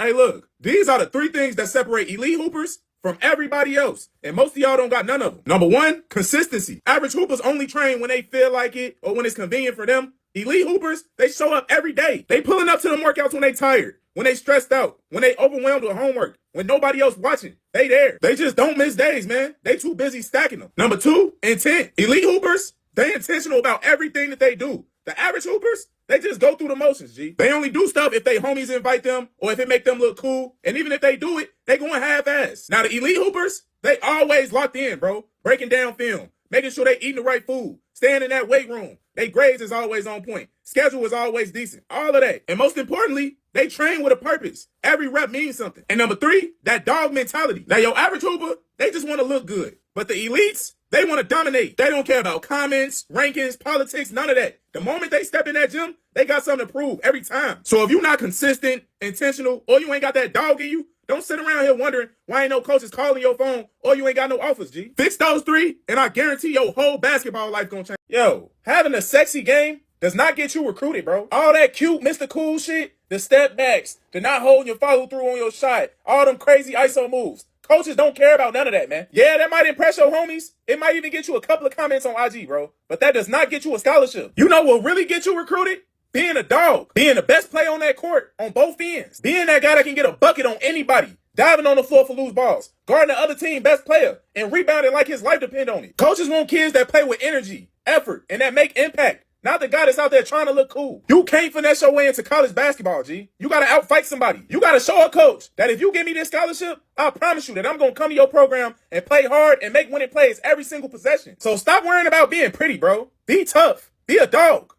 Hey, look, these are the three things that separate elite hoopers from everybody else. And most of y'all don't got none of them. Number one, consistency. Average hoopers only train when they feel like it or when it's convenient for them. Elite hoopers, they show up every day. They pulling up to them workouts when they tired, when they stressed out, when they overwhelmed with homework, when nobody else watching. They there. They just don't miss days, man. They too busy stacking them. Number two, intent. Elite hoopers, they intentional about everything that they do. The average hoopers, they just go through the motions, G. They only do stuff if they homies invite them or if it make them look cool. And even if they do it, they going half-ass. Now, the elite hoopers, they always locked in, bro. Breaking down film, making sure they eating the right food, staying in that weight room. They grades is always on point. Schedule is always decent. All of that. And most importantly, they train with a purpose. Every rep means something. And number three, that dog mentality. Now, your average hooper, they just want to look good. But the elites, they want to dominate. They don't care about comments, rankings, politics, none of that. The moment they step in that gym, they got something to prove every time. So if you're not consistent, intentional, or you ain't got that dog in you, don't sit around here wondering why ain't no coaches calling your phone or you ain't got no offers, G. Fix those three, and I guarantee your whole basketball life gonna change. Yo, having a sexy game does not get you recruited, bro. All that cute Mr. Cool shit, the step backs, the not holding your follow through on your shot, all them crazy ISO moves. Coaches don't care about none of that, man. Yeah, that might impress your homies. It might even get you a couple of comments on IG, bro. But that does not get you a scholarship. You know what really get you recruited? Being a dog. Being the best player on that court on both ends. Being that guy that can get a bucket on anybody. Diving on the floor for loose balls. Guarding the other team best player. And rebounding like his life depend on it. Coaches want kids that play with energy, effort, and that make impact. Not the guy that's out there trying to look cool. You can't finesse your way into college basketball, G. You gotta outfight somebody. You gotta show a coach that if you give me this scholarship, I promise you that I'm gonna come to your program and play hard and make winning plays every single possession. So stop worrying about being pretty, bro. Be tough. Be a dog.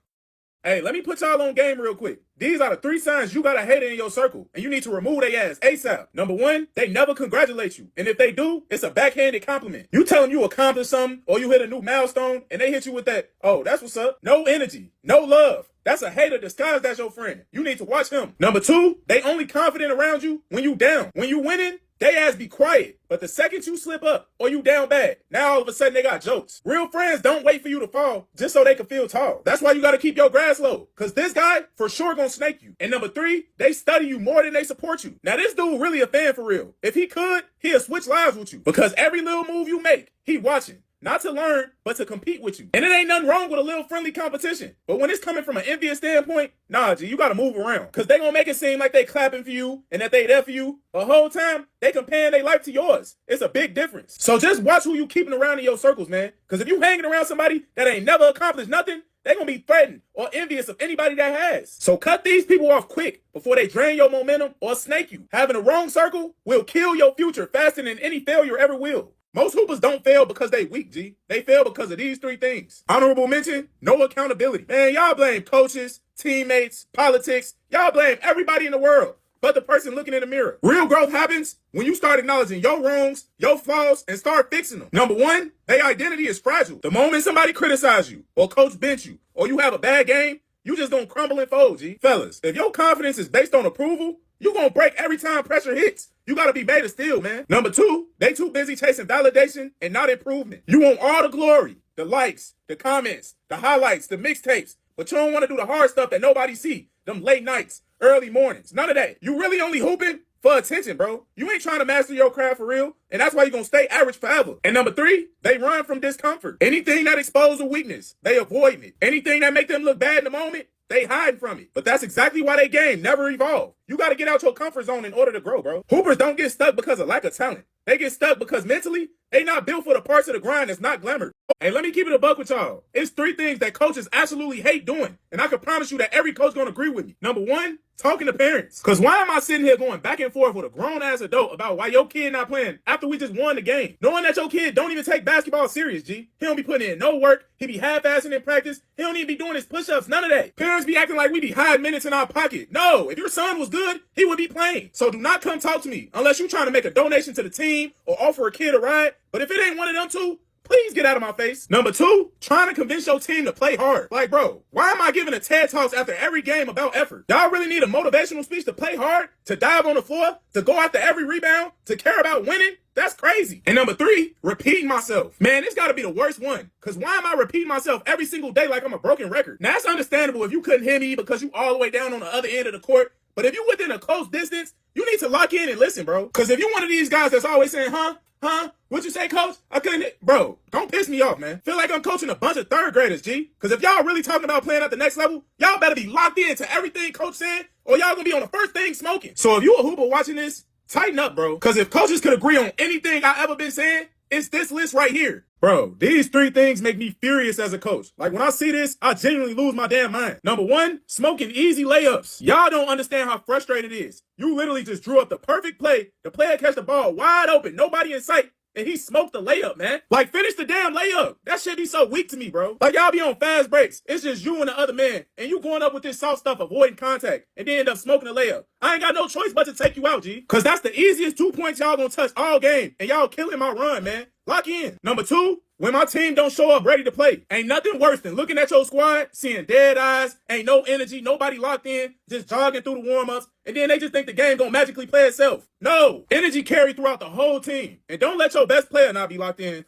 Hey, let me put y'all on game real quick. These are the three signs you got a hater in your circle, and you need to remove their ass ASAP. Number one, they never congratulate you. And if they do, it's a backhanded compliment. You tell them you accomplished something, or you hit a new milestone, and they hit you with that, oh, that's what's up. No energy, no love. That's a hater disguised as your friend. You need to watch him. Number two, they only confident around you when you down. When you winning, they ass be quiet. But the second you slip up or you down bad, now all of a sudden they got jokes. Real friends don't wait for you to fall just so they can feel tall. That's why you got to keep your grass low. Because this guy for sure gonna snake you. And number three, they study you more than they support you. Now this dude really a fan for real. If he could, he'll switch lives with you. Because every little move you make, he watching. Not to learn, but to compete with you. And it ain't nothing wrong with a little friendly competition. But when it's coming from an envious standpoint, nah, G, you gotta move around. Cause they gonna make it seem like they clapping for you and that they there for you. The whole time, they comparing their life to yours. It's a big difference. So just watch who you keeping around in your circles, man. Cause if you hanging around somebody that ain't never accomplished nothing, they gonna be threatened or envious of anybody that has. So cut these people off quick before they drain your momentum or snake you. Having the wrong circle will kill your future faster than any failure ever will. Most hoopers don't fail because they weak, G. They fail because of these three things. Honorable mention, no accountability. Man, y'all blame coaches, teammates, politics. Y'all blame everybody in the world but the person looking in the mirror. Real growth happens when you start acknowledging your wrongs, your flaws, and start fixing them. Number one, their identity is fragile. The moment somebody criticizes you or coach bench you or you have a bad game, you just gonna crumble and fold, G. Fellas, if your confidence is based on approval, you gonna break every time pressure hits. You gotta be made of steel, man. Number two, they too busy chasing validation and not improvement. You want all the glory, the likes, the comments, the highlights, the mixtapes, but you don't want to do the hard stuff that nobody see. Them late nights, early mornings, none of that. You really only hooping for attention, bro. You ain't trying to master your craft for real, and that's why you're gonna stay average forever. And number three, they run from discomfort. Anything that exposes a weakness, they avoid it. Anything that make them look bad in the moment, they hide from it. But that's exactly why they game never evolve. You got to get out your comfort zone in order to grow, bro. Hoopers don't get stuck because of lack of talent. They get stuck because mentally, they not built for the parts of the grind that's not glamour. Hey, let me keep it a buck with y'all. It's three things that coaches absolutely hate doing. And I can promise you that every coach gonna agree with me. Number one, talking to parents. Cause why am I sitting here going back and forth with a grown ass adult about why your kid not playing after we just won the game? Knowing that your kid don't even take basketball serious, G. He don't be putting in no work. He be half-assing in practice. He don't even be doing his push-ups, none of that. Parents be acting like we be hiding minutes in our pocket. No, if your son was good, he would be playing. So do not come talk to me unless you're trying to make a donation to the team or offer a kid a ride. But if it ain't one of them two, please get out of my face. Number two, trying to convince your team to play hard. Like, bro, why am I giving a TED Talks after every game about effort? Y'all really need a motivational speech to play hard, to dive on the floor, to go after every rebound, to care about winning? That's crazy. And number three, repeating myself. Man, this gotta be the worst one. Cause why am I repeating myself every single day like I'm a broken record? Now, it's understandable if you couldn't hear me because you all the way down on the other end of the court. But if you within a close distance, you need to lock in and listen, bro. Because if you're one of these guys that's always saying, what'd you say, coach? I couldn't hit. Bro, don't piss me off, man. Feel like I'm coaching a bunch of third graders, G. Because if y'all really talking about playing at the next level, y'all better be locked into everything coach saying, or y'all gonna be on the first thing smoking. So if you a hooper watching this, tighten up, bro. Because if coaches could agree on anything I ever been saying, it's this list right here. Bro, these 3 things make me furious as a coach. Like, when I see this, I genuinely lose my damn mind. Number 1, smoking easy layups. Y'all don't understand how frustrating it is. You literally just drew up the perfect play. The player catch the ball wide open, nobody in sight, and he smoked the layup, man. Like, finish the damn layup. That shit be so weak to me, bro. Like, y'all be on fast breaks. It's just you and the other man, and you going up with this soft stuff, avoiding contact, and then end up smoking the layup. I ain't got no choice but to take you out, G. Because that's the easiest 2 points y'all gonna touch all game, and y'all killing my run, man. Lock in. Number 2, when my team don't show up ready to play, ain't nothing worse than looking at your squad, seeing dead eyes, ain't no energy, nobody locked in, just jogging through the warm-ups, and then they just think the game gonna magically play itself. No, energy carry throughout the whole team. And don't let your best player not be locked in.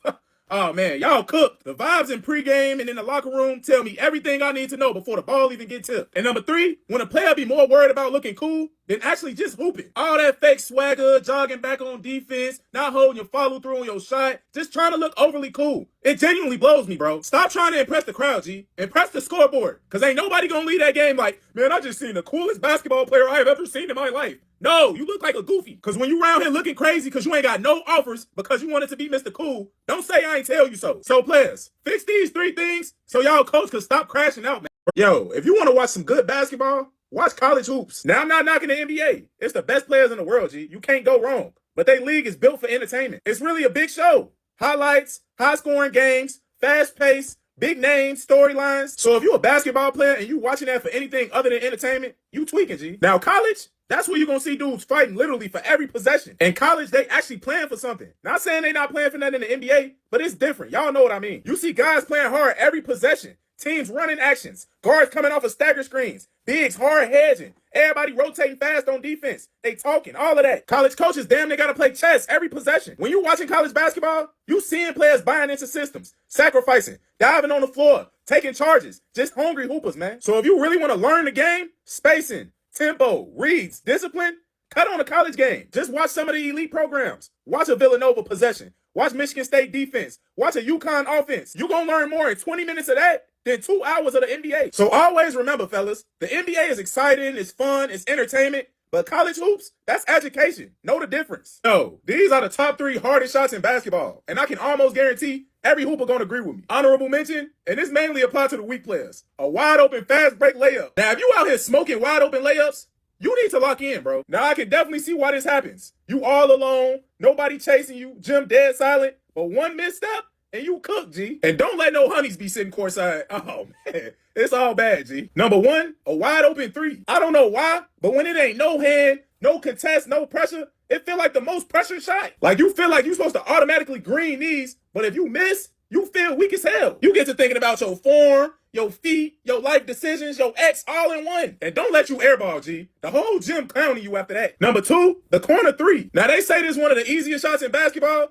Oh, man, y'all cooked. The vibes in pregame and in the locker room tell me everything I need to know before the ball even gets tipped. And number 3, when a player be more worried about looking cool than actually just hooping. All that fake swagger, jogging back on defense, not holding your follow through on your shot, just trying to look overly cool. It genuinely blows me, bro. Stop trying to impress the crowd, G. Impress the scoreboard. Because ain't nobody gonna leave that game like, man, I just seen the coolest basketball player I have ever seen in my life. No, you look like a goofy. Because when you around here looking crazy because you ain't got no offers because you wanted to be Mr. Cool, don't say I ain't tell you so. So players, fix these 3 things so y'all coach can stop crashing out, man. Yo, if you want to watch some good basketball, watch college hoops. Now, I'm not knocking the NBA. It's the best players in the world, G. You can't go wrong. But their league is built for entertainment. It's really a big show. Highlights, high-scoring games, fast-paced, big names, storylines. So if you're a basketball player and you watching that for anything other than entertainment, you tweaking, G. Now, college, that's where you're going to see dudes fighting literally for every possession. In college, they actually playing for something. Not saying they not playing for nothing in the NBA, but it's different. Y'all know what I mean. You see guys playing hard every possession. Teams running actions. Guards coming off of stagger screens. Bigs hard hedging. Everybody rotating fast on defense. They talking, all of that. College coaches damn near got to play chess every possession. When you watching college basketball, you seeing players buying into systems, sacrificing, diving on the floor, taking charges. Just hungry hoopers, man. So if you really want to learn the game, spacing, tempo, reads, discipline, cut on a college game. Just watch some of the elite programs. Watch a Villanova possession. Watch Michigan State defense. Watch a UConn offense. You're going to learn more in 20 minutes of that than 2 hours of the NBA. So always remember, fellas, the NBA is exciting, it's fun, it's entertainment, but college hoops, that's education. Know the difference. No, these are the top 3 hardest shots in basketball, and I can almost guarantee every hooper gonna agree with me. Honorable mention, and this mainly applies to the weak players, a wide open fast break layup. Now, if you out here smoking wide open layups, you need to lock in, bro. Now, I can definitely see why this happens. You all alone, nobody chasing you, gym dead silent, but one misstep, and you cook, G. And don't let no honeys be sitting courtside. Oh, man. It's all bad, G. Number 1, a wide open 3. I don't know why, but when it ain't no hand, no contest, no pressure, it feel like the most pressure shot. Like you feel like you're supposed to automatically green these, but if you miss, you feel weak as hell. You get to thinking about your form, your feet, your life decisions, your ex all in one. And don't let you airball, G. The whole gym clowning you after that. Number 2, the corner 3. Now, they say this is one of the easiest shots in basketball,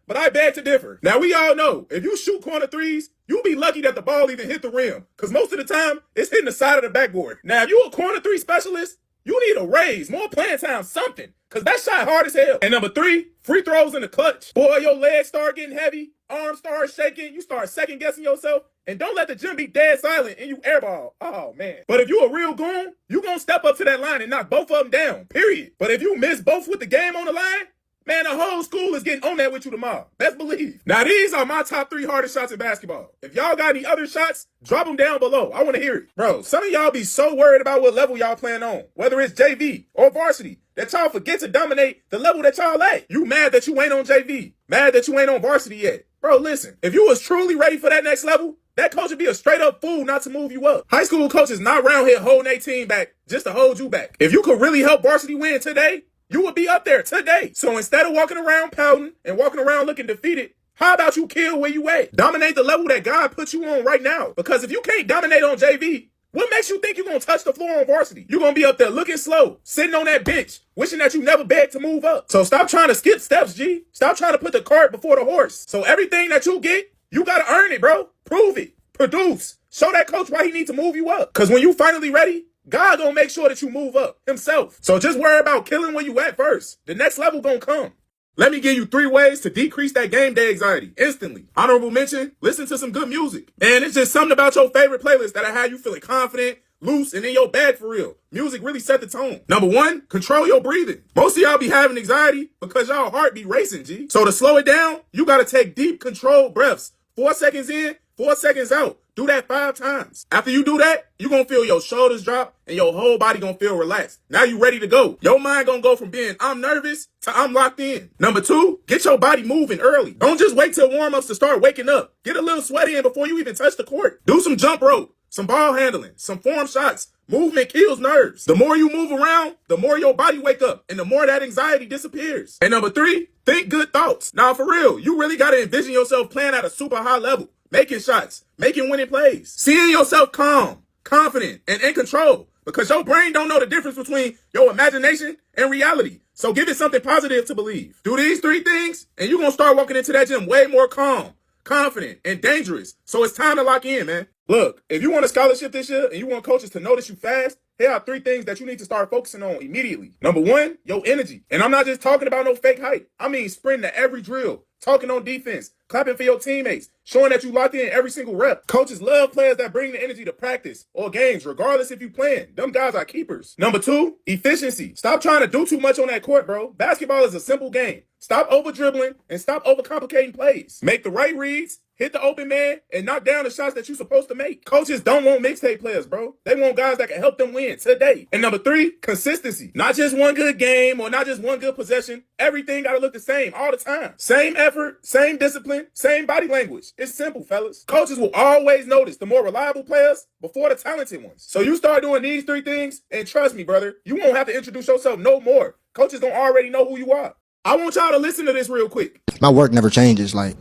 but I beg to differ. Now, we all know, if you shoot corner 3s, you'll be lucky that the ball even hit the rim, because most of the time, it's hitting the side of the backboard. Now, if you a corner 3 specialist, you need a raise, more playing time, something, because that shot hard as hell. And number 3, free throws in the clutch. Boy, your legs start getting heavy, arms start shaking, you start second-guessing yourself, and don't let the gym be dead silent and you airball. Oh, man. But if you a real goon, you gonna step up to that line and knock both of them down, period. But if you miss both with the game on the line, man, the whole school is getting on that with you tomorrow. Best believe. Now, these are my top 3 hardest shots in basketball. If y'all got any other shots, drop them down below. I want to hear it. Bro, some of y'all be so worried about what level y'all playing on, whether it's JV or varsity, that y'all forget to dominate the level that y'all at. You mad that you ain't on JV. Mad that you ain't on varsity yet. Bro, listen, if you was truly ready for that next level, that coach would be a straight up fool not to move you up. High school coaches not around here holding their team back just to hold you back. If you could really help varsity win today, you would be up there today. So instead of walking around pouting and walking around looking defeated, how about you kill where you at? Dominate the level that God put you on right now. Because if you can't dominate on JV, what makes you think you're going to touch the floor on varsity? You're going to be up there looking slow, sitting on that bench, wishing that you never begged to move up. So stop trying to skip steps, G. Stop trying to put the cart before the horse. So everything that you get, you got to earn it, bro. Prove it. Produce. Show that coach why he needs to move you up. Because when you finally ready, God gonna make sure that you move up himself. So just worry about killing where you at first. The next level gonna come. Let me give you 3 ways to decrease that game day anxiety instantly. Honorable mention, listen to some good music. Man, it's just something about your favorite playlist that'll have you feeling confident, loose, and in your bag for real. Music really set the tone. Number 1, control your breathing. Most of y'all be having anxiety because y'all heart be racing, G. So to slow it down, you gotta take deep, controlled breaths. 4 seconds in, 4 seconds out. Do that 5 times. After you do that, you gonna feel your shoulders drop and your whole body gonna feel relaxed. Now you ready to go. Your mind gonna go from being I'm nervous to I'm locked in. Number 2, get your body moving early. Don't just wait till warm-ups to start waking up. Get a little sweat in before you even touch the court. Do some jump rope, some ball handling, some form shots. Movement kills nerves. The more you move around, the more your body wake up and the more that anxiety disappears. And number 3, think good thoughts. Now for real, you really gotta envision yourself playing at a super high level. Making shots, making winning plays, seeing yourself calm, confident, and in control. Because your brain don't know the difference between your imagination and reality. So give it something positive to believe. Do these 3 things, and you're going to start walking into that gym way more calm, confident, and dangerous. So it's time to lock in, man. Look, if you want a scholarship this year and you want coaches to notice you fast, here are 3 things that you need to start focusing on immediately. Number 1, your energy. And I'm not just talking about no fake hype. I mean sprinting to every drill, talking on defense, clapping for your teammates, showing that you locked in every single rep. Coaches love players that bring the energy to practice or games, regardless if you playing. Them guys are keepers. Number 2, efficiency. Stop trying to do too much on that court, bro. Basketball is a simple game. Stop over dribbling and stop overcomplicating plays. Make the right reads, hit the open man, and knock down the shots that you're supposed to make. Coaches don't want mixtape players, bro. They want guys that can help them win today. And number 3, consistency. Not just one good game or not just one good possession. Everything gotta look the same all the time. Same effort, same discipline, same body language. It's simple, fellas. Coaches will always notice the more reliable players before the talented ones. So you start doing these 3 things, and trust me, brother, you won't have to introduce yourself no more. Coaches don't already know who you are. I want y'all to listen to this real quick. My work never changes. Like,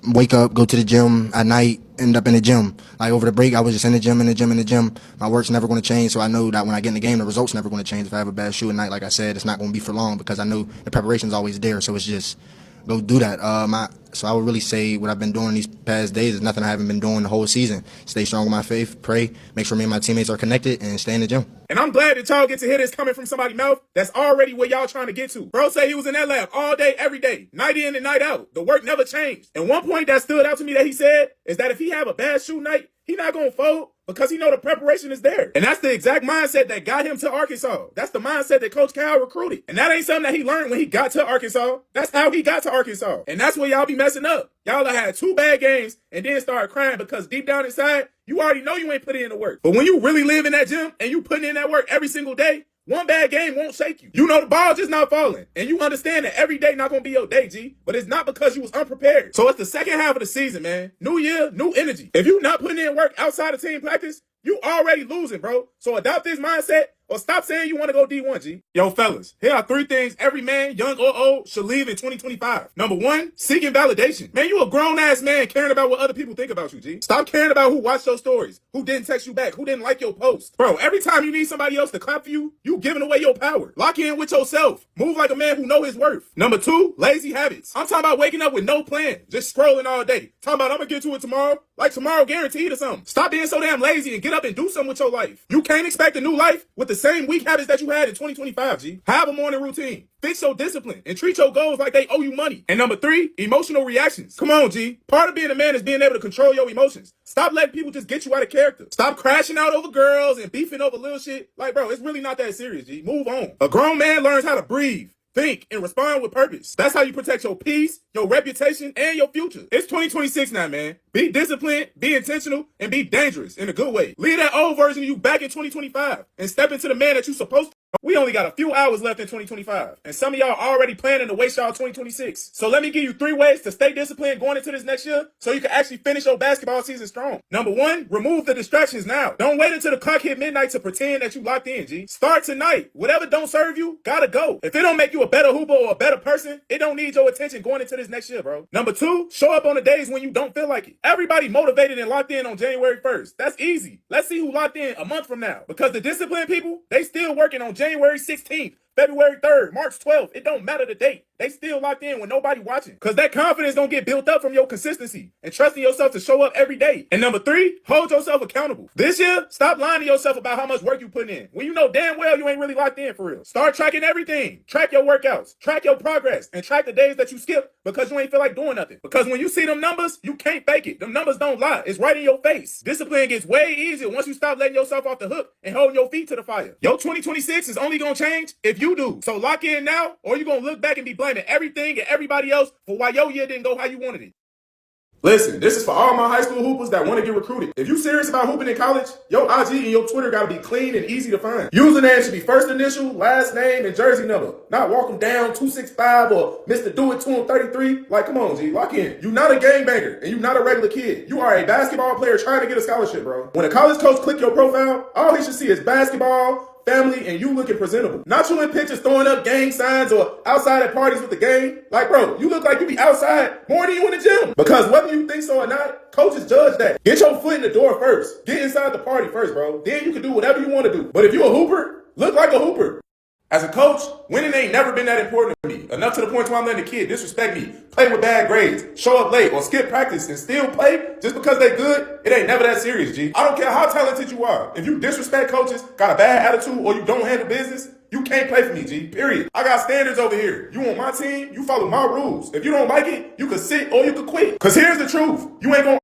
wake up, go to the gym at night, end up in the gym. Like, over the break, I was just in the gym. My work's never going to change, so I know that when I get in the game, the results never going to change. If I have a bad shoe at night, like I said, it's not going to be for long because I know the preparation's always there, so it's just go do that. So I would really say what I've been doing these past days is nothing I haven't been doing the whole season. Stay strong with my faith, pray, make sure me and my teammates are connected, and stay in the gym. And I'm glad that y'all get to hear this coming from somebody's mouth that's already where y'all trying to get to. Bro say he was in that lab all day, every day, night in and night out. The work never changed. And one point that stood out to me that he said is that if he have a bad shoe night, he not going to fold because he know the preparation is there. And that's the exact mindset that got him to Arkansas. That's the mindset that Coach Cal recruited. And that ain't something that he learned when he got to Arkansas. That's how he got to Arkansas. And that's where y'all be messing up. Y'all had 2 bad games and then started crying because deep down inside, you already know you ain't put in the work. But when you really live in that gym and you putting in that work every single day, one bad game won't shake you. You know the ball just not falling. And you understand that every day not going to be your day, G. But it's not because you was unprepared. So it's the second half of the season, man. New year, new energy. If you not putting in work outside of team practice, you already losing, bro. So adopt this mindset or stop saying you want to go D1, G. Yo, fellas, here are 3 things every man, young or old, should leave in 2025. Number 1, seeking validation. Man, you a grown-ass man caring about what other people think about you, G. Stop caring about who watched your stories, who didn't text you back, who didn't like your post. Bro, every time you need somebody else to clap for you, you giving away your power. Lock in with yourself. Move like a man who know his worth. Number 2, lazy habits. I'm talking about waking up with no plan, just scrolling all day. Talking about I'm gonna get to it tomorrow, like tomorrow guaranteed or something. Stop being so damn lazy and get up and do something with your life. You can't expect a new life with the same weak habits that you had in 2025, G. Have a morning routine. Fix your discipline and treat your goals like they owe you money. And number 3, emotional reactions. Come on, G. Part of being a man is being able to control your emotions. Stop letting people just get you out of character. Stop crashing out over girls and beefing over little shit. Like, bro, it's really not that serious, G. Move on. A grown man learns how to breathe, think, and respond with purpose. That's how you protect your peace, your reputation, and your future. It's 2026 now, man. Be disciplined, be intentional, and be dangerous in a good way. Leave that old version of you back in 2025 and step into the man that you're supposed to. We only got a few hours left in 2025, and some of y'all already planning to waste y'all 2026. So let me give you 3 ways to stay disciplined going into this next year so you can actually finish your basketball season strong. Number 1, remove the distractions now. Don't wait until the clock hit midnight to pretend that you locked in, G. Start tonight. Whatever don't serve you, gotta go. If it don't make you a better hooper or a better person, it don't need your attention going into this next year, bro. Number 2, show up on the days when you don't feel like it. Everybody motivated and locked in on January 1st. That's easy. Let's see who locked in a month from now. Because the disciplined people, they still working on January 16th February 3rd, March 12th. It don't matter the date. They still locked in when nobody watching. Because that confidence don't get built up from your consistency and trusting yourself to show up every day. And number 3, hold yourself accountable. This year, stop lying to yourself about how much work you putting in when you know damn well you ain't really locked in for real. Start tracking everything. Track your workouts, track your progress, and track the days that you skip because you ain't feel like doing nothing. Because when you see them numbers, you can't fake it. Them numbers don't lie. It's right in your face. Discipline gets way easier once you stop letting yourself off the hook and holding your feet to the fire. Your 2026 is only gonna change if you do. So lock in now, or you're gonna look back and be blaming everything and everybody else for why your year didn't go how you wanted it. Listen, this is for all my high school hoopers that want to get recruited. If you serious about hooping in college, your IG and your Twitter got to be clean and easy to find. Username should be first initial, last name, and jersey number. Not walk them down 265 or Mr. Do It to him 33. Like, come on, G, lock in. You not a gangbanger and you not a regular kid. You are a basketball player trying to get a scholarship, bro. When a college coach click your profile, all he should see is basketball, family, and you looking presentable. Not you in pictures throwing up gang signs or outside at parties with the gang. Like, bro, you look like you be outside more than you in the gym. Because whether you think so or not, coaches judge that. Get your foot in the door first. Get inside the party first, bro. Then you can do whatever you want to do. But if you a hooper, look like a hooper. As a coach, winning ain't never been that important to me. Enough to the point where I'm letting the kid disrespect me, play with bad grades, show up late, or skip practice and still play just because they good. It ain't never that serious, G. I don't care how talented you are. If you disrespect coaches, got a bad attitude, or you don't handle business, you can't play for me, G. Period. I got standards over here. You on my team, you follow my rules. If you don't like it, you can sit or you can quit. Cause here's the truth. You ain't gonna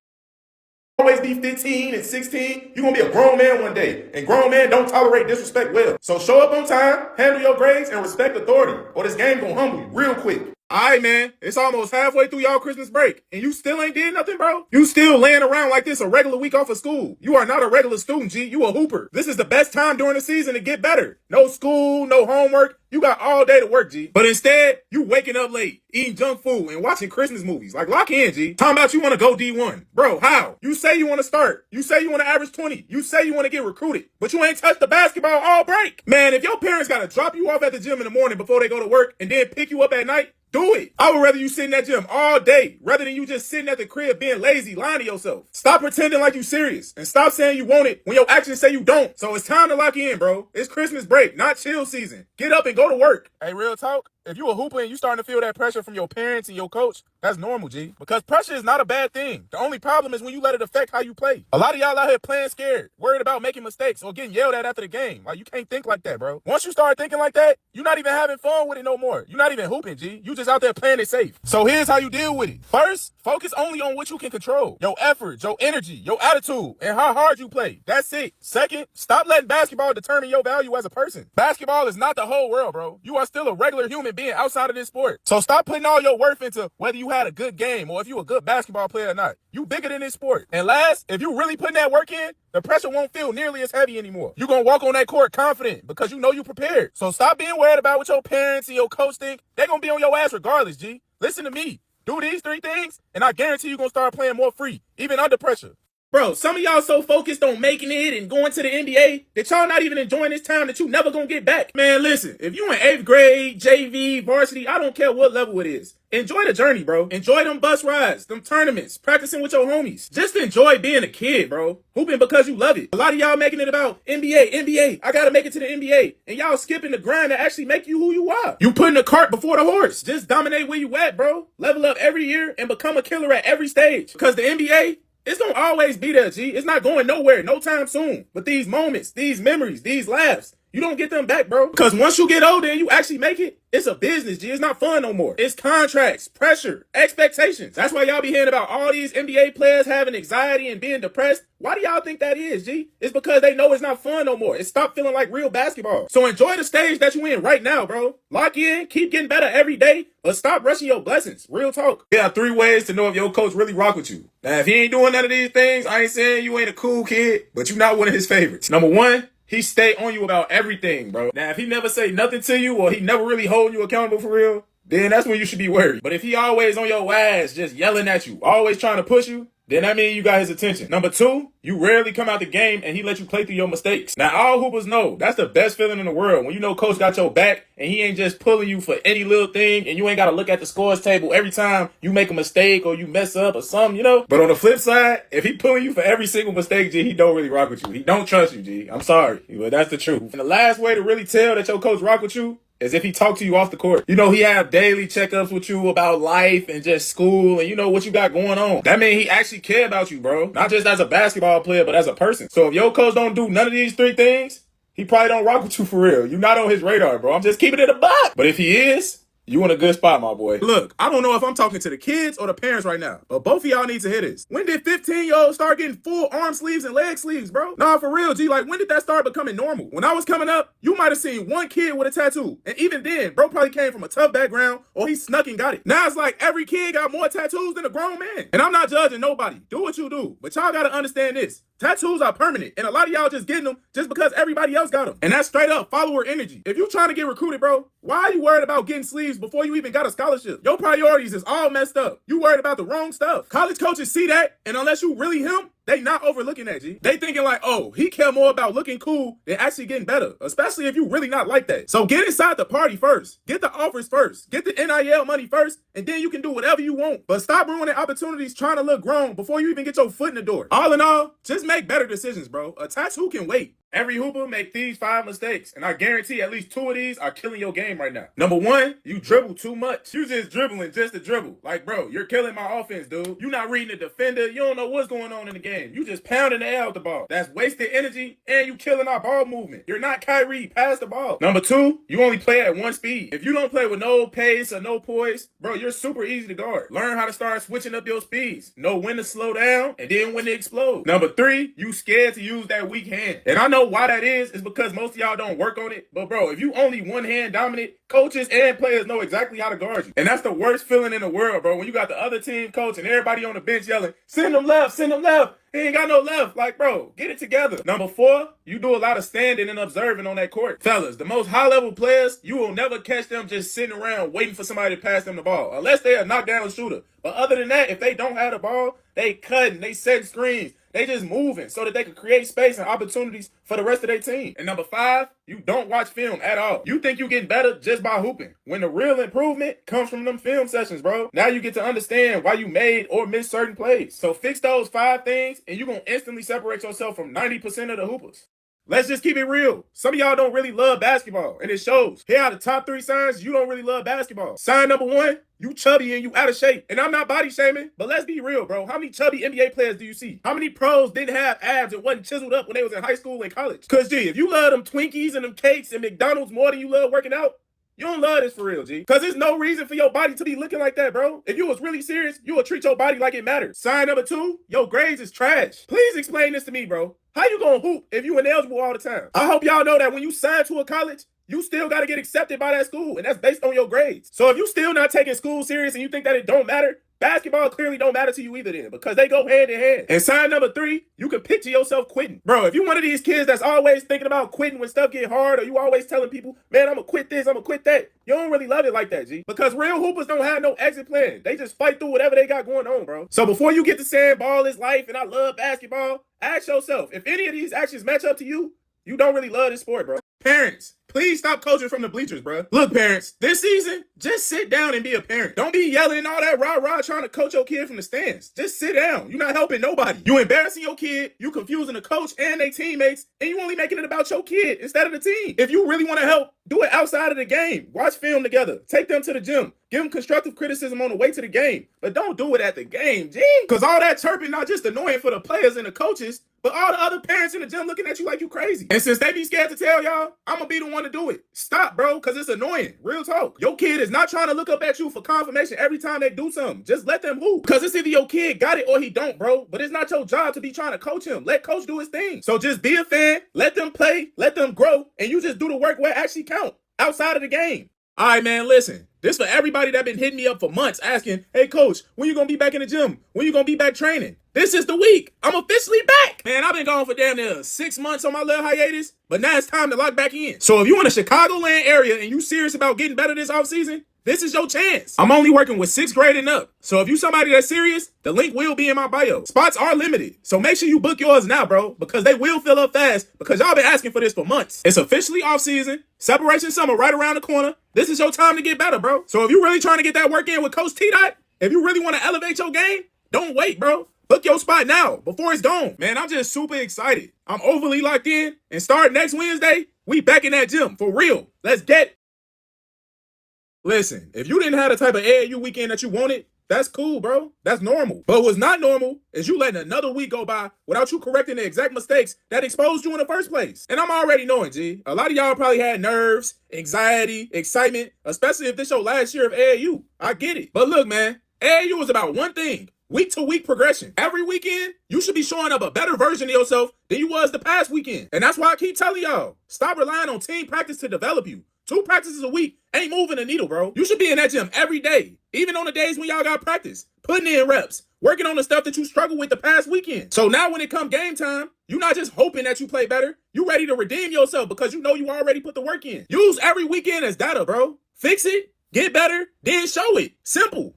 always be 15 and 16. You're gonna be a grown man one day. And grown men don't tolerate disrespect well. So show up on time, handle your grades, and respect authority. Or this game gonna humble you real quick. Alright, man. It's almost halfway through y'all Christmas break. And you still ain't did nothing, bro? You still laying around like this a regular week off of school. You are not a regular student, G. You a hooper. This is the best time during the season to get better. No school, no homework. You got all day to work, G. But instead, you waking up late, eating junk food, and watching Christmas movies. Like, lock in, G. Talking about you want to go D1. Bro, how? You say you want to start. You say you want to average 20. You say you want to get recruited. But you ain't touched the basketball all break. Man, if your parents got to drop you off at the gym in the morning before they go to work and then pick you up at night, do it. I would rather you sit in that gym all day rather than you just sitting at the crib being lazy, lying to yourself. Stop pretending like you serious and stop saying you want it when your actions say you don't. So it's time to lock in, bro. It's Christmas break, not chill season. Get up and go to work. Hey, real talk. If you a hooper and you starting to feel that pressure from your parents and your coach, that's normal, G. Because pressure is not a bad thing. The only problem is when you let it affect how you play. A lot of y'all out here playing scared, worried about making mistakes or getting yelled at after the game. Like, you can't think like that, bro. Once you start thinking like that, you're not even having fun with it no more. You're not even hooping, G. You just out there playing it safe. So here's how you deal with it. First, focus only on what you can control. Your effort, your energy, your attitude, and how hard you play. That's it. Second, stop letting basketball determine your value as a person. Basketball is not the whole world, bro. You are still a regular human being outside of this sport. So stop putting all your worth into whether you had a good game or if you a good basketball player or not. You bigger than this sport. And last, if you really putting that work in, the pressure won't feel nearly as heavy anymore. You're gonna walk on that court confident because you know you prepared. So stop being worried about what your parents and your coach think. They're gonna be on your ass regardless, G. Listen to me. Do these 3 things, and I guarantee you're gonna start playing more free, even under pressure. Bro, some of y'all so focused on making it and going to the NBA that y'all not even enjoying this time that you never gonna get back. Man, listen, if you in 8th grade, JV, varsity, I don't care what level it is. Enjoy the journey, bro. Enjoy them bus rides, them tournaments, practicing with your homies. Just enjoy being a kid, bro. Hooping because you love it. A lot of y'all making it about NBA. I gotta make it to the NBA. And y'all skipping the grind to actually make you who you are. You putting the cart before the horse. Just dominate where you at, bro. Level up every year and become a killer at every stage. Because the NBA, it's gonna always be there, G. It's not going nowhere, no time soon. But these moments, these memories, these laughs, you don't get them back, bro. Because once you get older and you actually make it, it's a business, G. It's not fun no more. It's contracts, pressure, expectations. That's why y'all be hearing about all these NBA players having anxiety and being depressed. Why do y'all think that is, G? It's because they know it's not fun no more. It stopped feeling like real basketball. So enjoy the stage that you in right now, bro. Lock in, keep getting better every day, but stop rushing your blessings. Real talk. There are 3 ways to know if your coach really rock with you. Now, if he ain't doing none of these things, I ain't saying you ain't a cool kid, but you're not one of his favorites. Number 1, he stay on you about everything, bro. Now, if he never say nothing to you or he never really hold you accountable for real, then that's when you should be worried. But if he always on your ass, just yelling at you, always trying to push you, then that means you got his attention. Number 2, you rarely come out the game and he let you play through your mistakes. Now, all hoopers know that's the best feeling in the world when you know coach got your back and he ain't just pulling you for any little thing and you ain't got to look at the scores table every time you make a mistake or you mess up or something, you know? But on the flip side, if he pulling you for every single mistake, G, he don't really rock with you. He don't trust you, G. I'm sorry, but that's the truth. And the last way to really tell that your coach rock with you as if he talked to you off the court. You know, he have daily checkups with you about life and just school and you know what you got going on. That means he actually care about you, bro. Not just as a basketball player, but as a person. So if your coach don't do none of these three things, he probably don't rock with you for real. You're not on his radar, bro. I'm just keeping it a buck. But if he is, you in a good spot, my boy. Look, I don't know if I'm talking to the kids or the parents right now, but both of y'all need to hear this. When did 15-year-olds start getting full arm sleeves and leg sleeves, bro? Nah, for real, G. Like, when did that start becoming normal? When I was coming up, you might have seen one kid with a tattoo. And even then, bro probably came from a tough background or he snuck and got it. Now it's like every kid got more tattoos than a grown man. And I'm not judging nobody. Do what you do. But y'all gotta understand this. Tattoos are permanent, and a lot of y'all just getting them just because everybody else got them. And that's straight up follower energy. If you trying to get recruited, bro, why are you worried about getting sleeves before you even got a scholarship? Your priorities is all messed up. You worried about the wrong stuff. College coaches see that, and unless you really him, they not overlooking that, G. They thinking like, oh, he care more about looking cool than actually getting better, especially if you really not like that. So get inside the party first. Get the offers first. Get the NIL money first, and then you can do whatever you want. But stop ruining opportunities trying to look grown before you even get your foot in the door. All in all, just make better decisions, bro. A tattoo can wait. Every hooper make these 5 mistakes, and I guarantee at least 2 of these are killing your game right now. Number 1, you dribble too much. You just dribbling just to dribble. Like, bro, you're killing my offense, dude. You not reading the defender. You don't know what's going on in the game. You just pounding the air with the ball. That's wasted energy, and you killing our ball movement. You're not Kyrie. Pass the ball. Number 2, you only play at one speed. If you don't play with no pace or no poise, bro, you're super easy to guard. Learn how to start switching up your speeds. Know when to slow down, and then when to explode. Number 3, you scared to use that weak hand. And I know why that is because most of y'all don't work on it. But bro, if you only one hand dominant, coaches and players know exactly how to guard you. And that's the worst feeling in the world, bro. When you got the other team coach and everybody on the bench yelling, send them left, send them left. He ain't got no left. Like, bro, get it together. Number 4, you do a lot of standing and observing on that court. Fellas, the most high-level players, you will never catch them just sitting around waiting for somebody to pass them the ball. Unless they're a knockdown shooter. But other than that, if they don't have the ball, they cutting, they setting screens. They just moving so that they can create space and opportunities for the rest of their team. And number 5, you don't watch film at all. You think you getting better just by hooping. When the real improvement comes from them film sessions, bro. Now you get to understand why you made or missed certain plays. So fix those 5 things and you're going to instantly separate yourself from 90% of the hoopers. Let's just keep it real. Some of y'all don't really love basketball, and it shows. Here are the top 3 signs you don't really love basketball. Sign number 1, you chubby and you out of shape. And I'm not body shaming, but let's be real, bro. How many chubby NBA players do you see? How many pros didn't have abs and wasn't chiseled up when they was in high school and college? Because, G, if you love them Twinkies and them cakes and McDonald's more than you love working out, you don't love this for real, G. Because there's no reason for your body to be looking like that, bro. If you was really serious, you would treat your body like it matters. Sign number 2, your grades is trash. Please explain this to me, bro. How you gonna hoop if you ineligible all the time? I hope y'all know that when you sign to a college, you still got to get accepted by that school, and that's based on your grades. So if you still not taking school serious and you think that it don't matter, basketball clearly don't matter to you either then, because they go hand in hand. And sign number 3, you can picture yourself quitting. Bro, if you one of these kids that's always thinking about quitting when stuff get hard, or you always telling people, man, I'm gonna quit this, I'm gonna quit that, you don't really love it like that, G. Because real hoopers don't have no exit plan. They just fight through whatever they got going on, bro. So before you get to saying ball is life and I love basketball, ask yourself, if any of these actions match up to you, you don't really love this sport, bro. Parents, please stop coaching from the bleachers, bro. Look, parents, this season, just sit down and be a parent. Don't be yelling and all that rah-rah trying to coach your kid from the stands. Just sit down. You're not helping nobody. You embarrassing your kid, you confusing the coach and their teammates, and you only making it about your kid instead of the team. If you really want to help, do it outside of the game. Watch film together. Take them to the gym. Give them constructive criticism on the way to the game. But don't do it at the game, G. Because all that chirping not just annoying for the players and the coaches, but all the other parents in the gym looking at you like you crazy. And since they be scared to tell y'all, I'm gonna be the one to do it. Stop, bro, because it's annoying. Real talk. Your kid is not trying to look up at you for confirmation every time they do something. Just let them hoop. Because it's either your kid got it or he don't, bro. But it's not your job to be trying to coach him. Let coach do his thing. So just be a fan, let them play, let them grow, and you just do the work where it actually count, outside of the game. All right, man, listen. This for everybody that been hitting me up for months asking, hey, coach, when you gonna be back in the gym? When you gonna be back training? This is the week. I'm officially back. Man, I've been gone for damn near 6 months on my little hiatus, but now it's time to lock back in. So if you in the Chicagoland area and you serious about getting better this offseason, this is your chance. I'm only working with 6th grade and up. So if you somebody that's serious, the link will be in my bio. Spots are limited. So make sure you book yours now, bro, because they will fill up fast because y'all been asking for this for months. It's officially off season. Separation summer right around the corner. This is your time to get better, bro. So if you really trying to get that work in with Coach TDOT, if you really want to elevate your game, don't wait, bro. Book your spot now before it's gone. Man, I'm just super excited. I'm overly locked in, and start next Wednesday, we back in that gym for real. Let's get Listen, if you didn't have the type of AAU weekend that you wanted, that's cool, bro. That's normal. But what's not normal is you letting another week go by without you correcting the exact mistakes that exposed you in the first place. And I'm already knowing, G. A lot of y'all probably had nerves, anxiety, excitement, especially if this your last year of AAU. I get it. But look, man, AAU is about one thing. Week to week progression. Every weekend, you should be showing up a better version of yourself than you was the past weekend. And that's why I keep telling y'all, stop relying on team practice to develop you. 2 practices a week ain't moving the needle, bro. You should be in that gym every day, even on the days when y'all got practice, putting in reps, working on the stuff that you struggled with the past weekend. So now when it come game time, you're not just hoping that you play better. You ready to redeem yourself because you know you already put the work in. Use every weekend as data, bro. Fix it, get better, then show it. Simple.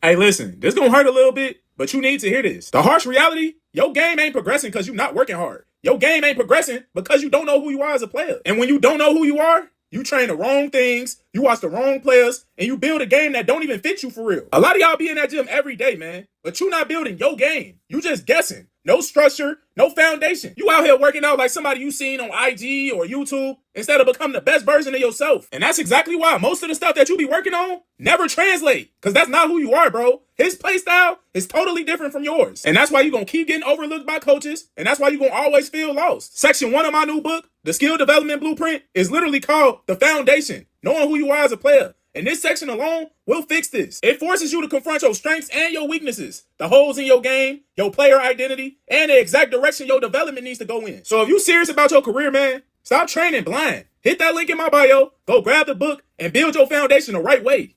Hey, listen, this gonna hurt a little bit, but you need to hear this. The harsh reality, your game ain't progressing because you're not working hard. Your game ain't progressing because you don't know who you are as a player. And when you don't know who you are, you train the wrong things, you watch the wrong players, and you build a game that don't even fit you for real. A lot of y'all be in that gym every day, man, but you not building your game. You just guessing. No structure, no foundation. You out here working out like somebody you seen on IG or YouTube instead of becoming the best version of yourself. And that's exactly why most of the stuff that you be working on never translate. Because that's not who you are, bro. His play style is totally different from yours. And that's why you're going to keep getting overlooked by coaches. And that's why you're going to always feel lost. Section 1 of my new book, The Skill Development Blueprint, is literally called The Foundation. Knowing who you are as a player. And this section alone will fix this. It forces you to confront your strengths and your weaknesses, the holes in your game, your player identity, and the exact direction your development needs to go in. So if you're serious about your career, man, stop training blind. Hit that link in my bio, go grab the book, and build your foundation the right way.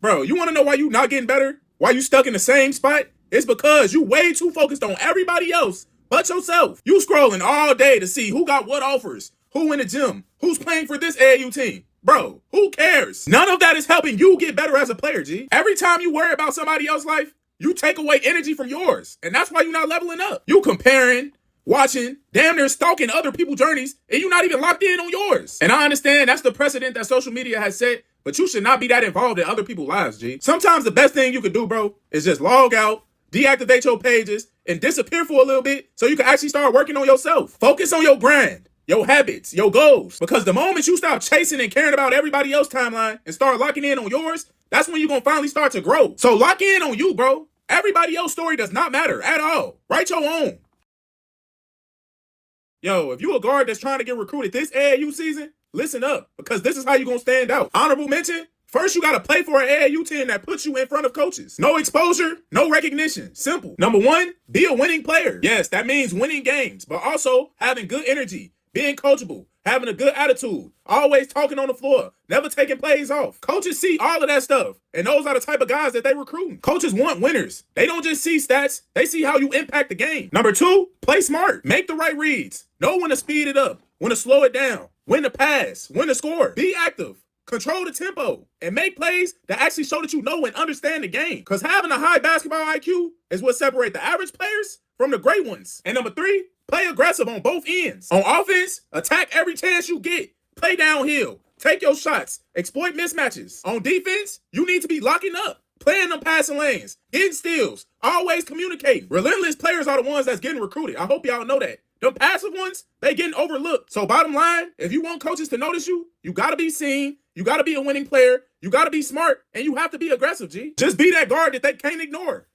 Bro, you want to know why you not getting better? Why you stuck in the same spot? It's because you way too focused on everybody else but yourself. You scrolling all day to see who got what offers, who in the gym, who's playing for this AAU team. Bro, who cares? None of that is helping you get better as a player, G. Every time you worry about somebody else's life, you take away energy from yours. And that's why you're not leveling up. You comparing, watching, damn near stalking other people's journeys, and you're not even locked in on yours. And I understand that's the precedent that social media has set, but you should not be that involved in other people's lives, G. Sometimes the best thing you could do, bro, is just log out, deactivate your pages, and disappear for a little bit so you can actually start working on yourself. Focus on your grind. Your habits, your goals. Because the moment you stop chasing and caring about everybody else's timeline and start locking in on yours, that's when you're going to finally start to grow. So lock in on you, bro. Everybody else's story does not matter at all. Write your own. Yo, if you a guard that's trying to get recruited this AAU season, listen up. Because this is how you're going to stand out. Honorable mention, first you got to play for an AAU team that puts you in front of coaches. No exposure, no recognition. Simple. Number 1, be a winning player. Yes, that means winning games, but also having good energy. Being coachable, having a good attitude, always talking on the floor, never taking plays off. Coaches see all of that stuff, and those are the type of guys that they recruit. Coaches want winners. They don't just see stats, they see how you impact the game. Number 2, play smart. Make the right reads. Know when to speed it up, when to slow it down, when to pass, when to score. Be active. Control the tempo and make plays that actually show that you know and understand the game. Because having a high basketball IQ is what separates the average players from the great ones. And number 3, play aggressive on both ends. On offense, attack every chance you get. Play downhill. Take your shots. Exploit mismatches. On defense, you need to be locking up. Playing them passing lanes. Getting steals. Always communicating. Relentless players are the ones that's getting recruited. I hope y'all know that. Them passive ones, they getting overlooked. So bottom line, if you want coaches to notice you, you got to be seen. You got to be a winning player. You got to be smart. And you have to be aggressive, G. Just be that guard that they can't ignore.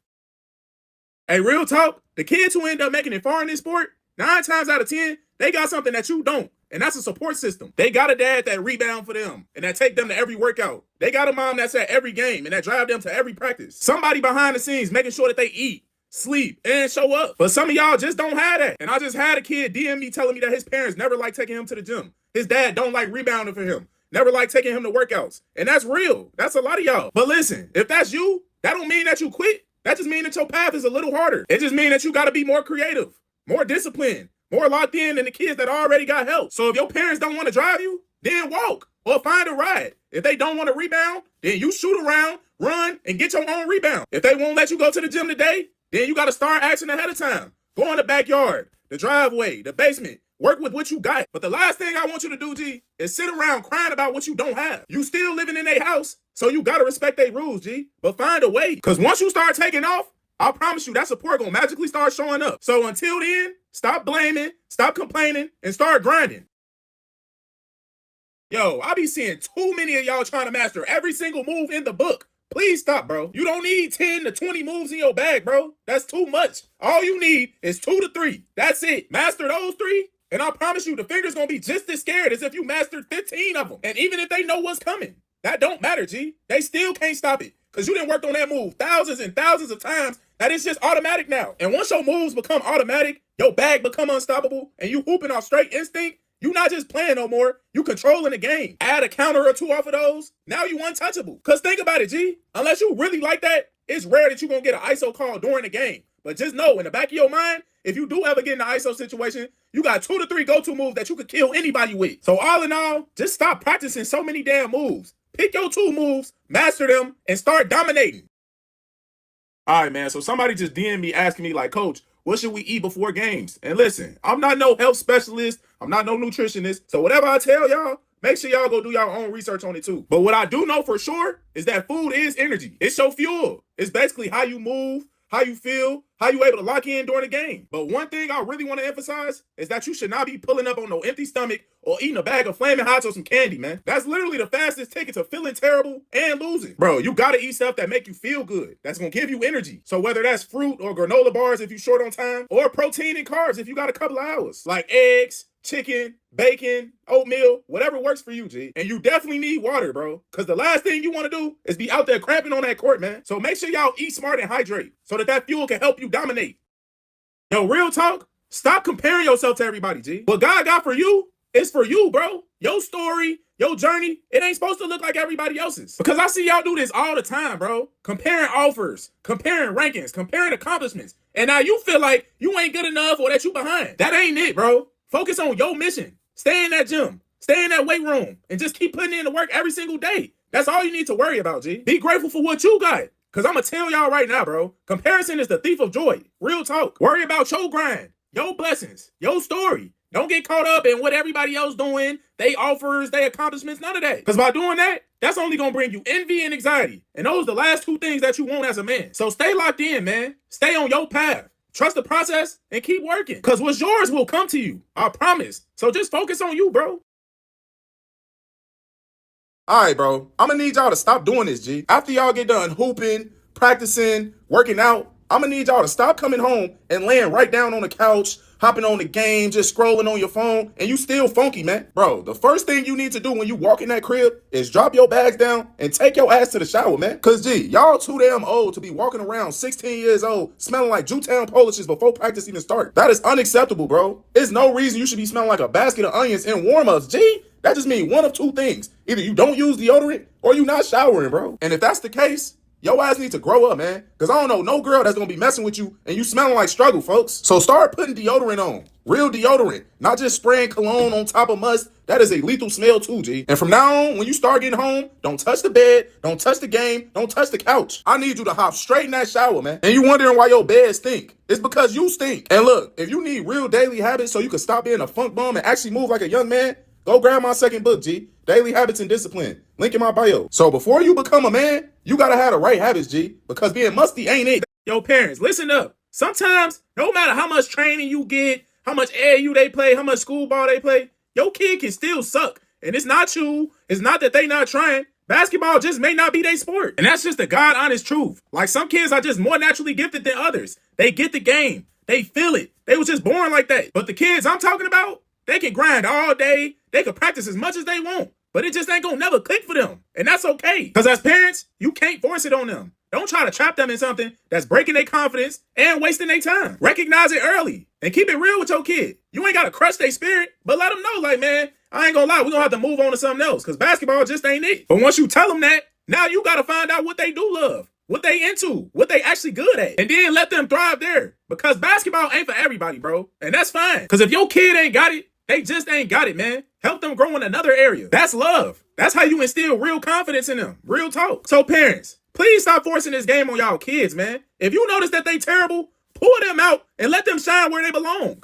Hey, real talk, the kids who end up making it far in this sport, 9 times out of 10, they got something that you don't. And that's a support system. They got a dad that rebound for them and that take them to every workout. They got a mom that's at every game and that drive them to every practice. Somebody behind the scenes making sure that they eat, sleep, and show up. But some of y'all just don't have that. And I just had a kid DM me telling me that his parents never like taking him to the gym. His dad don't like rebounding for him. Never like taking him to workouts. And that's real. That's a lot of y'all. But listen, if that's you, that don't mean that you quit. That just means that your path is a little harder. It just means that you got to be more creative, more disciplined, more locked in than the kids that already got help. So if your parents don't want to drive you, then walk or find a ride. If they don't want to rebound, then you shoot around, run, and get your own rebound. If they won't let you go to the gym today, then you got to start acting ahead of time. Go in the backyard, the driveway, the basement. Work with what you got. But the last thing I want you to do, G, is sit around crying about what you don't have. You still living in their house, so you got to respect their rules, G. But find a way. Because once you start taking off, I promise you that support going to magically start showing up. So until then, stop blaming, stop complaining, and start grinding. Yo, I be seeing too many of y'all trying to master every single move in the book. Please stop, bro. You don't need 10 to 20 moves in your bag, bro. That's too much. All you need is 2 to 3. That's it. Master those 3, and I promise you the finger's gonna be just as scared as if you mastered 15 of them. And even if they know what's coming, that don't matter, G. They still can't stop it. Because you done worked on that move thousands and thousands of times that it's just automatic now. And once your moves become automatic, your bag become unstoppable, and you hooping off straight instinct, you not just playing no more, you controlling the game. Add a counter or 2 off of those, now you untouchable. Cause think about it, G. Unless you really like that, it's rare that you gonna get an ISO call during the game. But just know, in the back of your mind, if you do ever get in an ISO situation, you got 2 to 3 go-to moves that you could kill anybody with. So all in all, just stop practicing so many damn moves. Pick your 2 moves, master them, and start dominating. All right, man. So somebody just DM'd me asking me, like, Coach, what should we eat before games? And listen, I'm not no health specialist. I'm not no nutritionist. So whatever I tell y'all, make sure y'all go do y'all own research on it too. But what I do know for sure is that food is energy. It's your fuel. It's basically how you move, how you feel, how you able to lock in during the game. But one thing I really want to emphasize is that you should not be pulling up on no empty stomach or eating a bag of Flamin' Hots or some candy, man. That's literally the fastest ticket to feeling terrible and losing. Bro, you gotta eat stuff that make you feel good. That's gonna give you energy. So whether that's fruit or granola bars if you short on time, or protein and carbs if you got a couple of hours, like eggs, chicken, bacon, oatmeal, whatever works for you, G. And you definitely need water, bro. Because the last thing you want to do is be out there cramping on that court, man. So make sure y'all eat smart and hydrate so that fuel can help you dominate. Yo, real talk, stop comparing yourself to everybody, G. What God got for you is for you, bro. Your story, your journey, it ain't supposed to look like everybody else's. Because I see y'all do this all the time, bro. Comparing offers, comparing rankings, comparing accomplishments. And now you feel like you ain't good enough or that you behind. That ain't it, bro. Focus on your mission. Stay in that gym. Stay in that weight room. And just keep putting in the work every single day. That's all you need to worry about, G. Be grateful for what you got. Because I'm going to tell y'all right now, bro. Comparison is the thief of joy. Real talk. Worry about your grind, your blessings, your story. Don't get caught up in what everybody else doing, they offers, they accomplishments, none of that. Because by doing that, that's only going to bring you envy and anxiety. And those are the last 2 things that you want as a man. So stay locked in, man. Stay on your path. Trust the process and keep working. Because what's yours will come to you. I promise. So just focus on you, bro. All right, bro. I'm going to need y'all to stop doing this, G. After y'all get done hooping, practicing, working out, I'm going to need y'all to stop coming home and laying right down on the couch, hopping on the game, just scrolling on your phone, and you still funky, man. Bro, the first thing you need to do when you walk in that crib is drop your bags down and take your ass to the shower, man. Because, G, y'all too damn old to be walking around 16 years old smelling like Jewtown Polishes before practice even start. That is unacceptable, bro. There's no reason you should be smelling like a basket of onions in warm-ups, G. That just means one of 2 things. Either you don't use deodorant or you not showering, bro. And if that's the case, your ass need to grow up, man. Because I don't know no girl that's going to be messing with you and you smelling like struggle, folks. So start putting deodorant on. Real deodorant. Not just spraying cologne on top of must. That is a lethal smell too, G. And from now on, when you start getting home, don't touch the bed, don't touch the game, don't touch the couch. I need you to hop straight in that shower, man. And you wondering why your bed stink. It's because you stink. And look, if you need real daily habits so you can stop being a funk bum and actually move like a young man, go grab my second book, G. Daily Habits and Discipline. Link in my bio. So before you become a man, you gotta have the right habits, G. Because being musty ain't it. Yo, parents, listen up. Sometimes, no matter how much training you get, how much AAU they play, how much school ball they play, your kid can still suck. And it's not you. It's not that they not trying. Basketball just may not be their sport. And that's just the God honest truth. Like some kids are just more naturally gifted than others. They get the game. They feel it. They was just born like that. But the kids I'm talking about, they can grind all day. They can practice as much as they want. But it just ain't gonna never click for them. And that's okay. Because as parents, you can't force it on them. Don't try to trap them in something that's breaking their confidence and wasting their time. Recognize it early and keep it real with your kid. You ain't gotta crush their spirit, but let them know, like, man, I ain't gonna lie, we're gonna have to move on to something else because basketball just ain't it. But once you tell them that, now you gotta find out what they do love, what they into, what they actually good at, and then let them thrive there. Because basketball ain't for everybody, bro. And that's fine. Because if your kid ain't got it, they just ain't got it, man. Help them grow in another area. That's love. That's how you instill real confidence in them. Real talk. So parents, please stop forcing this game on y'all kids, man. If you notice that they terrible, pull them out and let them shine where they belong.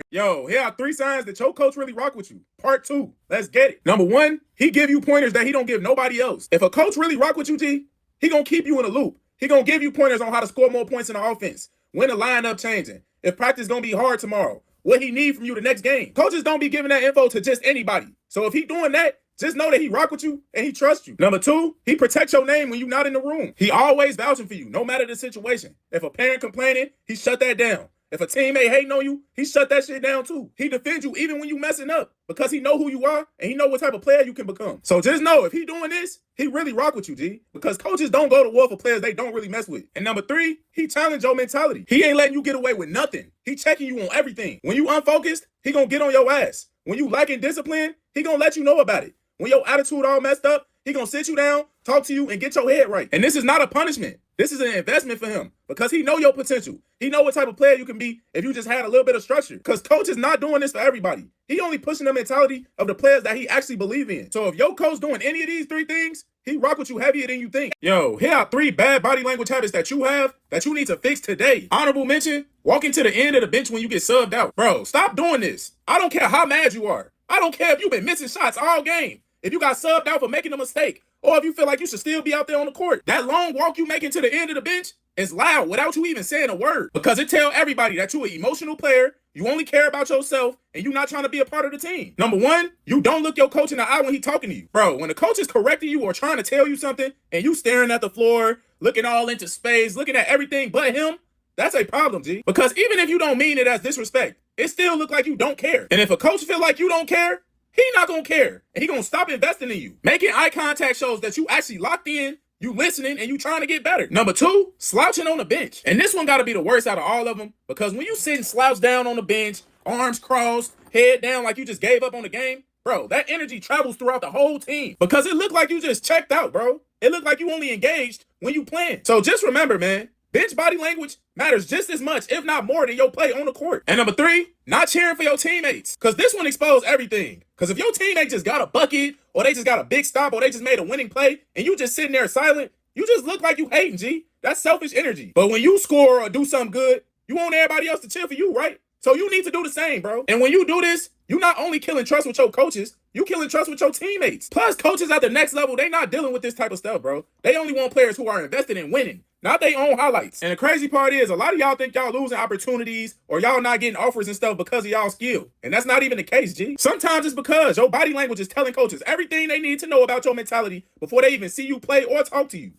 Yo, here are 3 signs that your coach really rock with you. Part 2. Let's get it. Number 1, he give you pointers that he don't give nobody else. If a coach really rock with you, G, he gonna keep you in a loop. He gonna give you pointers on how to score more points in the offense, when the lineup changing, if practice gonna be hard tomorrow, what he need from you the next game. Coaches don't be giving that info to just anybody. So if he doing that, just know that he rock with you and he trusts you. Number 2, he protects your name when you're not in the room. He always vouching for you, no matter the situation. If a parent complaining, he shut that down. If a teammate hating on you, he shut that shit down too. He defends you even when you messing up because he know who you are and he know what type of player you can become. So just know if he doing this, he really rock with you, G. Because coaches don't go to war for players they don't really mess with. And number 3, he challenge your mentality. He ain't letting you get away with nothing. He checking you on everything. When you unfocused, he gonna get on your ass. When you lacking discipline, he gonna let you know about it. When your attitude all messed up, he gonna sit you down, talk to you, and get your head right. And this is not a punishment. This is an investment for him because he know your potential. He know what type of player you can be if you just had a little bit of structure. Because coach is not doing this for everybody. He only pushing the mentality of the players that he actually believe in. So if your coach doing any of these 3 things, he rock with you heavier than you think. Yo, here are 3 bad body language habits that you have that you need to fix today. Honorable mention, walking to the end of the bench when you get subbed out. Bro, stop doing this. I don't care how mad you are. I don't care if you've been missing shots all game. If you got subbed out for making a mistake, or if you feel like you should still be out there on the court, that long walk you making to the end of the bench is loud without you even saying a word. Because it tell everybody that you an emotional player, you only care about yourself, and you not trying to be a part of the team. Number 1, you don't look your coach in the eye when he talking to you. Bro, when the coach is correcting you or trying to tell you something, and you staring at the floor, looking all into space, looking at everything but him, that's a problem, G. Because even if you don't mean it as disrespect, it still look like you don't care. And if a coach feel like you don't care, he not gonna care, and he gonna stop investing in you. Making eye contact shows that you actually locked in, you listening, and you trying to get better. Number 2, slouching on the bench. And this one gotta be the worst out of all of them, because when you sitting slouched down on the bench, arms crossed, head down like you just gave up on the game, bro, that energy travels throughout the whole team. Because it looked like you just checked out, bro. It looked like you only engaged when you playing. So just remember, man, bench body language matters just as much, if not more, than your play on the court. And number 3, not cheering for your teammates. Because this one exposed everything. Because if your teammate just got a bucket, or they just got a big stop, or they just made a winning play, and you just sitting there silent, you just look like you hating, G. That's selfish energy. But when you score or do something good, you want everybody else to cheer for you, right? So you need to do the same, bro. And when you do this, you not only killing trust with your coaches, you killing trust with your teammates. Plus, coaches at the next level, they not dealing with this type of stuff, bro. They only want players who are invested in winning, not their own highlights. And the crazy part is, a lot of y'all think y'all losing opportunities or y'all not getting offers and stuff because of y'all skill. And that's not even the case, G. Sometimes it's because your body language is telling coaches everything they need to know about your mentality before they even see you play or talk to you.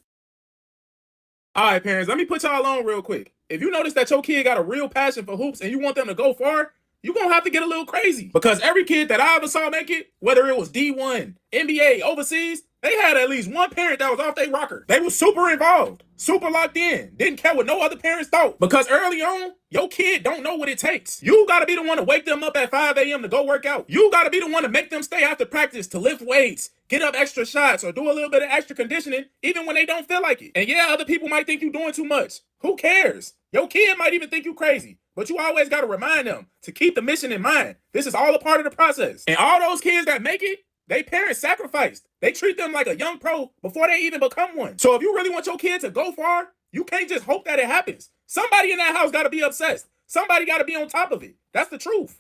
All right, parents, let me put y'all on real quick. If you notice that your kid got a real passion for hoops and you want them to go far, you're going to have to get a little crazy. Because every kid that I ever saw make it, whether it was D1, NBA, overseas, they had at least one parent that was off their rocker. They was super involved, super locked in, didn't care what no other parents thought. Because early on, your kid don't know what it takes. You got to be the one to wake them up at 5 a.m. to go work out. You got to be the one to make them stay after practice to lift weights, get up extra shots, or do a little bit of extra conditioning, even when they don't feel like it. And yeah, other people might think you're doing too much. Who cares? Your kid might even think you crazy. But you always got to remind them to keep the mission in mind. This is all a part of the process. And all those kids that make it, they parents sacrificed. They treat them like a young pro before they even become one. So if you really want your kid to go far, you can't just hope that it happens. Somebody in that house got to be obsessed. Somebody got to be on top of it. That's the truth.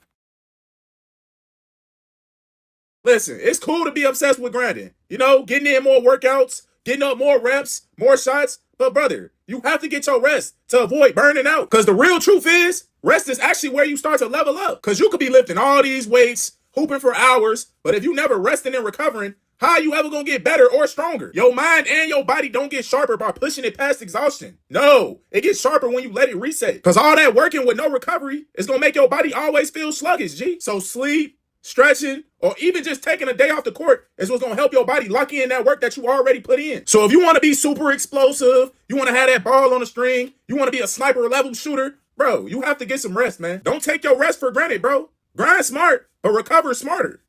Listen, it's cool to be obsessed with grinding. You know, getting in more workouts, getting up more reps, more shots. But brother, you have to get your rest to avoid burning out. Because the real truth is, rest is actually where you start to level up. Because you could be lifting all these weights, hooping for hours, but if you never resting and recovering, how are you ever going to get better or stronger? Your mind and your body don't get sharper by pushing it past exhaustion. No, it gets sharper when you let it reset. Because all that working with no recovery is going to make your body always feel sluggish, G. So sleep, stretching, or even just taking a day off the court is what's going to help your body lock in that work that you already put in. So if you want to be super explosive, you want to have that ball on the string, you want to be a sniper level shooter, bro, you have to get some rest, man. Don't take your rest for granted, bro. Grind smart, but recover smarter.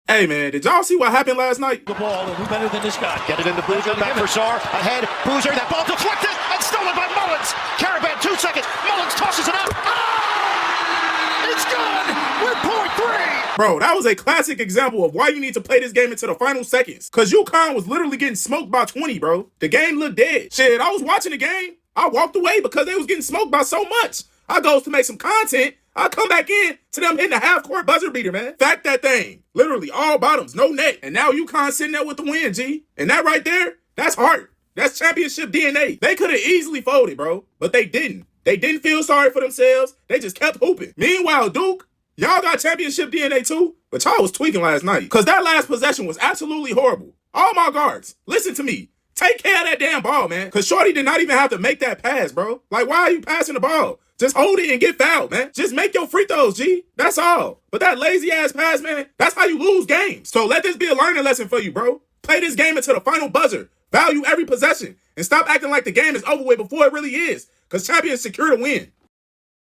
Hey, man, did y'all see what happened last night? The ball, and who better than this guy? Get it into Boozer, back for Sarr, ahead, Boozer, that ball deflected and stolen by Mullins. Caravan, 2 seconds, Mullins tosses it up. Ah! It's good with point 3. Bro, that was a classic example of why you need to play this game into the final seconds. Because UConn was literally getting smoked by 20, bro. The game looked dead. Shit, I was watching the game. I walked away because they was getting smoked by so much. I goes to make some content. I come back in to them hitting a half-court buzzer beater, man. Fact that thing. Literally all bottoms, no net. And now UConn sitting there with the win, G. And that right there, that's heart. That's championship DNA. They could have easily folded, bro. But they didn't. They didn't feel sorry for themselves. They just kept hooping. Meanwhile, Duke, Y'all got championship DNA too, but y'all was tweaking last night. Cause that last possession was absolutely horrible. All my guards, listen to me. Take care of that damn ball, man. Cause Shorty did not even have to make that pass, bro. Like, why are you passing the ball? Just hold it and get fouled, man. Just make your free throws, G. That's all. But that lazy ass pass, man, that's how you lose games. So let this be a learning lesson for you, bro. Play this game until the final buzzer. Value every possession. And stop acting like the game is over with before it really is. Cause champions secure the win.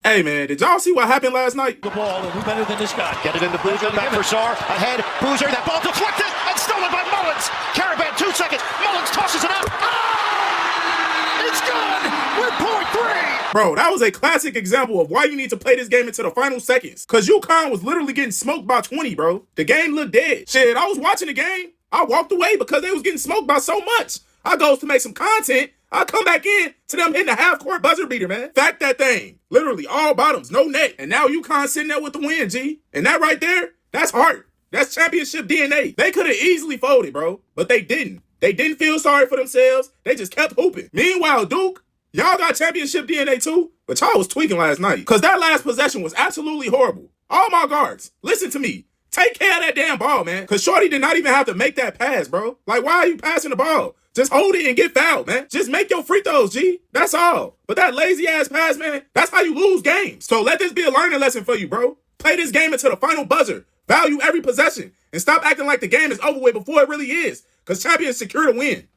Hey, man, did y'all see what happened last night? The ball, and who better than this guy? Get it into Boozer, back for Sarr, ahead, Boozer, that ball deflected and stolen by Mullins. Caravan, 2 seconds, Mullins tosses it up. Ah! It's good with point three. Bro, that was a classic example of why you need to play this game into the final seconds. Cause UConn was literally getting smoked by 20, bro. The game looked dead. Shit, I was watching the game. I walked away because they was getting smoked by so much. I goes to make some content. I come back in to them hitting the half-court buzzer beater, man. Fact that thing. Literally all bottoms, no net. And now UConn sitting there with the win, G. And that right there, that's heart. That's championship DNA. They could have easily folded, bro. But they didn't. They didn't feel sorry for themselves. They just kept hooping. Meanwhile, Duke, y'all got championship DNA too, but y'all was tweaking last night. Because that last possession was absolutely horrible. All my guards, listen to me. Take care of that damn ball, man. Because Shorty did not even have to make that pass, bro. Like, why are you passing the ball? Just hold it and get fouled, man. Just make your free throws, G. That's all. But that lazy ass pass, man, that's how you lose games. So let this be a learning lesson for you, bro. Play this game until the final buzzer. Value every possession. And stop acting like the game is over with before it really is. Because champions secure the win.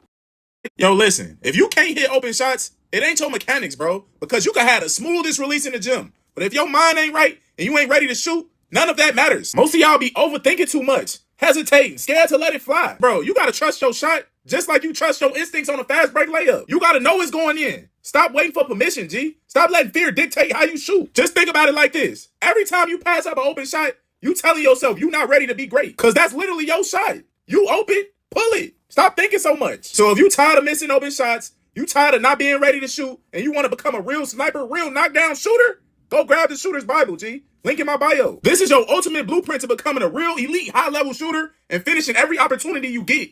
Yo, listen. If you can't hit open shots, it ain't your mechanics, bro. Because you can have the smoothest release in the gym. But if your mind ain't right and you ain't ready to shoot, none of that matters. Most of y'all be overthinking too much. Hesitating, scared to let it fly. Bro, you gotta trust your shot just like you trust your instincts on a fast break layup. You gotta know it's going in. Stop waiting for permission, G. Stop letting fear dictate how you shoot. Just think about it like this. Every time you pass up an open shot, you telling yourself you're not ready to be great. Cause that's literally your shot. You open, pull it. Stop thinking so much. So if you tired of missing open shots, you tired of not being ready to shoot, and you want to become a real sniper, real knockdown shooter, go grab the Shooter's Bible, G. Link in my bio. This is your ultimate blueprint to becoming a real elite high-level shooter and finishing every opportunity you get.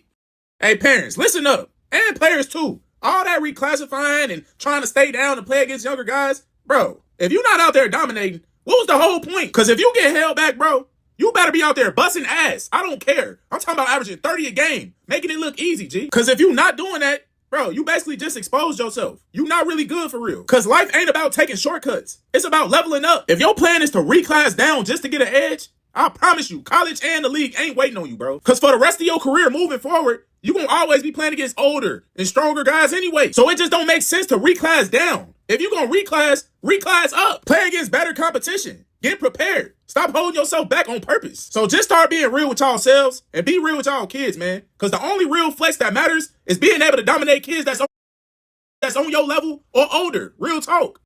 Hey, parents, listen up. And players, too. All that reclassifying and trying to stay down and play against younger guys. Bro, if you're not out there dominating, what was the whole point? Because if you get held back, bro, you better be out there busting ass. I don't care. I'm talking about averaging 30 a game, making it look easy, G. Because if you're not doing that, bro, you basically just exposed yourself. You're not really good for real. Because life ain't about taking shortcuts. It's about leveling up. If your plan is to reclass down just to get an edge, I promise you, college and the league ain't waiting on you, bro. Because for the rest of your career moving forward, you're going to always be playing against older and stronger guys anyway. So it just don't make sense to reclass down. If you're going to reclass up. Play against better competition. Get prepared. Stop holding yourself back on purpose. So just start being real with y'all selves and be real with y'all kids, man. Because the only real flex that matters is being able to dominate kids that's on your level or older. Real talk.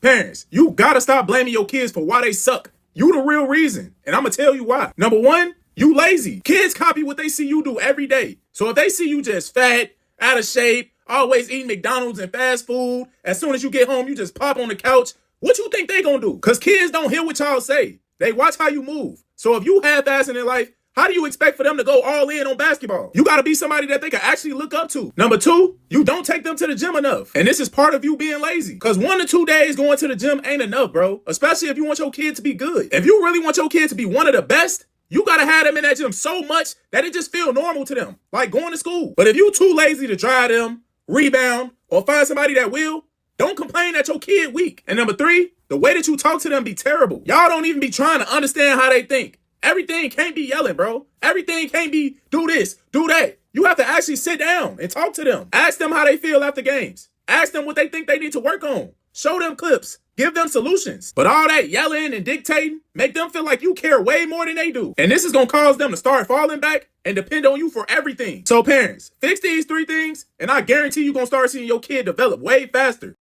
Parents, you gotta stop blaming your kids for why they suck. You the real reason. And I'm gonna tell you why. Number one, you lazy. Kids copy what they see you do every day. So if they see you just fat, out of shape, always eating McDonald's and fast food, as soon as you get home, you just pop on the couch, what you think they gonna do? Because kids don't hear what y'all say. They watch how you move. So if you half-assing in life, how do you expect for them to go all in on basketball? You gotta be somebody that they can actually look up to. Number two, you don't take them to the gym enough. And this is part of you being lazy. Because 1 to 2 days going to the gym ain't enough, bro. Especially if you want your kid to be good. If you really want your kid to be one of the best, you gotta have them in that gym so much that it just feel normal to them. Like going to school. But if you too lazy to drive them, rebound, or find somebody that will, don't complain that your kid weak. And number three, the way that you talk to them be terrible. Y'all don't even be trying to understand how they think. Everything can't be yelling, bro. Everything can't be do this, do that. You have to actually sit down and talk to them. Ask them how they feel after games. Ask them what they think they need to work on. Show them clips. Give them solutions. But all that yelling and dictating make them feel like you care way more than they do. And this is going to cause them to start falling back and depend on you for everything. So parents, fix these 3 things and I guarantee you're going to start seeing your kid develop way faster.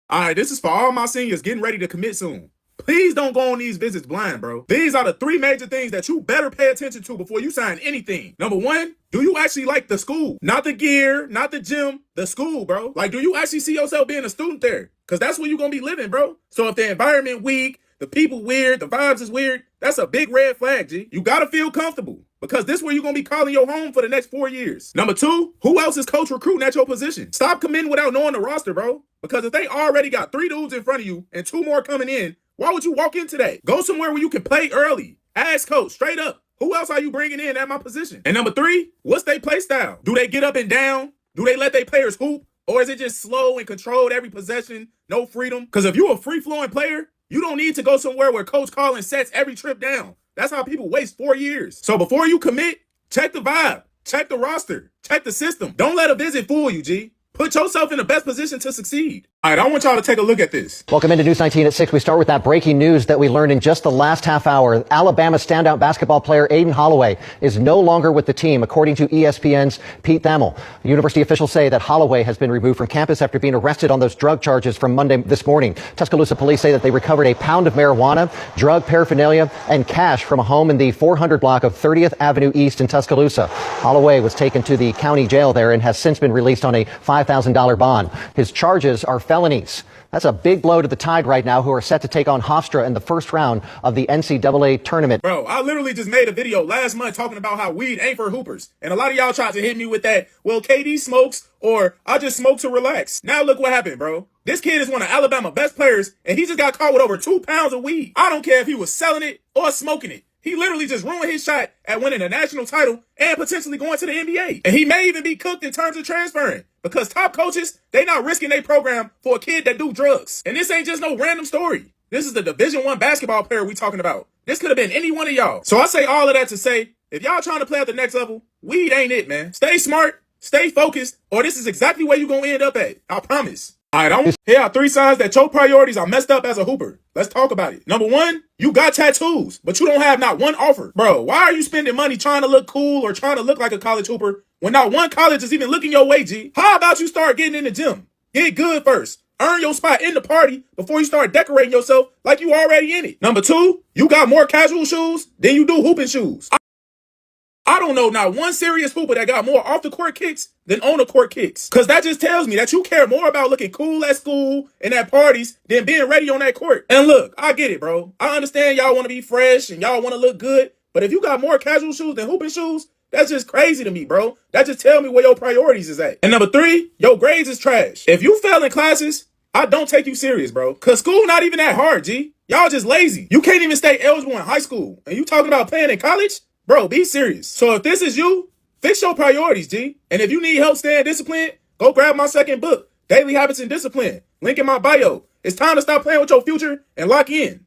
All right, this is for all my seniors getting ready to commit soon. Please don't go on these visits blind, bro. These are the 3 major things that you better pay attention to before you sign anything. Number 1, do you actually like the school? Not the gear, not the gym, the school, bro. Like, do you actually see yourself being a student there? Because that's where you're going to be living, bro. So if the environment weak, the people weird, the vibes is weird, that's a big red flag, G. You got to feel comfortable. because this is where you're going to be calling your home for the next 4 years. Number 2, who else is coach recruiting at your position? Stop committing without knowing the roster, bro. Because if they already got 3 dudes in front of you and 2 more coming in, why would you walk into that? Go somewhere where you can play early. Ask coach straight up, who else are you bringing in at my position? And number 3, what's their play style? Do they get up and down? Do they let their players hoop? Or is it just slow and controlled every possession, no freedom? Because if you're a free-flowing player, you don't need to go somewhere where coach calling sets every trip down. That's how people waste 4 years. So before you commit, check the vibe, check the roster, check the system. Don't let a visit fool you, G. Put yourself in the best position to succeed. All right, I want y'all to take a look at this. Welcome into News 19 at 6. We start with that breaking news that we learned in just the last half hour. Alabama standout basketball player Aiden Holloway is no longer with the team, according to ESPN's Pete Thamel. University officials say that Holloway has been removed from campus after being arrested on those drug charges from Monday this morning. Tuscaloosa police say that they recovered a pound of marijuana, drug paraphernalia, and cash from a home in the 400 block of 30th Avenue East in Tuscaloosa. Holloway was taken to the county jail there and has since been released on a $5,000 bond. His charges are felonies. That's a big blow to the Tide right now, who are set to take on Hofstra in the first round of the NCAA tournament. Bro, I literally just made a video last month talking about how weed ain't for hoopers. And a lot of y'all tried to hit me with that, well, KD smokes, or I just smoke to relax. Now look what happened, bro. This kid is one of Alabama's best players, and he just got caught with over 2 pounds of weed. I don't care if he was selling it or smoking it. He literally just ruined his shot at winning a national title and potentially going to the NBA. And he may even be cooked in terms of transferring, because top coaches, they not risking their program for a kid that do drugs. And this ain't just no random story. This is the Division I basketball player we talking about. This could have been any one of y'all. So I say all of that to say, if y'all trying to play at the next level, weed ain't it, man. Stay smart, stay focused, or this is exactly where you're going to end up at. I promise. All right, here are 3 signs that your priorities are messed up as a hooper. Let's talk about it. Number 1, you got tattoos, but you don't have not one offer. Bro, why are you spending money trying to look cool or trying to look like a college hooper when not one college is even looking your way, G? How about you start getting in the gym? Get good first. Earn your spot in the party before you start decorating yourself like you already in it. Number 2, you got more casual shoes than you do hooping shoes. I don't know not one serious hooper that got more off the court kicks than on the court kicks. Cause that just tells me that you care more about looking cool at school and at parties than being ready on that court. And look, I get it, bro. I understand y'all want to be fresh and y'all want to look good. But if you got more casual shoes than hooping shoes, that's just crazy to me, bro. That just tell me where your priorities is at. And number 3, your grades is trash. If you fail in classes, I don't take you serious, bro. Cause school not even that hard, G. Y'all just lazy. You can't even stay eligible in high school. And you talking about playing in college? Bro, be serious. So if this is you, fix your priorities, G. And if you need help staying disciplined, go grab my second book, Daily Habits and Discipline. Link in my bio. It's time to stop playing with your future and lock in.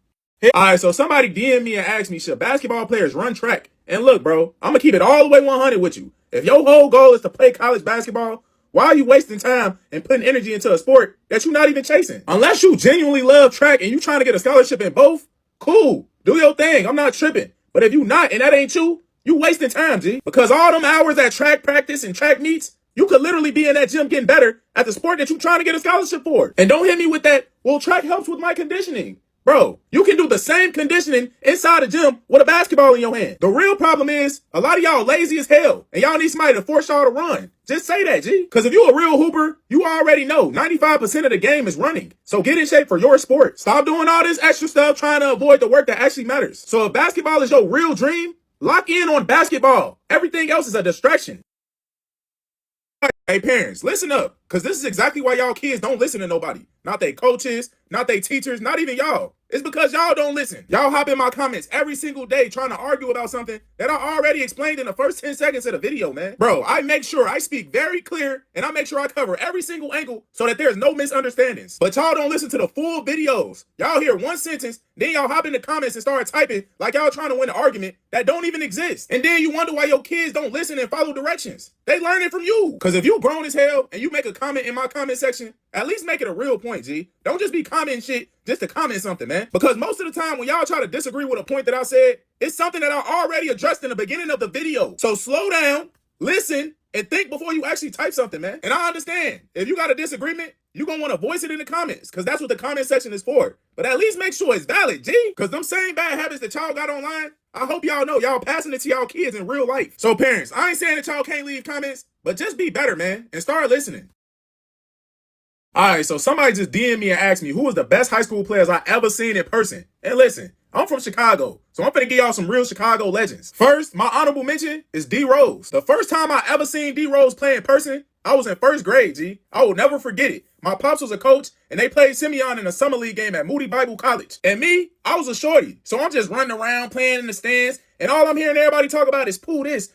All right, so somebody DM me and asked me, should basketball players run track? And look, bro, I'm going to keep it all the way 100 with you. If your whole goal is to play college basketball, why are you wasting time and putting energy into a sport that you're not even chasing? Unless you genuinely love track and you trying to get a scholarship in both, cool. Do your thing. I'm not tripping. But if you not, and that ain't you wasting time, G. Because all them hours at track practice and track meets, you could literally be in that gym getting better at the sport that you trying to get a scholarship for. And don't hit me with that, well, track helps with my conditioning. Bro, you can do the same conditioning inside the gym with a basketball in your hand. The real problem is, a lot of y'all lazy as hell, and y'all need somebody to force y'all to run. Just say that, G. Because if you a real hooper, you already know 95% of the game is running. So get in shape for your sport. Stop doing all this extra stuff trying to avoid the work that actually matters. So if basketball is your real dream, lock in on basketball. Everything else is a distraction. Hey parents, listen up, because this is exactly why y'all kids don't listen to nobody. Not they coaches, not they teachers, not even y'all. It's because y'all don't listen. Y'all hop in my comments every single day trying to argue about something that I already explained in the first 10 seconds of the video, man. Bro, I make sure I speak very clear and I make sure I cover every single angle so that there's no misunderstandings. But y'all don't listen to the full videos. Y'all hear one sentence, then y'all hop in the comments and start typing like y'all trying to win an argument that don't even exist. And then you wonder why your kids don't listen and follow directions. They learn it from you. Because if you grown as hell and you make a comment in my comment section, at least make it a real point, G. Don't just be commenting shit just to comment something, man. Because most of the time when y'all try to disagree with a point that I said, it's something that I already addressed in the beginning of the video. So slow down, listen, and think before you actually type something, man. And I understand, if you got a disagreement, you're going to want to voice it in the comments, because that's what the comment section is for. But at least make sure it's valid, G. Because them same bad habits that y'all got online, I hope y'all know y'all passing it to y'all kids in real life. So parents, I ain't saying that y'all can't leave comments, but just be better, man, and start listening. All right, so somebody just DM me and asked me who was the best high school players I ever seen in person. And listen, I'm from Chicago, so I'm finna give y'all some real Chicago legends. First, my honorable mention is D Rose. The first time I ever seen D Rose play in person, I was in first grade, G. I will never forget it. My pops was a coach, and they played Simeon in a summer league game at Moody Bible College. And me, I was a shorty, so I'm just running around playing in the stands, and all I'm hearing everybody talk about is Pooh this,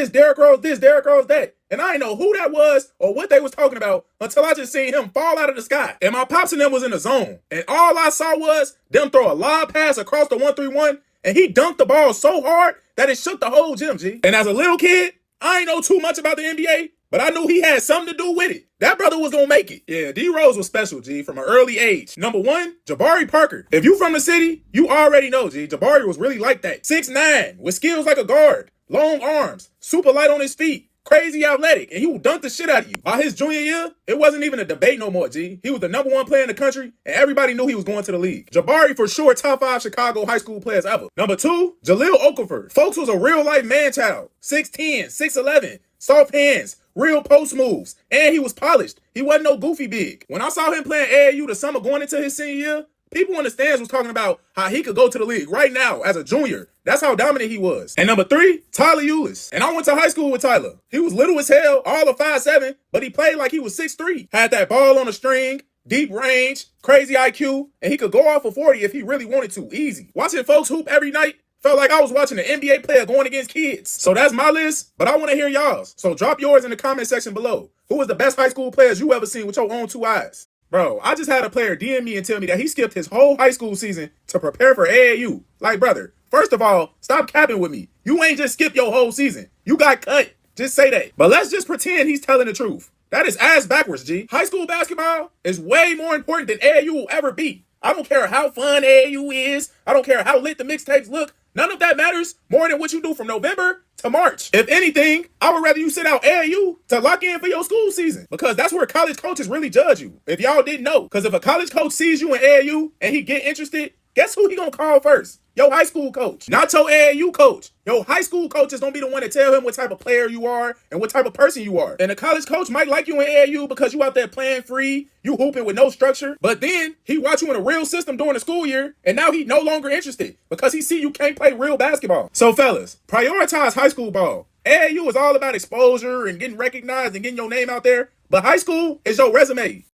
Derrick Rose this, Derrick Rose that. And I didn't know who that was or what they was talking about until I just seen him fall out of the sky. And my pops and them was in the zone. And all I saw was them throw a lob pass across the 1-3-1, and he dunked the ball so hard that it shook the whole gym, G. And as a little kid, I ain't know too much about the NBA, but I knew he had something to do with it. That brother was gonna make it. Yeah, D Rose was special, G, from an early age. Number one, Jabari Parker. If you from the city, you already know, G. Jabari was really like that. 6'9", with skills like a guard, long arms, super light on his feet, crazy athletic, and he would dunk the shit out of you. By his junior year, it wasn't even a debate no more, G. He was the number one player in the country, and everybody knew he was going to the league. Jabari for sure top 5 Chicago high school players ever. Number 2, Jahlil Okafor. Folks was a real life man child. 6'10", 6'11", soft hands, real post moves, and he was polished. He wasn't no goofy big. When I saw him playing AAU the summer going into his senior year, people in the stands was talking about how he could go to the league right now as a junior. That's how dominant he was. And number 3, Tyler Ulis. And I went to high school with Tyler. He was little as hell, all of 5'7", but he played like he was 6'3". Had that ball on a string, deep range, crazy IQ, and he could go off for 40 if he really wanted to, easy. Watching folks hoop every night felt like I was watching an NBA player going against kids. So that's my list, but I want to hear y'all's. So drop yours in the comment section below. Who was the best high school players you ever seen with your own 2 eyes? Bro, I just had a player DM me and tell me that he skipped his whole high school season to prepare for AAU. Like, brother, first of all, stop capping with me. You ain't just skipped your whole season. You got cut. Just say that. But let's just pretend he's telling the truth. That is ass backwards, G. High school basketball is way more important than AAU will ever be. I don't care how fun AAU is. I don't care how lit the mixtapes look. None of that matters more than what you do from November to March. If anything, I would rather you sit out AAU to lock in for your school season, because that's where college coaches really judge you. If y'all didn't know, because if a college coach sees you in AAU and he get interested, guess who he gonna call first? Your high school coach, not your AAU coach. Your high school coach is gonna be the one to tell him what type of player you are and what type of person you are. And the college coach might like you in AAU because you out there playing free, you hooping with no structure, but then he watch you in a real system during the school year, and now he no longer interested because he see you can't play real basketball. So fellas, prioritize high school ball. AAU is all about exposure and getting recognized and getting your name out there, but high school is your resume.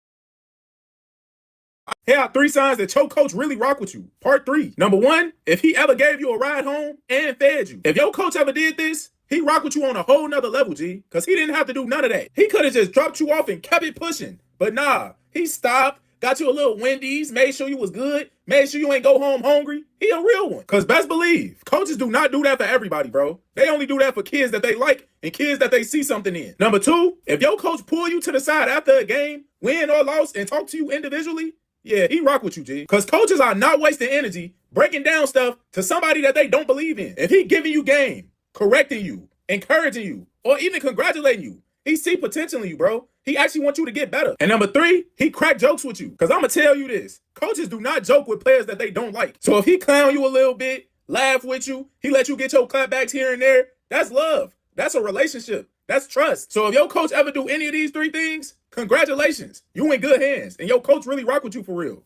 Here are 3 signs that your coach really rock with you. Part 3. Number 1, if he ever gave you a ride home and fed you. If your coach ever did this, he rock with you on a whole nother level, G. Because he didn't have to do none of that. He could have just dropped you off and kept it pushing. But nah, he stopped, got you a little Wendy's, made sure you was good, made sure you ain't go home hungry. He a real one. Because best believe, coaches do not do that for everybody, bro. They only do that for kids that they like and kids that they see something in. Number 2, if your coach pull you to the side after a game, win or loss, and talk to you individually, yeah, he rock with you, G. Because coaches are not wasting energy breaking down stuff to somebody that they don't believe in. If he giving you game, correcting you, encouraging you, or even congratulating you, he see potential in you, bro. He actually wants you to get better. And number 3, he crack jokes with you. Because I'm going to tell you this. Coaches do not joke with players that they don't like. So if he clown you a little bit, laugh with you, he let you get your clapbacks here and there, that's love. That's a relationship. That's trust. So if your coach ever do any of these 3 things, congratulations. You in good hands. And your coach really rock with you for real.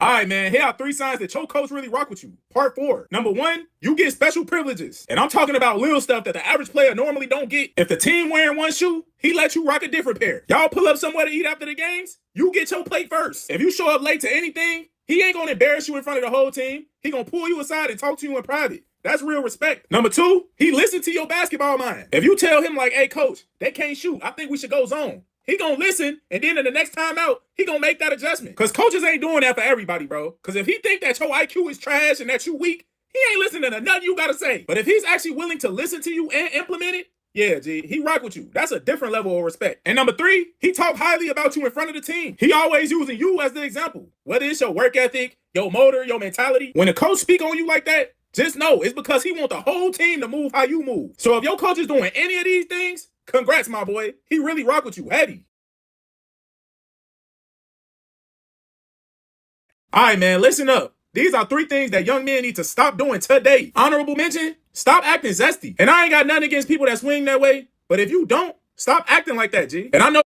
All right, man. Here are 3 signs that your coach really rock with you. Part 4. Number 1, you get special privileges. And I'm talking about little stuff that the average player normally don't get. If the team wearing one shoe, he let you rock a different pair. Y'all pull up somewhere to eat after the games, you get your plate first. If you show up late to anything, he ain't gonna embarrass you in front of the whole team. He gonna pull you aside and talk to you in private. That's real respect. Number 2, he listen to your basketball mind. If you tell him like, hey coach, they can't shoot, I think we should go zone, he gonna listen, and then in the next time out, he gonna make that adjustment. Because coaches ain't doing that for everybody, bro. Because if he think that your IQ is trash and that you weak, he ain't listening to nothing you gotta say. But if he's actually willing to listen to you and implement it, yeah, G, he rock with you. That's a different level of respect. And number 3, he talk highly about you in front of the team. He always using you as the example. Whether it's your work ethic, your motor, your mentality. When a coach speak on you like that, just know it's because he want the whole team to move how you move. So if your coach is doing any of these things, congrats, my boy. He really rock with you heavy. All right, man, listen up. These are 3 things that young men need to stop doing today. Honorable mention, stop acting zesty. And I ain't got nothing against people that swing that way, but if you don't, stop acting like that, G. And I know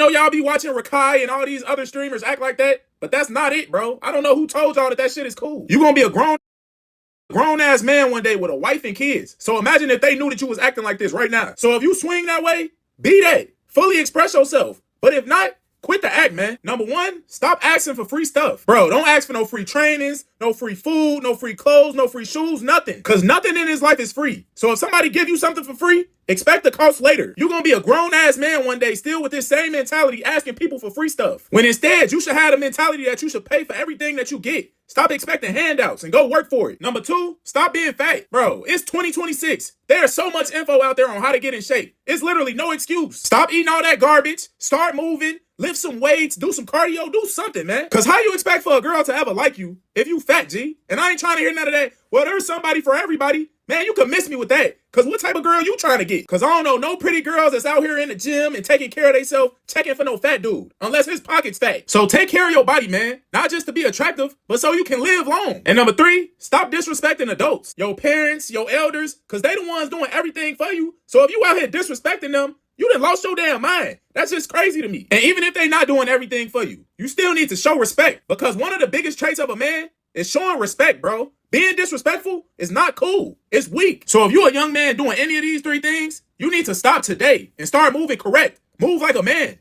y'all be watching Rakai and all these other streamers act like that, But that's not it, bro. I don't know who told y'all that shit is cool. You gonna be a grown ass man one day with a wife and kids. So imagine if they knew that you was acting like this right now. So if you swing that way, be that. Fully express yourself. But if not, quit the act, man. Number one, stop asking for free stuff. Bro, don't ask for no free trainings, no free food, no free clothes, no free shoes, nothing. Because nothing in this life is free. So if somebody give you something for free, expect the cost later. You're going to be a grown-ass man one day still with this same mentality asking people for free stuff. When instead, you should have the mentality that you should pay for everything that you get. Stop expecting handouts and go work for it. Number two, stop being fat. Bro, it's 2026. There's so much info out there on how to get in shape. It's literally no excuse. Stop eating all that garbage. Start moving. Lift some weights. Do some cardio. Do something, man. Because how you expect for a girl to ever like you if you fat, G? And I ain't trying to hear none of that. Well, there's somebody for everybody. Man, you can miss me with that. Because what type of girl you trying to get? Because I don't know no pretty girls that's out here in the gym and taking care of themselves, checking for no fat dude. Unless his pocket's fat. So take care of your body, man. Not just to be attractive, but so you can live long. And number three, stop disrespecting adults. Your parents, your elders, because they the ones doing everything for you. So if you out here disrespecting them, you done lost your damn mind. That's just crazy to me. And even if they not doing everything for you, you still need to show respect. Because one of the biggest traits of a man is showing respect, bro. Being disrespectful is not cool. It's weak. So if you're a young man doing any of these three things, you need to stop today and start moving correct. Move like a man.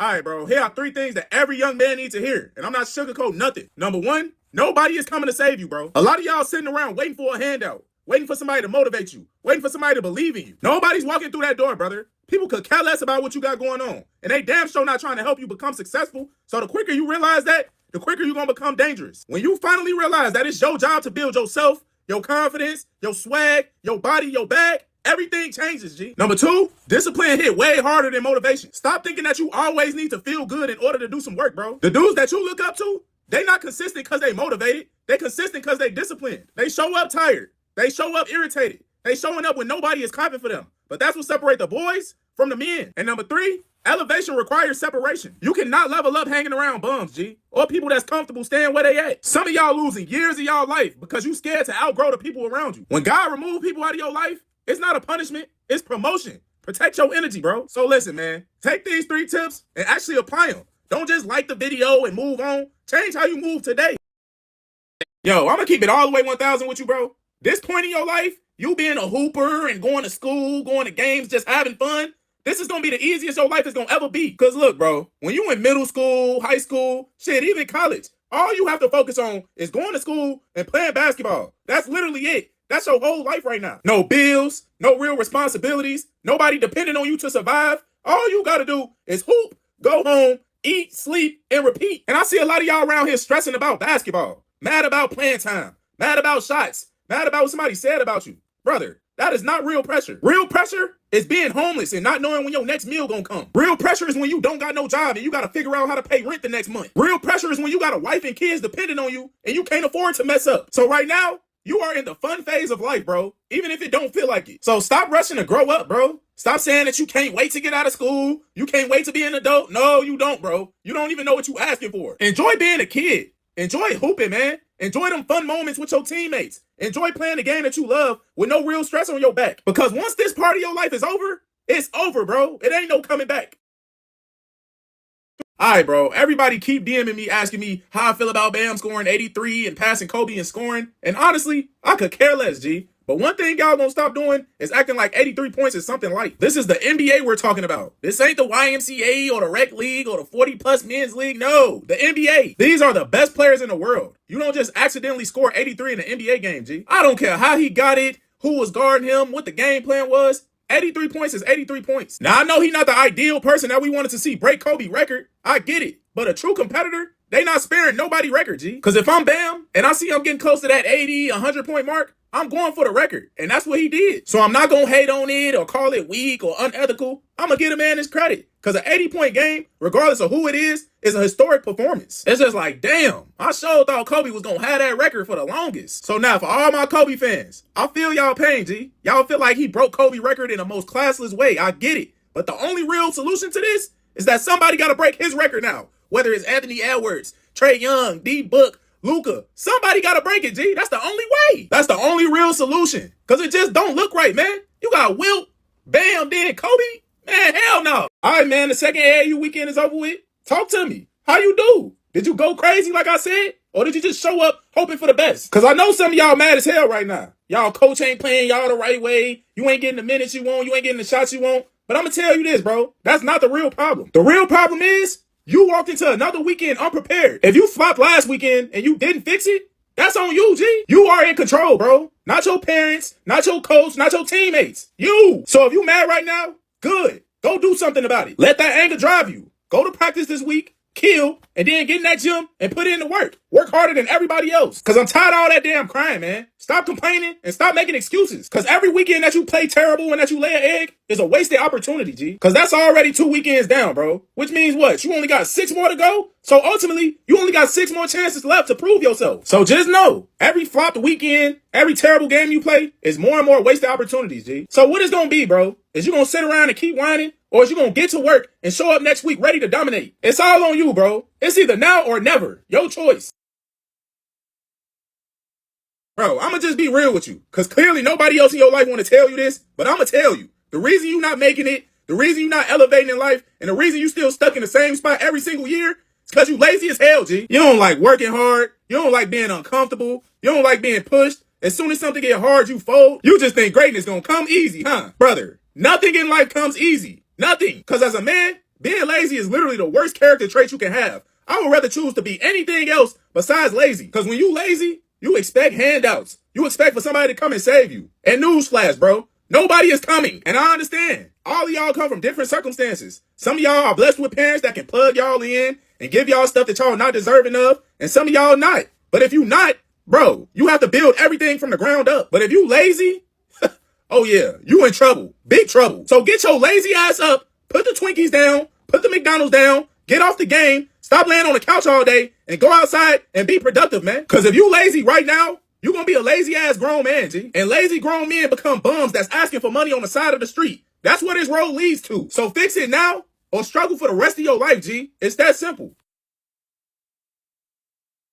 All right, bro. Here are three things that every young man needs to hear. And I'm not sugarcoating nothing. Number one, nobody is coming to save you, bro. A lot of y'all sitting around waiting for a handout. Waiting for somebody to motivate you. Waiting for somebody to believe in you. Nobody's walking through that door, brother. People could care less about what you got going on. And they damn sure not trying to help you become successful. So the quicker you realize that, the quicker you're going to become dangerous. When you finally realize that it's your job to build yourself, your confidence, your swag, your body, your bag, everything changes, G. Number two, discipline hit way harder than motivation. Stop thinking that you always need to feel good in order to do some work, bro. The dudes that you look up to, they not consistent because they motivated. They consistent because they disciplined. They show up tired. They show up irritated. They showing up when nobody is clapping for them. But that's what separates the boys from the men. And number three, elevation requires separation. You cannot level up hanging around bums, G. Or people that's comfortable staying where they at. Some of y'all losing years of y'all life because you scared to outgrow the people around you. When God remove people out of your life, it's not a punishment, it's promotion. Protect your energy, bro. So listen, man. Take these three tips and actually apply them. Don't just like the video and move on. Change how you move today. Yo, I'm gonna keep it all the way 1,000 with you, bro. This point in your life, you being a hooper and going to school, going to games, just having fun, this is going to be the easiest your life is going to ever be. Because look, bro, when you in middle school, high school, shit, even college, all you have to focus on is going to school and playing basketball. That's literally it. That's your whole life right now. No bills, no real responsibilities, nobody depending on you to survive. All you got to do is hoop, go home, eat, sleep, and repeat. And I see a lot of y'all around here stressing about basketball, mad about playing time, mad about shots, mad about what somebody said about you. Brother, that is not real pressure. Real pressure is being homeless and not knowing when your next meal gonna come. Real pressure is when you don't got no job and you gotta figure out how to pay rent the next month. Real pressure is when you got a wife and kids depending on you and you can't afford to mess up. So right now, you are in the fun phase of life, bro, even if it don't feel like it. So stop rushing to grow up, bro. Stop saying that you can't wait to get out of school. You can't wait to be an adult. No, you don't, bro. You don't even know what you asking for. Enjoy being a kid. Enjoy hooping, man. Enjoy them fun moments with your teammates. Enjoy playing the game that you love with no real stress on your back. Because once this part of your life is over, it's over, bro. It ain't no coming back. All right, bro. Everybody keep DMing me, asking me how I feel about Bam scoring 83 and passing Kobe and scoring. And honestly, I could care less, G. But one thing y'all gonna stop doing is acting like 83 points is something light. This is the NBA we're talking about. This ain't the YMCA or the Rec League or the 40-plus men's league. No, the NBA. These are the best players in the world. You don't just accidentally score 83 in an NBA game, G. I don't care how he got it, who was guarding him, what the game plan was. 83 points is 83 points. Now, I know he's not the ideal person that we wanted to see break Kobe record. I get it. But a true competitor, they not sparing nobody record, G. Because if I'm Bam and I see I'm getting close to that 80, 100 point mark, I'm going for the record. And that's what he did. So I'm not going to hate on it or call it weak or unethical. I'm going to give the man his credit. Because an 80-point game, regardless of who it is a historic performance. It's just like, damn, I sure thought Kobe was going to have that record for the longest. So now for all my Kobe fans, I feel y'all pain, G. Y'all feel like he broke Kobe record in the most classless way. I get it. But the only real solution to this is that somebody got to break his record now. Whether it's Anthony Edwards, Trae Young, D-Book, Luka, somebody got to break it, G. That's the only way. That's the only real solution. Because it just don't look right, man. You got Wilt, Bam, then Kobe. Man, hell no. All right, man, the second AAU weekend is over with. Talk to me. How you do? Did you go crazy like I said? Or did you just show up hoping for the best? Because I know some of y'all mad as hell right now. Y'all coach ain't playing y'all the right way. You ain't getting the minutes you want. You ain't getting the shots you want. But I'm going to tell you this, bro. That's not the real problem. The real problem is you walked into another weekend unprepared. If you flopped last weekend and you didn't fix it, that's on you, G. You are in control, bro. Not your parents, not your coach, not your teammates. You. So if you mad right now, good. Go do something about it. Let that anger drive you. Go to practice this week, kill, and then get in that gym and put in the work. Work harder than everybody else. Because I'm tired of all that damn crying, man. Stop complaining and stop making excuses. Because every weekend that you play terrible and that you lay an egg is a wasted opportunity, G. Because that's already 2 weekends down, bro. Which means what? You only got 6 more to go? So ultimately, you only got 6 more chances left to prove yourself. So just know, every flopped weekend, every terrible game you play is more and more wasted opportunities, G. So what is going to be, bro? Is you going to sit around and keep whining? Or is you going to get to work and show up next week ready to dominate? It's all on you, bro. It's either now or never. Your choice. Bro, I'm going to just be real with you. Because clearly nobody else in your life want to tell you this. But I'm going to tell you. The reason you not making it, the reason you not elevating in life, and the reason you still stuck in the same spot every single year is because you lazy as hell, G. You don't like working hard. You don't like being uncomfortable. You don't like being pushed. As soon as something get hard, you fold. You just think greatness going to come easy, huh? Brother, nothing in life comes easy. Nothing. Because as a man, being lazy is literally the worst character trait you can have. I would rather choose to be anything else besides lazy. Because when you lazy, you expect handouts. You expect for somebody to come and save you. And newsflash, bro, nobody is coming. And I understand. All of y'all come from different circumstances. Some of y'all are blessed with parents that can plug y'all in and give y'all stuff that y'all not deserving of. And some of y'all not. But if you not, bro, you have to build everything from the ground up. But if you lazy, oh yeah, you in trouble. Big trouble. So get your lazy ass up, put the Twinkies down, put the McDonald's down, get off the game, stop laying on the couch all day, and go outside and be productive, man. Because if you lazy right now, you're going to be a lazy ass grown man, G. And lazy grown men become bums that's asking for money on the side of the street. That's what this road leads to. So fix it now or struggle for the rest of your life, G. It's that simple.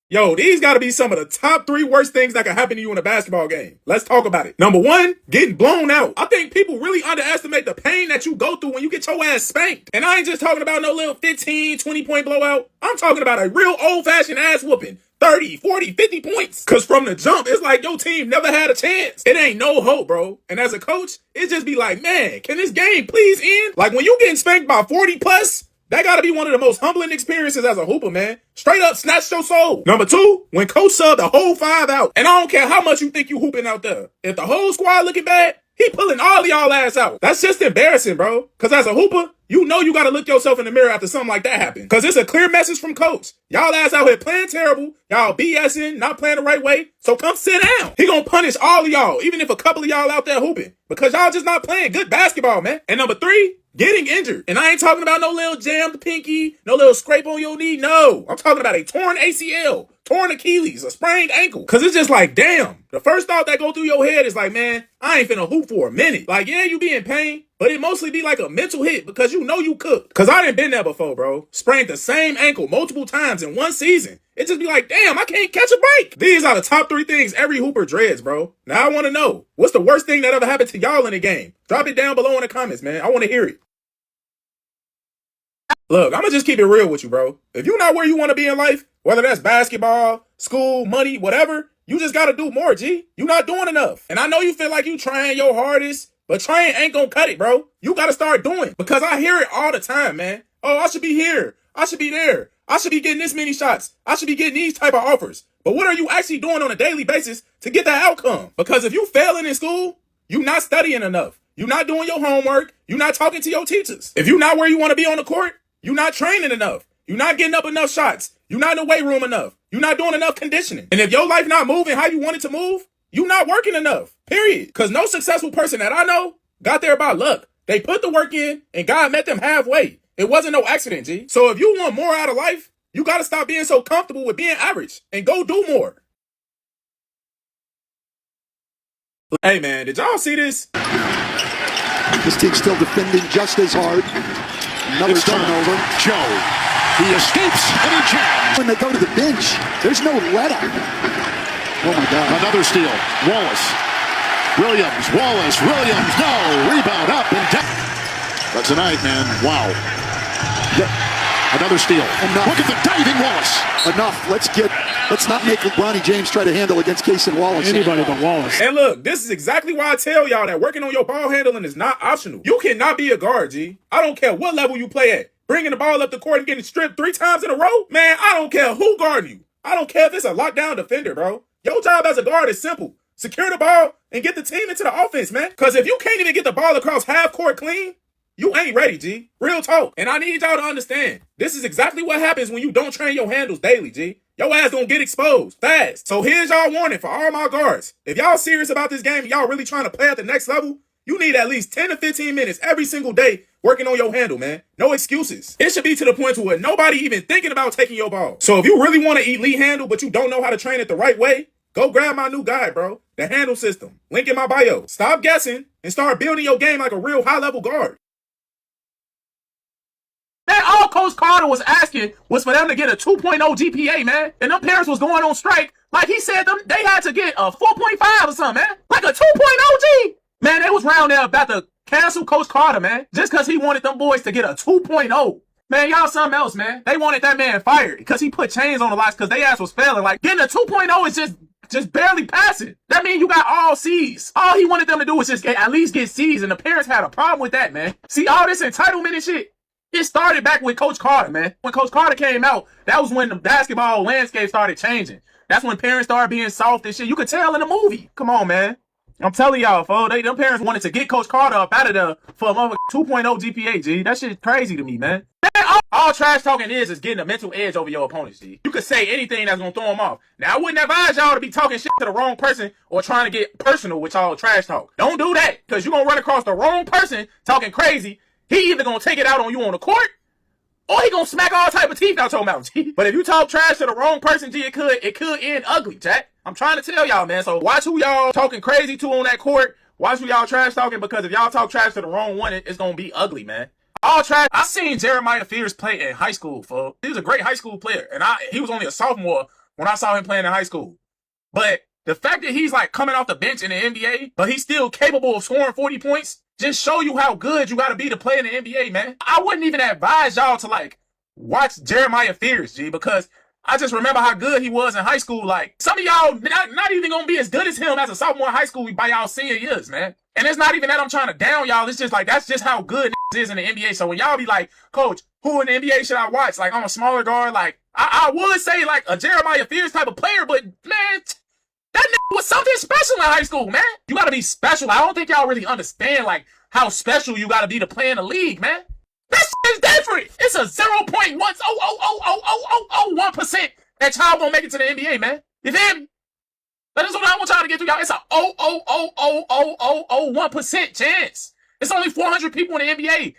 Yo, these got to be some of the top 3 worst things that can happen to you in a basketball game. Let's talk about it. Number 1, getting blown out. I think people really underestimate the pain that you go through when you get your ass spanked. And I ain't just talking about no little 15, 20-point blowout. I'm talking about a real old-fashioned ass whooping. 30, 40, 50 points. Because from the jump, it's like your team never had a chance. It ain't no hope, bro. And as a coach, it just be like, man, can this game please end? Like when you getting spanked by 40 plus, that gotta be one of the most humbling experiences as a hooper, man. Straight up snatched your soul. Number 2, when coach subbed the whole 5 out. And I don't care how much you think you hooping out there. If the whole squad looking bad, he pulling all of y'all ass out. That's just embarrassing, bro. Because as a hooper, you know you gotta look yourself in the mirror after something like that happens. Because it's a clear message from coach. Y'all ass out here playing terrible. Y'all BSing, not playing the right way. So come sit down. He gonna punish all of y'all, even if a couple of y'all out there hooping. Because y'all just not playing good basketball, man. And number 3, getting injured. And I ain't talking about no little jammed pinky, no little scrape on your knee. No, I'm talking about a torn ACL, torn Achilles, a sprained ankle. Because it's just like, damn. The first thought that go through your head is like, man, I ain't finna hoop for a minute. Like, yeah, you be in pain, but it mostly be like a mental hit because you know you cooked. Because I done been there before, bro. Sprained the same ankle multiple times in one season. It just be like, damn, I can't catch a break. These are the top 3 things every hooper dreads, bro. Now I want to know, what's the worst thing that ever happened to y'all in the game? Drop it down below in the comments, man. I want to hear it. Look, I'm going to just keep it real with you, bro. If you're not where you want to be in life, whether that's basketball, school, money, whatever, you just got to do more, G. You're not doing enough. And I know you feel like you trying your hardest, but trying ain't going to cut it, bro. You got to start doing. Because I hear it all the time, man. Oh, I should be here. I should be there. I should be getting this many shots. I should be getting these type of offers. But what are you actually doing on a daily basis to get that outcome? Because if you failing in school, you're not studying enough. You're not doing your homework. You're not talking to your teachers. If you're not where you want to be on the court, you're not training enough. You're not getting up enough shots. You're not in the weight room enough. You're not doing enough conditioning. And if your life not moving how you want it to move, you're not working enough. Period. Because no successful person that I know got there by luck. They put the work in and God met them halfway. It wasn't no accident, G. So if you want more out of life, you got to stop being so comfortable with being average and go do more. Hey, man, did y'all see this? This team's still defending just as hard. Another turnover. Joe. He escapes and he jams. When they go to the bench, there's no let up. Oh, my God. Another steal. Wallace. Williams. No. Rebound up and down. But tonight, man, wow. Another steal. Enough. Look at the diving Wallace. Enough. Let's not make Ronnie James try to handle against Case and Wallace. Anybody but Wallace. And look, this is exactly why I tell y'all that working on your ball handling is not optional. You cannot be a guard, G. I don't care what level you play at. Bringing the ball up the court and getting stripped 3 times in a row? Man, I don't care who guarding you. I don't care if it's a lockdown defender, bro. Your job as a guard is simple. Secure the ball and get the team into the offense, man. Because if you can't even get the ball across half court clean, you ain't ready, G. Real talk. And I need y'all to understand, this is exactly what happens when you don't train your handles daily, G. Your ass gonna get exposed fast. So here's y'all warning for all my guards. If y'all serious about this game, y'all really trying to play at the next level, you need at least 10 to 15 minutes every single day working on your handle, man. No excuses. It should be to the point to where nobody even thinking about taking your ball. So if you really want to elite handle, but you don't know how to train it the right way, go grab my new guide, bro. The handle system. Link in my bio. Stop guessing and start building your game like a real high-level guard. Man, all Coach Carter was asking was for them to get a 2.0 GPA, man. And them parents was going on strike. Like he said, they had to get a 4.5 or something, man. Like a 2.0 G. Man, they was round there about to cancel Coach Carter, man. Just because he wanted them boys to get a 2.0. Man, y'all something else, man. They wanted that man fired because he put chains on the locks because they ass was failing. Like, getting a 2.0 is just barely passing. That means you got all C's. All he wanted them to do was just at least get C's, and the parents had a problem with that, man. See, all this entitlement and shit, it started back with Coach Carter, man. When Coach Carter came out, that was when the basketball landscape started changing. That's when parents started being soft and shit. You could tell in the movie. Come on, man. I'm telling y'all, folks, them parents wanted to get Coach Carter up out of there for a 2.0 GPA, G. That shit crazy to me, man. Man, all trash talking is getting a mental edge over your opponents, G. You could say anything that's gonna throw them off. Now, I wouldn't advise y'all to be talking shit to the wrong person or trying to get personal with y'all trash talk. Don't do that, because you're gonna run across the wrong person talking crazy. He either gonna take it out on you on the court, or he gonna smack all type of teeth out your mouth, G. But if you talk trash to the wrong person, G, it could end ugly, Jack. I'm trying to tell y'all, man. So watch who y'all talking crazy to on that court. Watch who y'all trash talking, because if y'all talk trash to the wrong one, it's gonna be ugly, man. All trash. I seen Jeremiah Fears play in high school, folks. He was a great high school player, and he was only a sophomore when I saw him playing in high school. But the fact that he's like coming off the bench in the NBA, but he's still capable of scoring 40 points, just show you how good you gotta be to play in the NBA, man. I wouldn't even advise y'all to like watch Jeremiah Fears, G, because I just remember how good he was in high school. Like, some of y'all not even gonna be as good as him as a sophomore in high school by y'all senior years, man. And it's not even that I'm trying to down y'all. It's just like, that's just how good is in the NBA. So when y'all be like, Coach, who in the NBA should I watch? Like, I'm a smaller guard. Like, I would say like a Jeremiah Fears type of player, but man, that was something special in high school, man. You gotta be special. I don't think y'all really understand like how special you gotta be to play in the league, man. That shit is different. It's a 0.1% that y'all gonna make it to the NBA, man. You feel me? That is what I want y'all to get to, y'all. It's a 0.00001% chance. It's only 400 people in the NBA.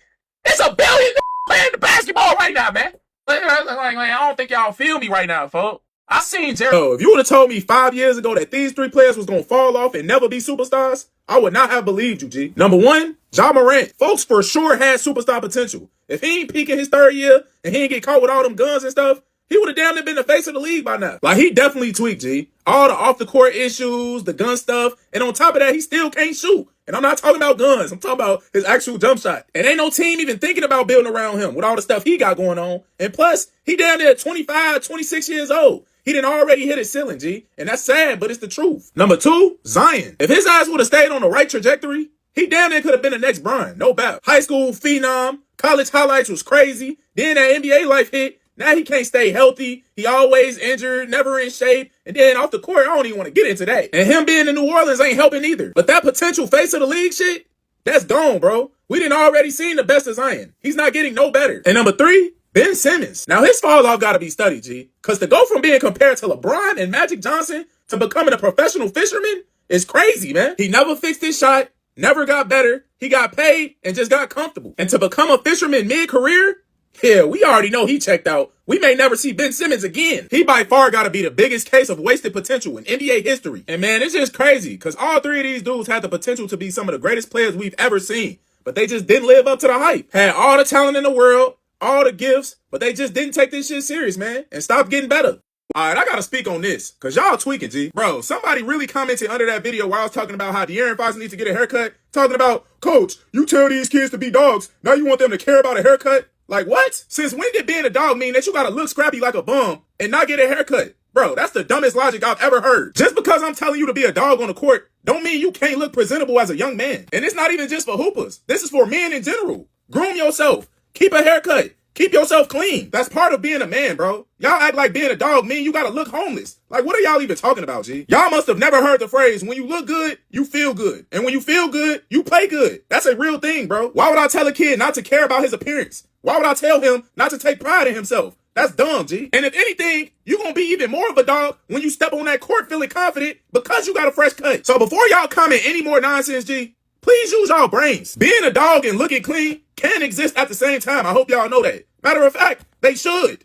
It's a billion playing the basketball right now, man. Like, I don't think y'all feel me right now, folks. I seen Jerry. If you would have told me 5 years ago that these 3 players was gonna fall off and never be superstars, I would not have believed you, G. Number 1, Ja Morant. Folks for sure had superstar potential. If he ain't peaking his 3rd year and he ain't get caught with all them guns and stuff, he would have damn near been the face of the league by now. Like, he definitely tweaked, G. All the off-the-court issues, the gun stuff, and on top of that, he still can't shoot. And I'm not talking about guns. I'm talking about his actual jump shot. And ain't no team even thinking about building around him with all the stuff he got going on. And plus, he down there at 25, 26 years old. He done already hit his ceiling, G. And that's sad, but it's the truth. Number 2, Zion. If his eyes would have stayed on the right trajectory, he damn near could have been the next Bron. No doubt. High school phenom. College highlights was crazy. Then that NBA life hit. Now he can't stay healthy. He always injured, never in shape. And then off the court, I don't even want to get into that. And him being in New Orleans ain't helping either. But that potential face of the league shit, that's gone, bro. We done already seen the best of Zion. He's not getting no better. And number 3, Ben Simmons. Now his fall off gotta be studied, G. Cause to go from being compared to LeBron and Magic Johnson to becoming a professional fisherman is crazy, man. He never fixed his shot, never got better. He got paid and just got comfortable. And to become a fisherman mid-career, yeah, we already know he checked out. We may never see Ben Simmons again. He by far got to be the biggest case of wasted potential in NBA history. And man, it's just crazy because all 3 of these dudes had the potential to be some of the greatest players we've ever seen. But they just didn't live up to the hype. Had all the talent in the world, all the gifts, but they just didn't take this shit serious, man. And stopped getting better. All right, I got to speak on this because y'all tweaking, G. Bro, somebody really commented under that video where I was talking about how De'Aaron Fox needs to get a haircut. Talking about, Coach, you tell these kids to be dogs. Now you want them to care about a haircut? Like what? Since when did being a dog mean that you gotta look scrappy like a bum and not get a haircut? Bro, that's the dumbest logic I've ever heard. Just because I'm telling you to be a dog on the court, don't mean you can't look presentable as a young man. And it's not even just for hoopers. This is for men in general. Groom yourself. Keep a haircut. Keep yourself clean. That's part of being a man, bro. Y'all act like being a dog mean you gotta look homeless. Like, what are y'all even talking about, G? Y'all must have never heard the phrase, when you look good, you feel good. And when you feel good, you play good. That's a real thing, bro. Why would I tell a kid not to care about his appearance? Why would I tell him not to take pride in himself? That's dumb, G. And if anything, you gonna be even more of a dog when you step on that court feeling confident because you got a fresh cut. So before y'all comment any more nonsense, G, please use y'all brains. Being a dog and looking clean can exist at the same time. I hope y'all know that. Matter of fact, they should.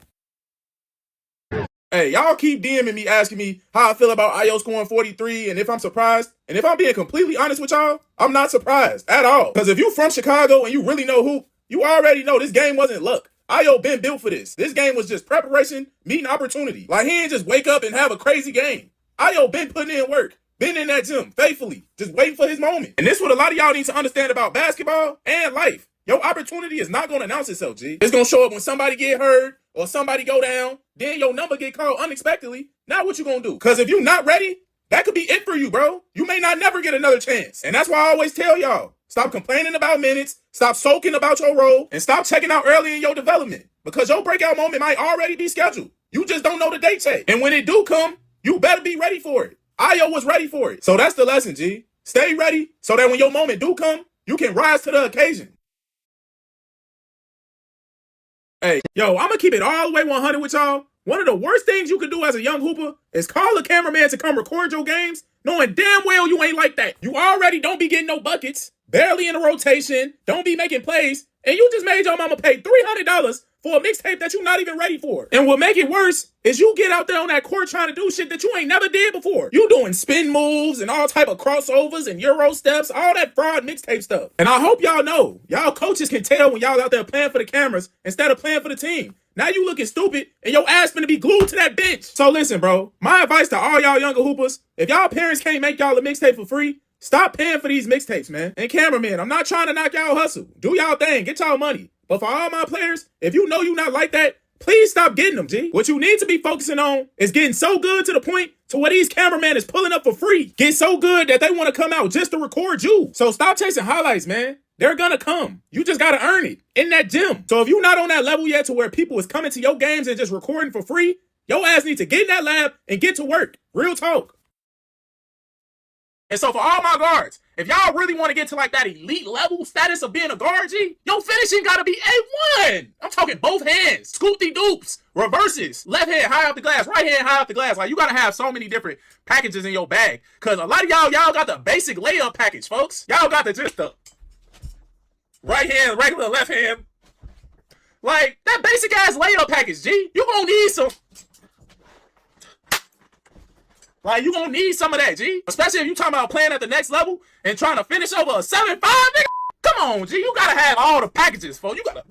Hey, y'all keep DMing me asking me how I feel about Ayo scoring 43 and if I'm surprised. And if I'm being completely honest with y'all, I'm not surprised at all. Because if you from Chicago and you really know hoop, you already know this game wasn't luck. Ayo been built for this. This game was just preparation, meeting opportunity. Like, he ain't just wake up and have a crazy game. Ayo been putting in work. Been in that gym, faithfully, just waiting for his moment. And this is what a lot of y'all need to understand about basketball and life. Your opportunity is not going to announce itself, G. It's going to show up when somebody get hurt or somebody go down. Then your number get called unexpectedly. Now what you going to do? Because if you're not ready, that could be it for you, bro. You may not never get another chance. And that's why I always tell y'all, stop complaining about minutes, stop sulking about your role, and stop checking out early in your development. Because your breakout moment might already be scheduled. You just don't know the date yet. And when it do come, you better be ready for it. Ayo was ready for it. So that's the lesson, G. Stay ready so that when your moment do come, you can rise to the occasion. Hey, yo, I'm gonna keep it all the way 100 with y'all. One of the worst things you can do as a young hooper is call a cameraman to come record your games, knowing damn well you ain't like that. You already don't be getting no buckets, barely in a rotation, don't be making plays, and you just made your mama pay $300 for a mixtape that you're not even ready for. And what make it worse is you get out there on that court trying to do shit that you ain't never did before. You doing spin moves and all type of crossovers and Euro steps, all that fraud mixtape stuff. And I hope y'all know, y'all coaches can tell when y'all out there playing for the cameras instead of playing for the team. Now you looking stupid and your ass finna be glued to that bench. So listen, bro, my advice to all y'all younger hoopers, if y'all parents can't make y'all a mixtape for free, stop paying for these mixtapes, man. And cameraman, I'm not trying to knock y'all hustle. Do y'all thing, get y'all money. But for all my players, if you know you not like that, please stop getting them, G. What you need to be focusing on is getting so good to the point to where these cameramen is pulling up for free. Get so good that they want to come out just to record you. So stop chasing highlights, man. They're gonna come. You just gotta earn it in that gym. So if you're not on that level yet to where people is coming to your games and just recording for free, your ass needs to get in that lab and get to work. Real talk. And so for all my guards, if y'all really want to get to like that elite level status of being a guard, G, your finishing gotta be A1. I'm talking both hands, scoopty doops, reverses, left hand high off the glass, right hand high off the glass. Like, you gotta have so many different packages in your bag. Cause a lot of y'all got the basic layup package, folks. Y'all got the right hand, regular left hand. Like, that basic ass layup package, G. You gonna need some. Like, you gonna need some of that, G. Especially if you talking about playing at the next level and trying to finish over a 7-5, nigga. Come on, G. You gotta have all the packages, folks. You gotta.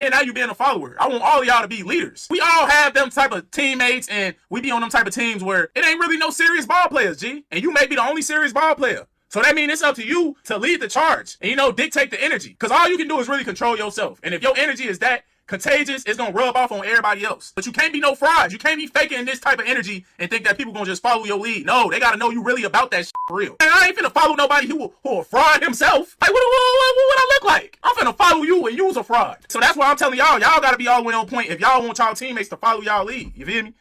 And now you being a follower. I want all of y'all to be leaders. We all have them type of teammates, and we be on them type of teams where it ain't really no serious ball players, G. And you may be the only serious ball player. So that means it's up to you to lead the charge and, dictate the energy. Because all you can do is really control yourself. And if your energy is that contagious, it's going to rub off on everybody else. But you can't be no frauds. You can't be faking this type of energy and think that people going to just follow your lead. No, they got to know you really about that shit for real. And I ain't finna follow nobody who a fraud himself. Like, what I look like? I'm finna follow you and you's a fraud. So that's why I'm telling y'all got to be all the way on point if y'all want y'all teammates to follow y'all lead. You feel me?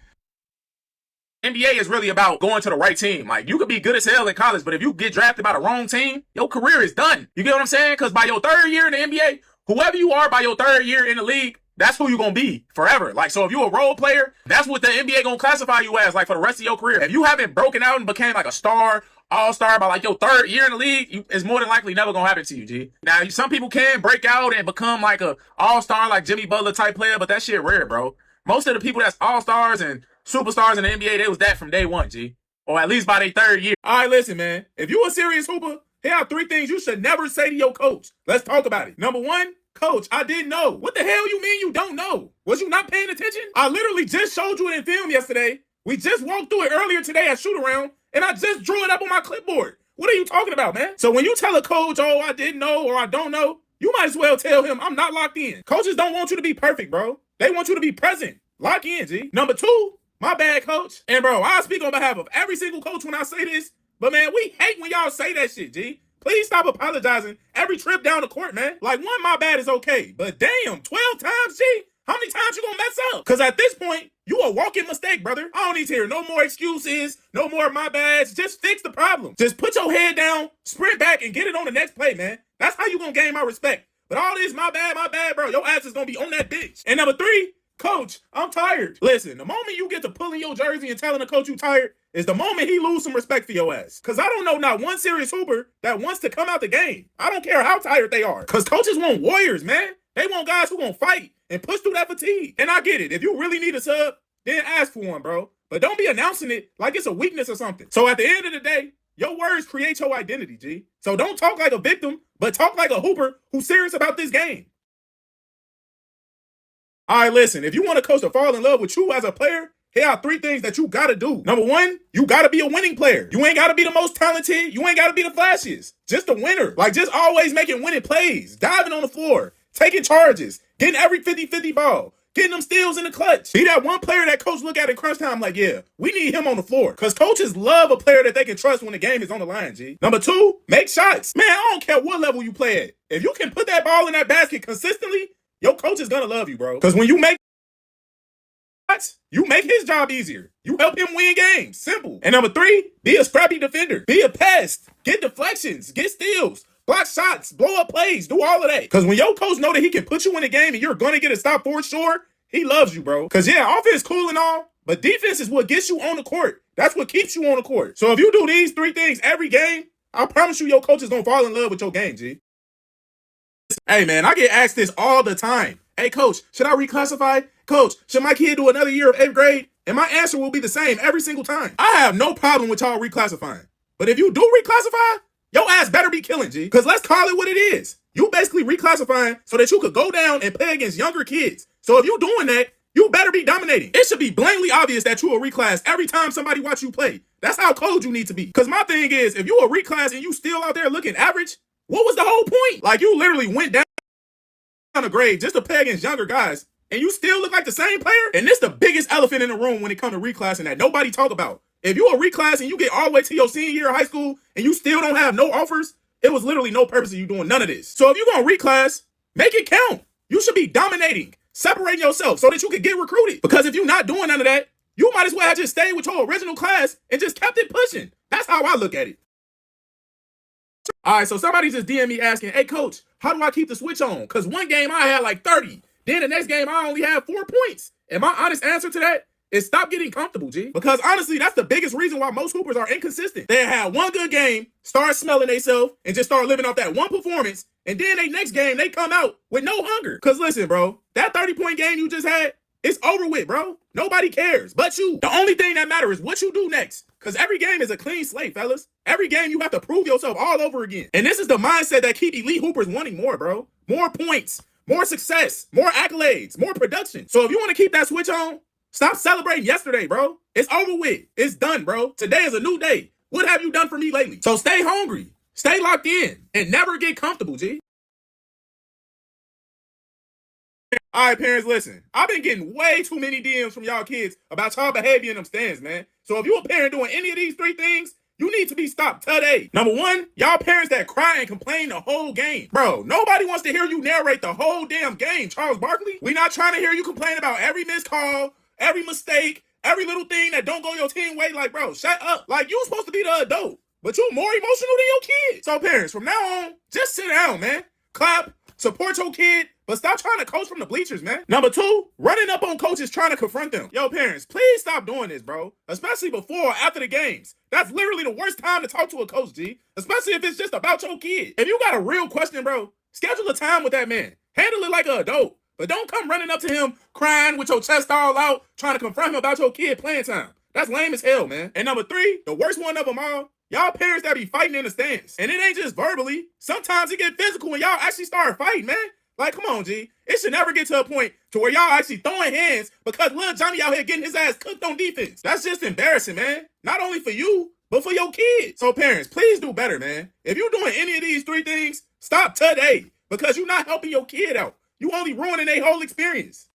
NBA is really about going to the right team. Like, you could be good as hell in college, but if you get drafted by the wrong team, your career is done. You get what I'm saying? Because by your third year in the NBA, whoever you are by your third year in the league, that's who you're going to be forever. Like, so if you're a role player, that's what the NBA going to classify you as, like, for the rest of your career. If you haven't broken out and became, like, a star, all-star by, like, your third year in the league, it's more than likely never going to happen to you, G. Now, some people can break out and become, like, a all-star, like Jimmy Butler type player, but that shit rare, bro. Most of the people that's all-stars and superstars in the NBA, they was that from day one, G. Or at least by their third year. All right, listen, man. If you a serious hooper, here are 3 things you should never say to your coach. Let's talk about it. Number 1, coach, I didn't know. What the hell you mean you don't know? Was you not paying attention? I literally just showed you it in film yesterday. We just walked through it earlier today at shoot around, and I just drew it up on my clipboard. What are you talking about, man? So when you tell a coach, oh, I didn't know or I don't know, you might as well tell him I'm not locked in. Coaches don't want you to be perfect, bro. They want you to be present. Lock in, G. Number two, my bad, coach. And bro, I speak on behalf of every single coach when I say this, but man, we hate when y'all say that shit, G. Please stop apologizing every trip down the court, man. Like, one, my bad is okay, but damn, 12 times, G? How many times you gonna mess up? Because at this point, you a walking mistake, brother. I don't need to hear no more excuses, no more my bads. Just fix the problem. Just put your head down, sprint back, and get it on the next play, man. That's how you gonna gain my respect. But all this, my bad, bro, your ass is gonna be on that bitch. And number three, coach, I'm tired. Listen, the moment you get to pulling your jersey and telling the coach you tired is the moment he lose some respect for your ass. Because I don't know not one serious hooper that wants to come out the game. I don't care how tired they are. Because coaches want warriors, man. They want guys who gonna fight and push through that fatigue. And I get it. If you really need a sub, then ask for one, bro. But don't be announcing it like it's a weakness or something. So at the end of the day, your words create your identity, G. So don't talk like a victim, but talk like a hooper who's serious about this game. All right, listen, if you want a coach to fall in love with you as a player, here are three things that you gotta do. Number one, you gotta be a winning player. You ain't gotta be the most talented. You ain't gotta be the flashiest. Just a winner. Like, just always making winning plays, diving on the floor, taking charges, getting every 50-50 ball, getting them steals in the clutch. Be that one player that coach look at in crunch time like, yeah, we need him on the floor. Because coaches love a player that they can trust when the game is on the line, G. Number two, make shots. Man, I don't care what level you play at. If you can put that ball in that basket consistently, your coach is gonna love you, bro. Because when you make shots, you make his job easier. You help him win games. Simple. And number three, be a scrappy defender. Be a pest. Get deflections. Get steals. Block shots, blow up plays, do all of that. Because when your coach know that he can put you in the game and you're going to get a stop for sure, he loves you, bro. Because, yeah, offense cool and all, but defense is what gets you on the court. That's what keeps you on the court. So if you do these three things every game, I promise you your coach is going to fall in love with your game, G. Hey, man, I get asked this all the time. Hey, coach, should I reclassify? Coach, should my kid do another year of 8th grade? And my answer will be the same every single time. I have no problem with y'all reclassifying. But if you do reclassify, your ass better be killing, G. Because let's call it what it is. You basically reclassifying so that you could go down and play against younger kids. So if you doing that, you better be dominating. It should be blatantly obvious that you a reclass every time somebody watch you play. That's how cold you need to be. Because my thing is, if you a reclass and you still out there looking average, what was the whole point? Like, you literally went down a grade just to play against younger guys, and you still look like the same player? And this the biggest elephant in the room when it comes to reclassing that nobody talk about. If you a reclass and you get all the way to your senior year of high school and you still don't have no offers, it was literally no purpose of you doing none of this. So if you're going to reclass, make it count. You should be dominating, separating yourself so that you can get recruited. Because if you're not doing none of that, you might as well have just stayed with your original class and just kept it pushing. That's how I look at it. All right, so somebody just DM me asking, hey, coach, how do I keep the switch on? Because one game I had like 30. Then the next game I only had 4 points. And my honest answer to that is stop getting comfortable, G. Because honestly, that's the biggest reason why most hoopers are inconsistent. They have one good game, start smelling themselves, and just start living off that one performance. And then they next game, they come out with no hunger. Because listen, bro, that 30-point game you just had, it's over with, bro. Nobody cares but you. The only thing that matters is what you do next. Because every game is a clean slate, fellas. Every game you have to prove yourself all over again. And this is the mindset that keep elite hoopers wanting more, bro. More points, more success, more accolades, more production. So if you want to keep that switch on, stop celebrating yesterday, bro. It's over with. It's done, bro. Today is a new day. What have you done for me lately? So stay hungry, stay locked in, and never get comfortable, G. All right, parents, listen. I've been getting way too many DMs from y'all kids about y'all behavior in them stands, man. So if you a parent doing any of these three things, you need to be stopped today. Number one, y'all parents that cry and complain the whole game. Bro, nobody wants to hear you narrate the whole damn game, Charles Barkley. We not trying to hear you complain about every missed call, every mistake, every little thing that don't go your team way. Like, bro, shut up. Like, you supposed to be the adult, but you more emotional than your kid. So parents, from now on, just sit down, man. Clap, support your kid, but stop trying to coach from the bleachers, man. Number two, running up on coaches trying to confront them. Yo, parents, please stop doing this, bro. Especially before or after the games. That's literally the worst time to talk to a coach, G. Especially if it's just about your kid. If you got a real question, bro, schedule a time with that man. Handle it like an adult. But don't come running up to him crying with your chest all out, trying to confront him about your kid playing time. That's lame as hell, man. And number three, the worst one of them all, y'all parents that be fighting in the stands. And it ain't just verbally. Sometimes it get physical when y'all actually start fighting, man. Like, come on, G. It should never get to a point to where y'all actually throwing hands because little Johnny out here getting his ass cooked on defense. That's just embarrassing, man. Not only for you, but for your kids. So parents, please do better, man. If you're doing any of these three things, stop today because you're not helping your kid out. You only ruining their whole experience.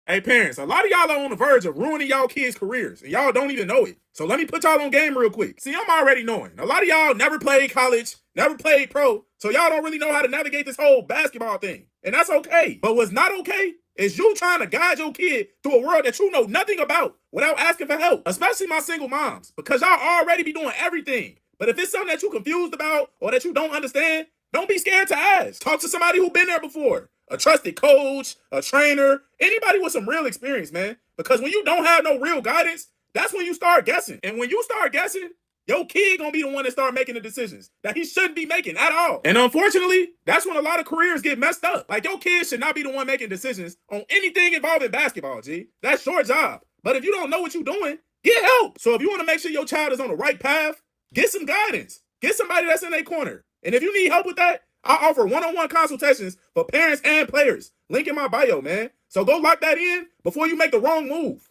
Hey parents, a lot of y'all are on the verge of ruining y'all kids' careers, and y'all don't even know it. So let me put y'all on game real quick. See, I'm already knowing. A lot of y'all never played college, never played pro, so y'all don't really know how to navigate this whole basketball thing. And that's okay. But what's not okay is you trying to guide your kid through a world that you know nothing about without asking for help, especially my single moms, because y'all already be doing everything. But if it's something that you're confused about or that you don't understand, don't be scared to ask. Talk to somebody who's been there before. A trusted coach, a trainer, anybody with some real experience, man. Because when you don't have no real guidance, that's when you start guessing. And when you start guessing, your kid gonna be the one that start making the decisions that he shouldn't be making at all. And unfortunately, that's when a lot of careers get messed up. Like, your kid should not be the one making decisions on anything involving basketball, G. That's your job. But if you don't know what you're doing, get help. So if you want to make sure your child is on the right path, get some guidance. Get somebody that's in their corner. And if you need help with that, I offer one-on-one consultations for parents and players. Link in my bio, man. So go lock that in before you make the wrong move.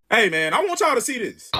Hey, man, I want y'all to see this.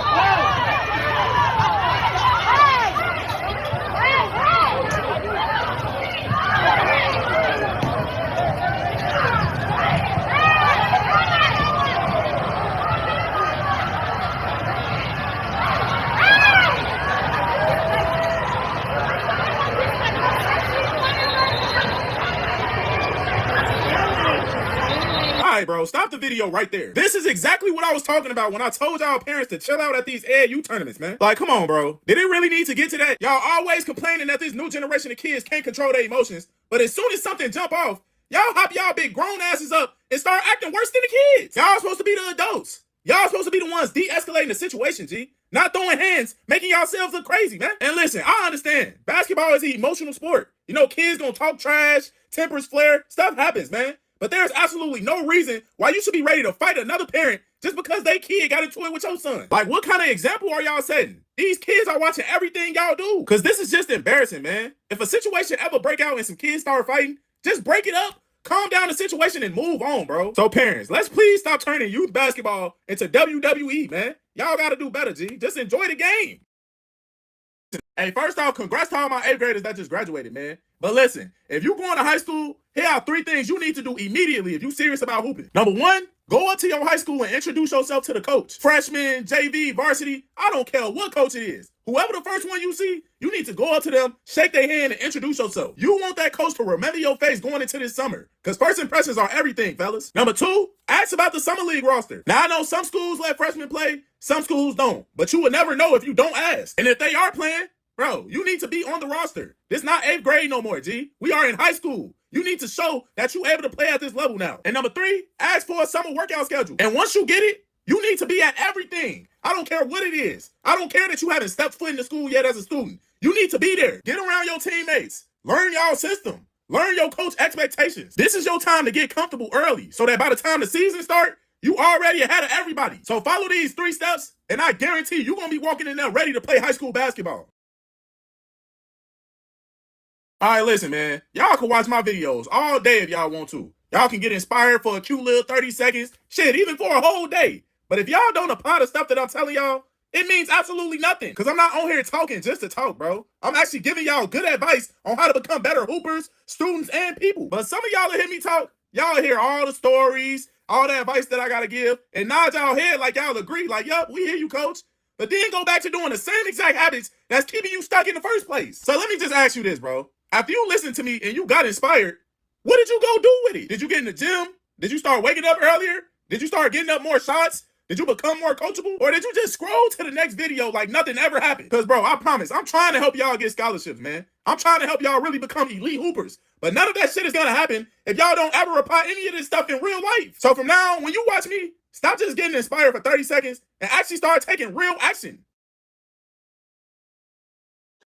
Alright, bro, stop the video right there. This is exactly what I was talking about when I told y'all parents to chill out at these AAU tournaments, man. Like, come on, bro. Did it really need to get to that? Y'all always complaining that this new generation of kids can't control their emotions, but as soon as something jump off, y'all hop y'all big grown asses up and start acting worse than the kids. Y'all supposed to be the adults. Y'all supposed to be the ones de-escalating the situation, G. Not throwing hands, making yourselves look crazy, man. And listen, I understand. Basketball is an emotional sport. You know, kids gonna talk trash, tempers flare, stuff happens, man. But there's absolutely no reason why you should be ready to fight another parent just because they kid got into it with your son. Like, what kind of example are y'all setting? These kids are watching everything y'all do. Because this is just embarrassing, man. If a situation ever break out and some kids start fighting, just break it up, calm down the situation, and move on, bro. So parents, let's please stop turning youth basketball into WWE, man. Y'all gotta do better, G. Just enjoy the game. Hey, first off, congrats to all my 8th graders that just graduated, man. But listen, if you going to high school, here are 3 things you need to do immediately if you're serious about hooping. Number 1, go up to your high school and introduce yourself to the coach. Freshman, JV, varsity, I don't care what coach it is. Whoever the first one you see, you need to go up to them, shake their hand, and introduce yourself. You want that coach to remember your face going into this summer, because first impressions are everything, fellas. Number 2, ask about the summer league roster. Now, I know some schools let freshmen play, some schools don't, but you will never know if you don't ask. And if they are playing, bro, you need to be on the roster. This not 8th grade no more, G. We are in high school. You need to show that you're able to play at this level now. And number 3, ask for a summer workout schedule. And once you get it, you need to be at everything. I don't care what it is. I don't care that you haven't stepped foot in the school yet as a student. You need to be there. Get around your teammates. Learn y'all system. Learn your coach expectations. This is your time to get comfortable early so that by the time the season starts, you already ahead of everybody. So follow these 3 steps, and I guarantee you're going to be walking in there ready to play high school basketball. All right, listen, man. Y'all can watch my videos all day if y'all want to. Y'all can get inspired for a cute little 30 seconds. Shit, even for a whole day. But if y'all don't apply the stuff that I'm telling y'all, it means absolutely nothing. Because I'm not on here talking just to talk, bro. I'm actually giving y'all good advice on how to become better hoopers, students, and people. But some of y'all that hear me talk, y'all hear all the stories, all the advice that I got to give, and nod y'all head like y'all agree. Like, yup, we hear you, coach. But then go back to doing the same exact habits that's keeping you stuck in the first place. So let me just ask you this, bro. After you listened to me and you got inspired, what did you go do with it? Did you get in the gym? Did you start waking up earlier? Did you start getting up more shots? Did you become more coachable? Or did you just scroll to the next video like nothing ever happened? Because, bro, I promise, I'm trying to help y'all get scholarships, man. I'm trying to help y'all really become elite hoopers. But none of that shit is going to happen if y'all don't ever apply any of this stuff in real life. So from now on, when you watch me, stop just getting inspired for 30 seconds and actually start taking real action.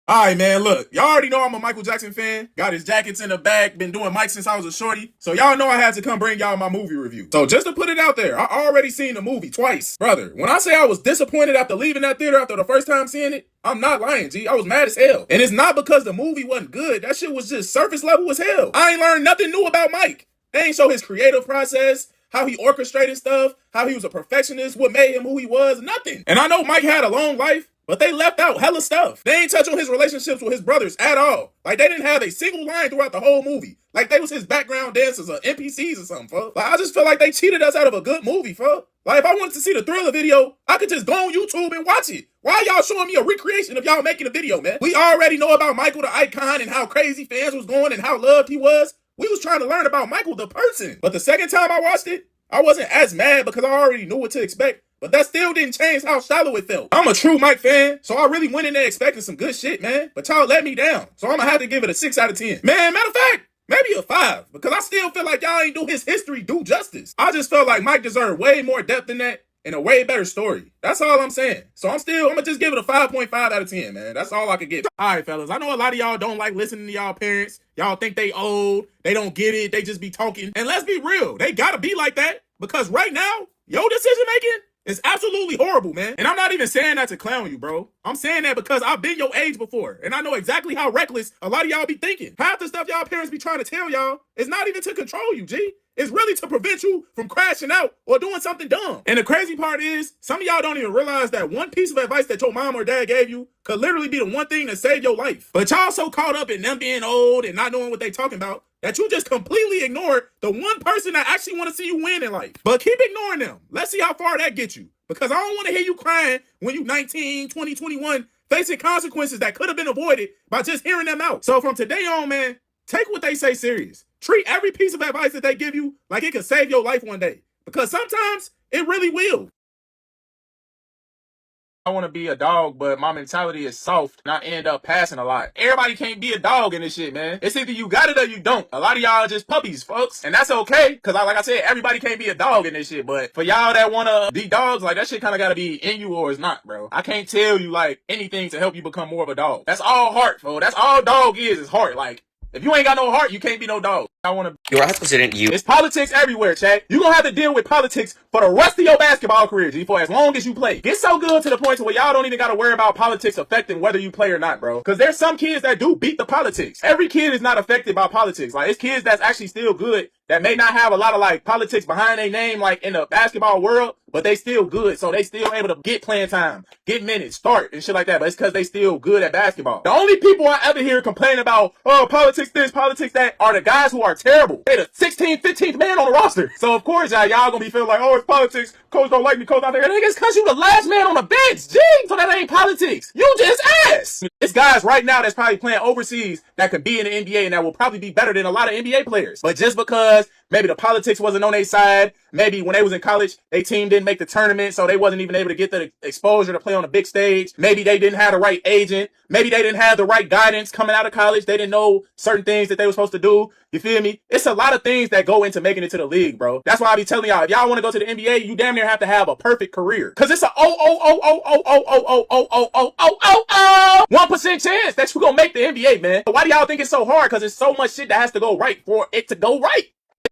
All right, man, look, y'all already know I'm a Michael Jackson fan. Got his jackets in the back, been doing mics since I was a shorty. So y'all know I had to come bring y'all my movie review. So just to put it out there, I already seen the movie twice. Brother, when I say I was disappointed after leaving that theater after the first time seeing it, I'm not lying, G. I was mad as hell. And it's not because the movie wasn't good. That shit was just surface level as hell. I ain't learned nothing new about Mike. They ain't show his creative process, how he orchestrated stuff, how he was a perfectionist, what made him who he was, nothing. And I know Mike had a long life, but they left out hella stuff. They ain't touch on his relationships with his brothers at all. Like, they didn't have a single line throughout the whole movie. Like, they was his background dancers or NPCs or something, folks. Like, I just feel like they cheated us out of a good movie, folks. Like, if I wanted to see the Thriller video, I could just go on YouTube and watch it. Why y'all showing me a recreation of y'all making a video, man? We already know about Michael the icon and how crazy fans was going and how loved he was. We was trying to learn about Michael the person. But the second time I watched it, I wasn't as mad because I already knew what to expect. But that still didn't change how shallow it felt. I'm a true Mike fan, so I really went in there expecting some good shit, man. But y'all let me down. So I'm gonna have to give it a 6 out of 10. Man, matter of fact, maybe a 5. Because I still feel like y'all ain't do his history due justice. I just felt like Mike deserved way more depth than that and a way better story. That's all I'm saying. So I'm gonna just give it a 5.5 out of 10, man. That's all I could give. All right, fellas. I know a lot of y'all don't like listening to y'all parents. Y'all think they old. They don't get it. They just be talking. And let's be real. They gotta be like that. Because right now, your decision making is absolutely horrible, man. And I'm not even saying that to clown you, bro. I'm saying that because I've been your age before. And I know exactly how reckless a lot of y'all be thinking. Half the stuff y'all parents be trying to tell y'all is not even to control you, G. It's really to prevent you from crashing out or doing something dumb. And the crazy part is, some of y'all don't even realize that one piece of advice that your mom or dad gave you could literally be the one thing that saved your life. But y'all so caught up in them being old and not knowing what they talking about that you just completely ignored the one person that actually want to see you win in life. But keep ignoring them. Let's see how far that gets you. Because I don't want to hear you crying when you 19, 20, 21, facing consequences that could have been avoided by just hearing them out. So from today on, man, take what they say serious. Treat every piece of advice that they give you like it could save your life one day. Because sometimes it really will. I want to be a dog, but my mentality is soft and I end up passing a lot. Everybody can't be a dog in this shit, man. It's either you got it or you don't. A lot of y'all are just puppies, folks. And that's okay, because like I said, everybody can't be a dog in this shit. But for y'all that want to be dogs, like that shit kind of got to be in you or it's not, bro. I can't tell you like anything to help you become more of a dog. That's all heart, bro. That's all dog is heart. Like, if you ain't got no heart, you can't be no dog. I want to. Your president, you. It's politics everywhere, Chad. You gonna have to deal with politics for the rest of your basketball career, G, for as long as you play. Get so good to the point to where y'all don't even gotta worry about politics affecting whether you play or not, bro. Because there's some kids that do beat the politics. Every kid is not affected by politics. Like, it's kids that's actually still good that may not have a lot of like politics behind their name, like in the basketball world, but they still good. So they still able to get playing time, get minutes, start and shit like that. But it's because they still good at basketball. The only people I ever hear complain about, oh, politics this, politics that, are the guys who are terrible. They the 16th, 15th man on the roster. So of course y'all gonna be feeling like, oh, it's politics. Coach don't like me, coach out there. Nigga, it's cause you the last man on the bench, G. So that ain't politics. You just ass. It's guys right now that's probably playing overseas that could be in the NBA and that will probably be better than a lot of NBA players. But just because maybe the politics wasn't on their side, maybe when they was in college, their team didn't make the tournament, so they wasn't even able to get the exposure to play on the big stage. Maybe they didn't have the right agent. Maybe they didn't have the right guidance coming out of college. They didn't know certain things that they were supposed to do. You feel me? It's a lot of things that go into making it to the league, bro. That's why I be telling y'all, if y'all want to go to the NBA, you damn near have to have a perfect career. Cause it's a 1% chance that you gonna make the NBA, man. Why do y'all think it's so hard? Cause there's so much shit that has to go right for it to go right.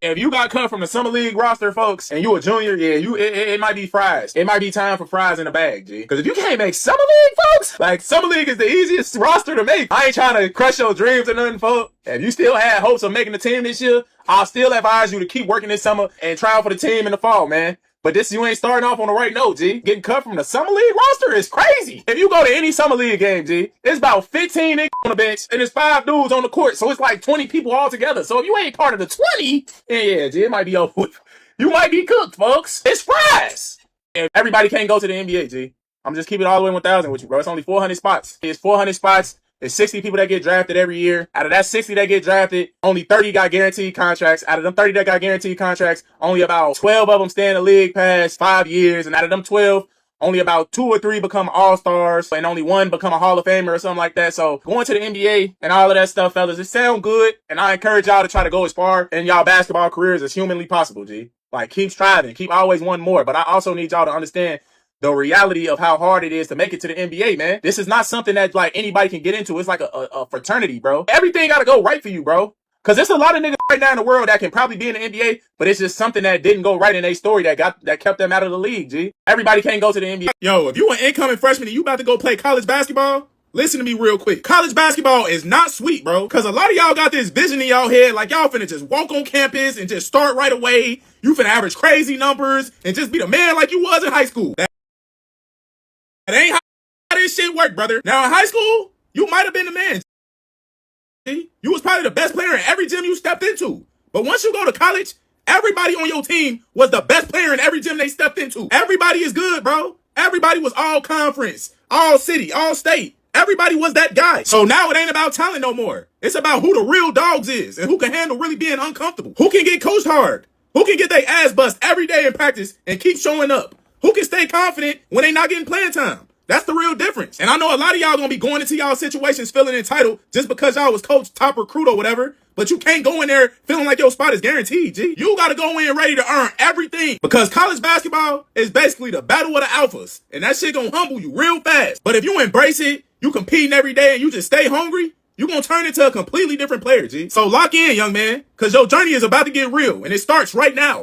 If you got cut from the summer league roster, folks, and you a junior, yeah, it might be fries. It might be time for fries in the bag, G. Because if you can't make summer league, folks, like summer league is the easiest roster to make. I ain't trying to crush your dreams or nothing, folks. If you still had hopes of making the team this year, I'll still advise you to keep working this summer and try out for the team in the fall, man. But this, you ain't starting off on the right note, G. Getting cut from the summer league roster is crazy. If you go to any summer league game, G, it's about 15 niggas on the bench and there's 5 dudes on the court. So it's like 20 people all together. So if you ain't part of the 20, yeah, G, it might be over with. You might be cooked, folks. It's fries. And everybody can't go to the NBA, G. I'm just keeping it all the way 1,000 with you, bro. It's only 400 spots. It's 400 spots. There's 60 people that get drafted every year. Out of that 60 that get drafted, only 30 got guaranteed contracts. Out of them 30 that got guaranteed contracts, only about 12 of them stay in the league past 5 years. And out of them 12, only about 2 or 3 become all-stars and only 1 become a Hall of Famer or something like that. So going to the NBA and all of that stuff, fellas, it sound good. And I encourage y'all to try to go as far in y'all basketball careers as humanly possible, G. Like, keep striving. Keep always wanting more. But I also need y'all to understand the reality of how hard it is to make it to the NBA, man. This is not something that like anybody can get into. It's like a fraternity, bro. Everything gotta go right for you, bro. Cause there's a lot of niggas right now in the world that can probably be in the NBA, but it's just something that didn't go right in their story that kept them out of the league, G. Everybody can't go to the NBA. Yo, if you an incoming freshman and you about to go play college basketball, listen to me real quick. College basketball is not sweet, bro. Cause a lot of y'all got this vision in y'all head like y'all finna just walk on campus and just start right away. You finna average crazy numbers and just be the man like you was in high school. That ain't how this shit work, brother. Now in high school, you might have been the man. You was probably the best player in every gym you stepped into. But once you go to college, everybody on your team was the best player in every gym they stepped into. Everybody is good, bro. Everybody was all conference, all city, all state. Everybody was that guy. So now it ain't about talent no more. It's about who the real dogs is and who can handle really being uncomfortable. Who can get coached hard. Who can get their ass bust every day in practice and keep showing up. Who can stay confident when they not getting playing time. That's the real difference. And I know a lot of y'all gonna be going into y'all situations feeling entitled just because y'all was coach top recruit or whatever. But you can't go in there feeling like your spot is guaranteed, G. You gotta go in ready to earn everything. Because college basketball is basically the battle of the alphas. And that shit gonna humble you real fast. But if you embrace it, you competing every day and you just stay hungry, you gonna turn into a completely different player, G. So lock in, young man. Cause your journey is about to get real. And it starts right now.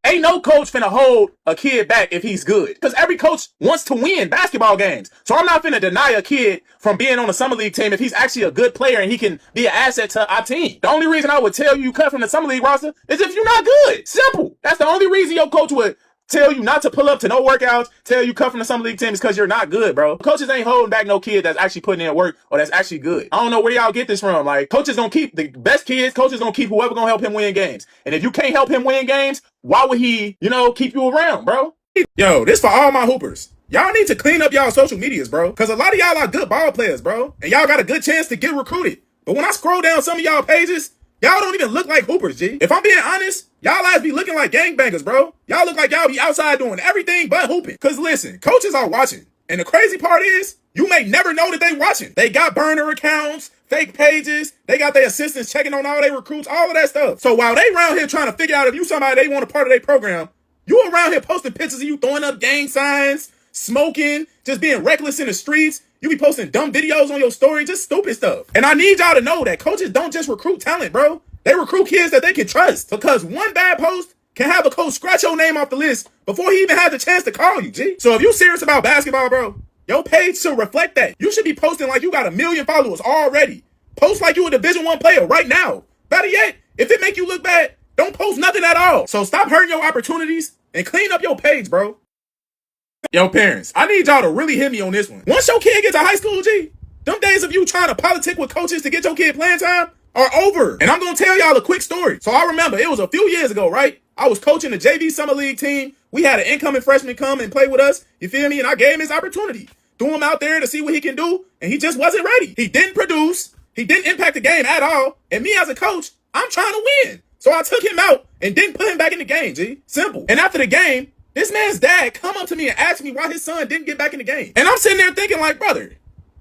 Ain't no coach finna hold a kid back if he's good. Because every coach wants to win basketball games. So I'm not finna deny a kid from being on a summer league team if he's actually a good player and he can be an asset to our team. The only reason I would tell you cut from the summer league roster is if you're not good. Simple. That's the only reason your coach would tell you not to pull up to no workouts, tell you cut from the summer league team is because you're not good, bro. Coaches ain't holding back no kid that's actually putting in work or that's actually good. I don't know where y'all get this from. Like, coaches gonna keep the best kids, coaches gonna keep whoever gonna help him win games. And if you can't help him win games, why would he, keep you around, bro? Yo, this for all my hoopers. Y'all need to clean up y'all social medias, bro. Cause a lot of y'all are good ball players, bro. And y'all got a good chance to get recruited. But when I scroll down some of y'all pages, y'all don't even look like hoopers, G. If I'm being honest, y'all ass be looking like gangbangers, bro. Y'all look like y'all be outside doing everything but hooping. Cause listen, coaches are watching. And the crazy part is, you may never know that they watching. They got burner accounts, fake pages. They got their assistants checking on all their recruits, all of that stuff. So while they around here trying to figure out if you somebody they want a part of their program, you around here posting pictures of you throwing up gang signs, smoking, just being reckless in the streets. You be posting dumb videos on your story, just stupid stuff. And I need y'all to know that coaches don't just recruit talent, bro. They recruit kids that they can trust. Because one bad post can have a coach scratch your name off the list before he even had the chance to call you, G. So if you serious about basketball, bro, your page should reflect that. You should be posting like you got 1 million followers already. Post like you a Division I player right now. Better yet, if it make you look bad, don't post nothing at all. So stop hurting your opportunities and clean up your page, bro. Yo, parents, I need y'all to really hit me on this one. Once your kid gets to high school, G, them days of you trying to politic with coaches to get your kid playing time are over. And I'm going to tell y'all a quick story. So I remember it was a few years ago, right? I was coaching the JV Summer League team. We had an incoming freshman come and play with us. You feel me? And I gave him his opportunity. Threw him out there to see what he can do. And he just wasn't ready. He didn't produce. He didn't impact the game at all. And me as a coach, I'm trying to win. So I took him out and didn't put him back in the game, G. Simple. And after the game, this man's dad come up to me and asked me why his son didn't get back in the game. And I'm sitting there thinking like, brother,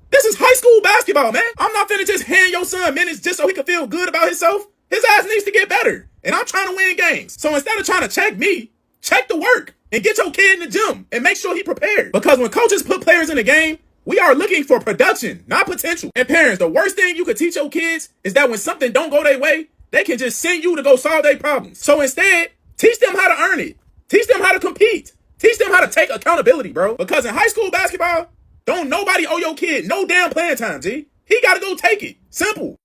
this is high school basketball, man. I'm not finna just hand your son minutes just so he can feel good about himself. His ass needs to get better. And I'm trying to win games. So instead of trying to check me, check the work and get your kid in the gym and make sure he prepared. Because when coaches put players in the game, we are looking for production, not potential. And parents, the worst thing you could teach your kids is that when something don't go their way, they can just send you to go solve their problems. So instead, teach them how to earn it. Teach them how to compete. Teach them how to take accountability, bro. Because in high school basketball, don't nobody owe your kid no damn playing time, G. He gotta go take it. Simple.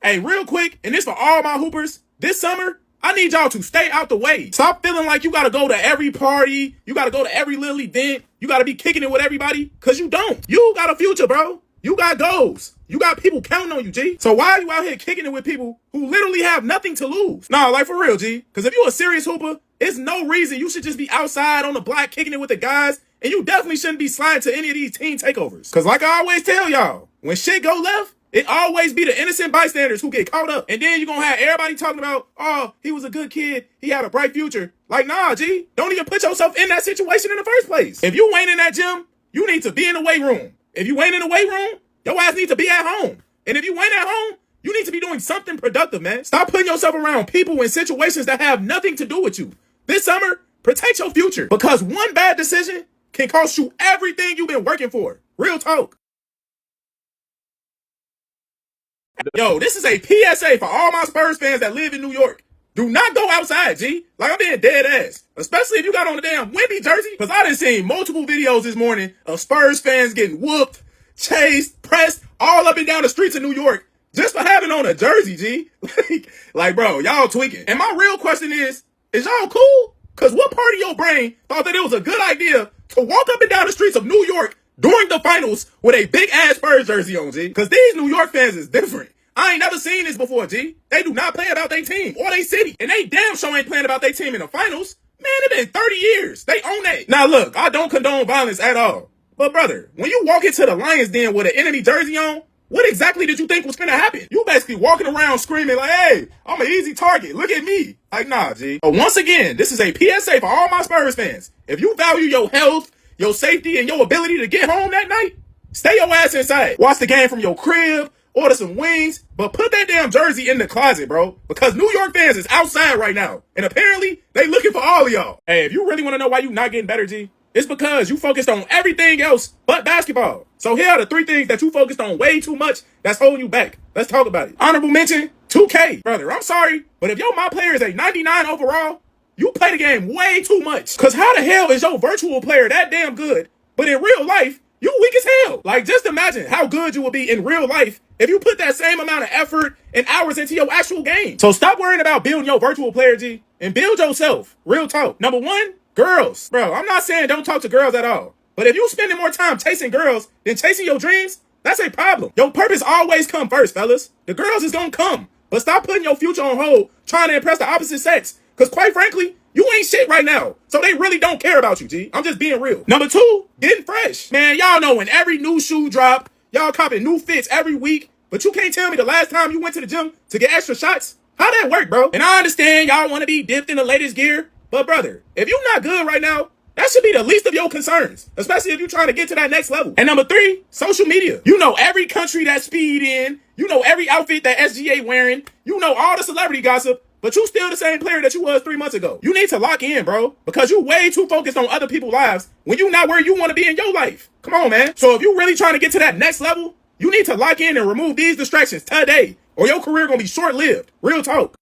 Hey, real quick, and this for all my hoopers, this summer, I need y'all to stay out the way. Stop feeling like you gotta go to every party, you gotta go to every little event, you gotta be kicking it with everybody, cause you don't. You got a future, bro. You got goals. You got people counting on you, G. So why are you out here kicking it with people who literally have nothing to lose? Nah, like for real, G. Cause if you a serious hooper, it's no reason you should just be outside on the block kicking it with the guys, and you definitely shouldn't be sliding to any of these team takeovers. Cause like I always tell y'all, when shit go left, it always be the innocent bystanders who get caught up. And then you're gonna have everybody talking about, oh, he was a good kid, he had a bright future. Like, nah, G, don't even put yourself in that situation in the first place. If you ain't in that gym, you need to be in the weight room. If you ain't in the weight room, your ass needs to be at home. And if you ain't at home, you need to be doing something productive, man. Stop putting yourself around people in situations that have nothing to do with you. This summer, protect your future. Because one bad decision can cost you everything you've been working for. Real talk. Yo, this is a PSA for all my Spurs fans that live in New York. Do not go outside, G. Like, I'm being dead ass. Especially if you got on a damn Wemby jersey. Because I done seen multiple videos this morning of Spurs fans getting whooped, chased, pressed, all up and down the streets of New York just for having on a jersey, G. Like, bro, y'all tweaking. And my real question is y'all cool? Because what part of your brain thought that it was a good idea to walk up and down the streets of New York during the finals with a big-ass Spurs jersey on, G? Because these New York fans is different. I ain't never seen this before, G. They do not play about their team or their city. And they damn sure ain't playing about their team in the finals. Man, it been 30 years. They own that. Now, look, I don't condone violence at all. But, brother, when you walk into the Lions den with an enemy jersey on, what exactly did you think was gonna happen? You basically walking around screaming like, hey, I'm an easy target. Look at me. Like, nah, G. But once again, this is a PSA for all my Spurs fans. If you value your health, your safety, and your ability to get home that night, stay your ass inside. Watch the game from your crib, order some wings, but put that damn jersey in the closet, bro. Because New York fans is outside right now. And apparently, they looking for all of y'all. Hey, if you really want to know why you not getting better, G, it's because you focused on everything else but basketball. So here are the 3 things that you focused on way too much that's holding you back. Let's talk about it. Honorable mention, 2K. Brother, I'm sorry, but if my player is a 99 overall, you play the game way too much. Because how the hell is your virtual player that damn good, but in real life, you weak as hell? Like, just imagine how good you would be in real life if you put that same amount of effort and hours into your actual game. So stop worrying about building your virtual player, G, and build yourself. Real talk. Number 1, girls. Bro, I'm not saying don't talk to girls at all. But if you spending more time chasing girls than chasing your dreams, that's a problem. Your purpose always come first, fellas. The girls is gonna come. But stop putting your future on hold trying to impress the opposite sex. Because quite frankly, you ain't shit right now. So they really don't care about you, G. I'm just being real. Number 2, getting fresh. Man, y'all know when every new shoe drop, y'all copping new fits every week, but you can't tell me the last time you went to the gym to get extra shots? How that work, bro? And I understand y'all want to be dipped in the latest gear, but brother, if you're not good right now, that should be the least of your concerns, especially if you're trying to get to that next level. And number 3, social media. You know every country that Speed in, you know every outfit that SGA wearing, you know all the celebrity gossip, but you still the same player that you was 3 months ago. You need to lock in, bro, because you way too focused on other people's lives when you're not where you want to be in your life. Come on, man. So if you're really trying to get to that next level, you need to lock in and remove these distractions today, or your career gonna be short-lived. Real talk.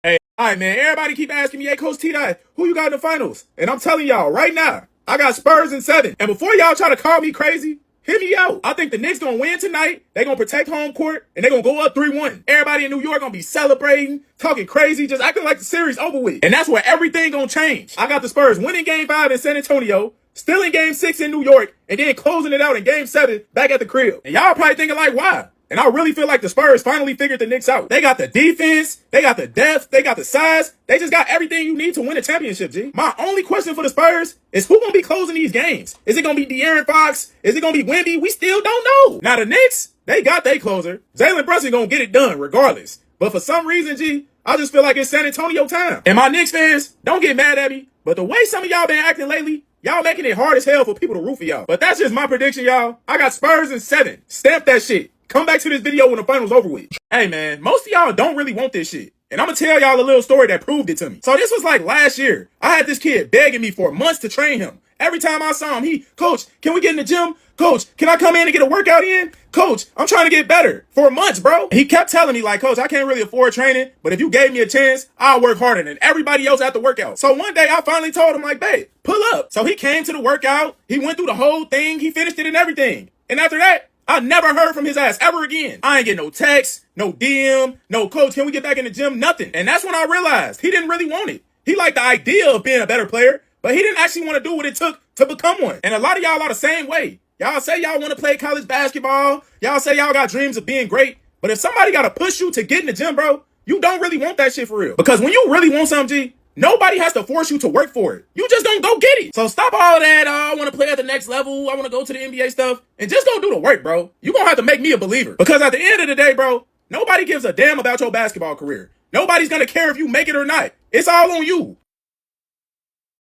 Hey, all right, man. Everybody keep asking me, hey, Coach TDOT, who you got in the finals? And I'm telling y'all right now, I got Spurs in 7. And before y'all try to call me crazy, hear me out. I think the Knicks gonna win tonight. They gonna protect home court, and they gonna go up 3-1. Everybody in New York gonna be celebrating, talking crazy, just acting like the series over with. And that's where everything gonna change. I got the Spurs winning Game 5 in San Antonio, still in Game 6 in New York, and then closing it out in Game 7 back at the crib. And y'all probably thinking like, why? And I really feel like the Spurs finally figured the Knicks out. They got the defense, they got the depth, they got the size. They just got everything you need to win a championship, G. My only question for the Spurs is who gonna be closing these games? Is it gonna be De'Aaron Fox? Is it gonna be Wemby? We still don't know. Now the Knicks, they got their closer. Jalen Brunson gonna get it done regardless. But for some reason, G, I just feel like it's San Antonio time. And my Knicks fans, don't get mad at me, but the way some of y'all been acting lately, y'all making it hard as hell for people to root for y'all. But that's just my prediction, y'all. I got Spurs in 7. Stamp that shit. Come back to this video when the final's over with. Hey, man, most of y'all don't really want this shit. And I'm gonna tell y'all a little story that proved it to me. So this was like last year. I had this kid begging me for months to train him. Every time I saw him, Coach, can we get in the gym? Coach, can I come in and get a workout in? Coach, I'm trying to get better. For months, bro. He kept telling me like, Coach, I can't really afford training, but if you gave me a chance, I'll work harder than everybody else at the workout. So one day I finally told him like, babe, pull up. So he came to the workout. He went through the whole thing. He finished it and everything. And after that, I never heard from his ass ever again. I ain't get no text, no DM, no coach, can we get back in the gym? Nothing. And that's when I realized he didn't really want it. He liked the idea of being a better player, but he didn't actually want to do what it took to become one. And a lot of y'all are the same way. Y'all say y'all want to play college basketball. Y'all say y'all got dreams of being great. But if somebody got to push you to get in the gym, bro, you don't really want that shit for real. Because when you really want something, G, nobody has to force you to work for it. You just don't go get it. So stop all that, I want to play at the next level, I want to go to the NBA stuff, and just go do the work, bro. You gonna have to make me a believer. Because at the end of the day, bro, nobody gives a damn about your basketball career. Nobody's gonna care if you make it or not. It's all on you.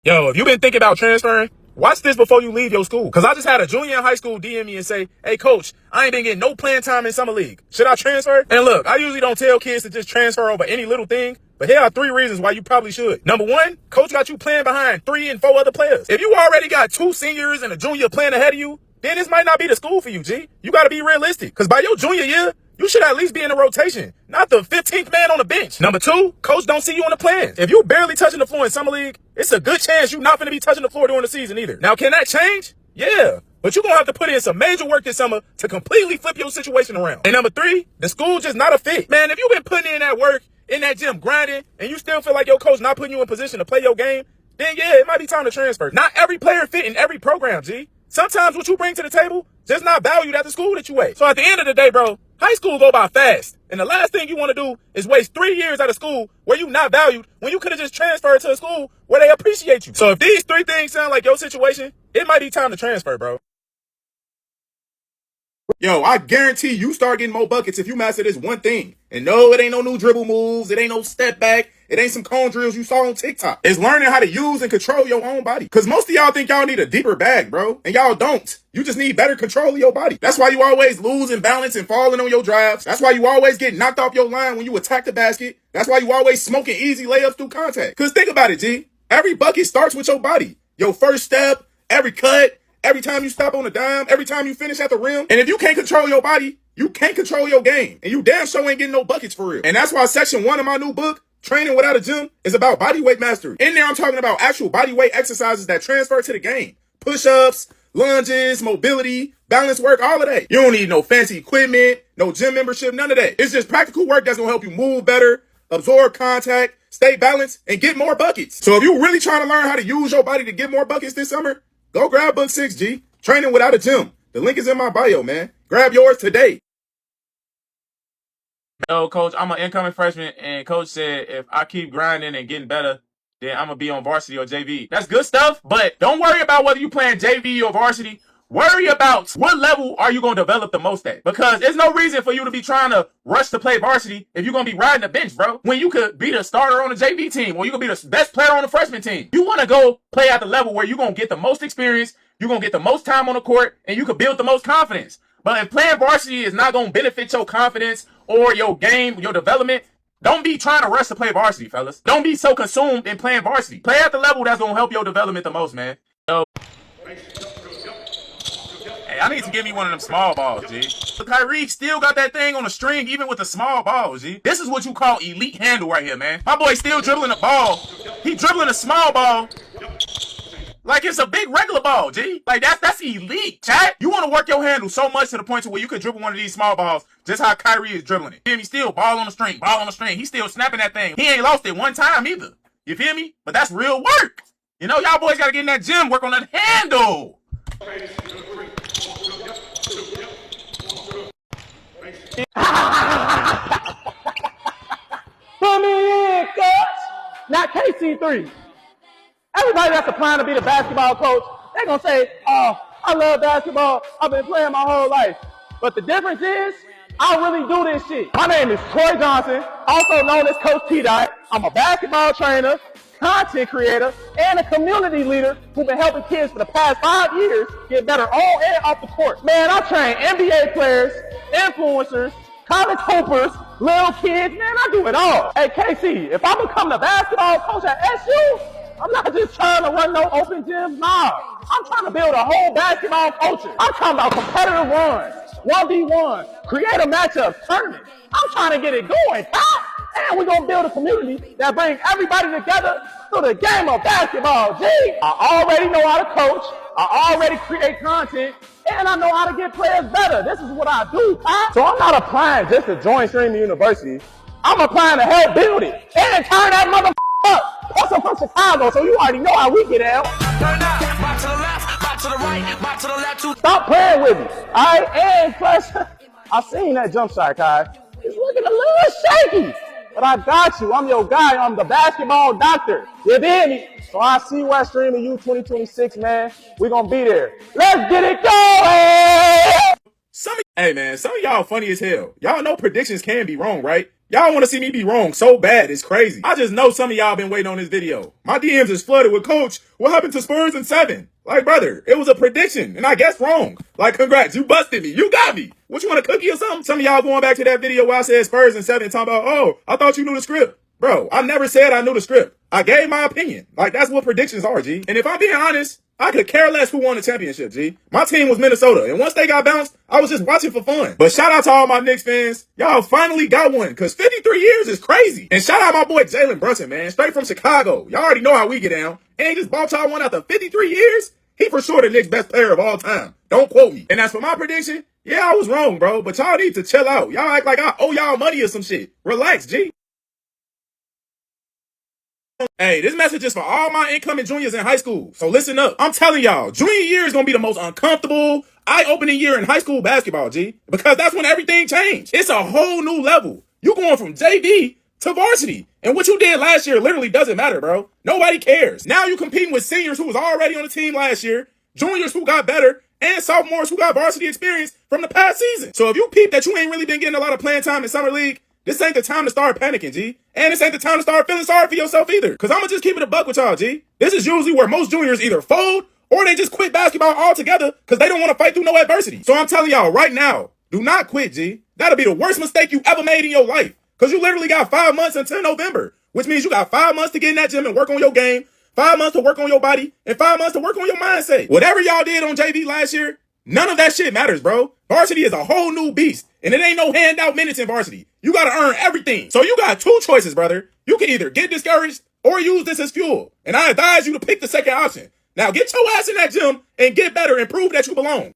Yo, if you've been thinking about transferring, watch this before you leave your school. Because I just had a junior in high school DM me and say, hey, coach, I ain't been getting no playing time in summer league. Should I transfer? And look, I usually don't tell kids to just transfer over any little thing. But here are 3 reasons why you probably should. Number 1, coach got you playing behind 3 and 4 other players. If you already got 2 seniors and a junior playing ahead of you, then this might not be the school for you, G. You got to be realistic. Because by your junior year, You should at least be in the rotation, not the 15th man on the bench. Number 2, coach don't see you on the plans. If you barely touching the floor in summer league, it's a good chance you're not going to be touching the floor during the season either. Now, can that change? Yeah, but you're going to have to put in some major work this summer to completely flip your situation around. And number 3, the school just not a fit. Man, if you've been putting in that work, in that gym grinding, and you still feel like your coach not putting you in position to play your game, then yeah, it might be time to transfer. Not every player fit in every program, G. Sometimes what you bring to the table just not valued at the school that you at. So at the end of the day, bro, high school go by fast. And the last thing you want to do is waste 3 years out of school where you not valued when you could have just transferred to a school where they appreciate you. So if these 3 things sound like your situation, it might be time to transfer, bro. Yo, I guarantee you start getting more buckets if you master this one thing. And no, it ain't no new dribble moves. It ain't no step back. It ain't some cone drills you saw on TikTok. It's learning how to use and control your own body. Because most of y'all think y'all need a deeper bag, bro. And y'all don't. You just need better control of your body. That's why you always losing balance and falling on your drives. That's why you always get knocked off your line when you attack the basket. That's why you always smoking easy layups through contact. Because think about it, G. Every bucket starts with your body. Your first step, every cut, every time you stop on a dime, every time you finish at the rim. And if you can't control your body, you can't control your game. And you damn sure ain't getting no buckets for real. And that's why section 1 of my new book, Training Without a Gym, is about body weight mastery. In there, I'm talking about actual body weight exercises that transfer to the game. Push-ups, lunges, mobility, balance work, all of that. You don't need no fancy equipment, no gym membership, none of that. It's just practical work that's gonna help you move better, absorb contact, stay balanced, and get more buckets. So if you're really trying to learn how to use your body to get more buckets this summer, go grab book 6G, Training Without a Gym. The link is in my bio, man. Grab yours today. Yo, coach, I'm an incoming freshman, and coach said if I keep grinding and getting better, then I'm going to be on varsity or JV. That's good stuff, but don't worry about whether you playing JV or varsity. Worry about what level are you going to develop the most at. Because there's no reason for you to be trying to rush to play varsity if you're going to be riding the bench, bro. When you could be the starter on the JV team, or you could be the best player on the freshman team. You want to go play at the level where you're going to get the most experience, you're going to get the most time on the court, and you could build the most confidence. But if playing varsity is not going to benefit your confidence or your game, your development, don't be trying to rush to play varsity, fellas. Don't be so consumed in playing varsity. Play at the level that's going to help your development the most, man. So, hey, I need to give me one of them small balls, G. But Kyrie still got that thing on the string even with the small balls, G. This is what you call elite handle right here, man. My boy still dribbling the ball. He dribbling a small ball like it's a big regular ball, G. Like, that's elite, chat. You want to work your handle so much to the point to where you could dribble one of these small balls just how Kyrie is dribbling it. You feel me? Still ball on the string, ball on the string. He's still snapping that thing. He ain't lost it one time either. You feel me? But that's real work. You know, y'all boys got to get in that gym, work on that handle. Put me in, coach. Not KC3. Everybody that's applying to be the basketball coach, they're going to say, oh, I love basketball. I've been playing my whole life. But the difference is, I really do this shit. My name is Troy Johnson, also known as Coach TDOT. I'm a basketball trainer, content creator, and a community leader who's been helping kids for the past 5 years get better on and off the court. Man, I train NBA players, influencers, college hoopers, little kids. Man, I do it all. Hey, KC, if I become the basketball coach at SU, I'm not just trying to run no open gyms. Nah, I'm trying to build a whole basketball culture. I'm talking about competitive runs, 1v1, create a matchup, tournament. I'm trying to get it going, pal. And we're going to build a community that brings everybody together through the game of basketball. G, I already know how to coach. I already create content. And I know how to get players better. This is what I do, pal. So I'm not applying just to join Streamer University. I'm applying to help build it and turn that motherfucker up. Plus, I'm from Chicago, so you already know how we get out. Turn out, back to the left, back to the right, back to the left. Stop playing with me, all right? And plus, I seen that jump shot, Kai. It's looking a little shaky. But I got you. I'm your guy. I'm the basketball doctor. You hear me? So I see West Stream of you 2026, man. We're going to be there. Let's get it going! Hey, man, some of y'all funny as hell. Y'all know predictions can be wrong, right? Y'all want to see me be wrong so bad, it's crazy. I just know some of y'all been waiting on this video. My DMs is flooded with, Coach, what happened to Spurs in 7? Like, brother, it was a prediction, and I guessed wrong. Like, congrats, you busted me. You got me. What, you want a cookie or something? Some of y'all going back to that video where I said Spurs in 7 talking about, oh, I thought you knew the script. Bro, I never said I knew the script. I gave my opinion. Like, that's what predictions are, G. And if I'm being honest, I could care less who won the championship, G. My team was Minnesota, and once they got bounced, I was just watching for fun. But shout out to all my Knicks fans. Y'all finally got one, because 53 years is crazy. And shout out my boy Jalen Brunson, man, straight from Chicago. Y'all already know how we get down. And he just bought y'all one after 53 years? He for sure the Knicks' best player of all time. Don't quote me. And as for my prediction, yeah, I was wrong, bro. But y'all need to chill out. Y'all act like I owe y'all money or some shit. Relax, G. Hey, this message is for all my incoming juniors in high school. So listen up. I'm telling y'all, junior year is going to be the most uncomfortable, eye-opening year in high school basketball, G. Because that's when everything changed. It's a whole new level. You going from JV to varsity. And what you did last year literally doesn't matter, bro. Nobody cares. Now you competing with seniors who was already on the team last year, juniors who got better, and sophomores who got varsity experience from the past season. So if you peep that you ain't really been getting a lot of playing time in summer league, this ain't the time to start panicking, G. And this ain't the time to start feeling sorry for yourself either. Because I'm going to just keep it a buck with y'all, G. This is usually where most juniors either fold or they just quit basketball altogether because they don't want to fight through no adversity. So I'm telling y'all right now, do not quit, G. That'll be the worst mistake you ever made in your life. Because you literally got 5 months until November, which means you got 5 months to get in that gym and work on your game, 5 months to work on your body, and 5 months to work on your mindset. Whatever y'all did on JV last year, none of that shit matters, bro. Varsity is a whole new beast, and it ain't no handout minutes in varsity. You gotta earn everything. So you got two choices, brother. You can either get discouraged or use this as fuel. And I advise you to pick the second option. Now get your ass in that gym and get better and prove that you belong.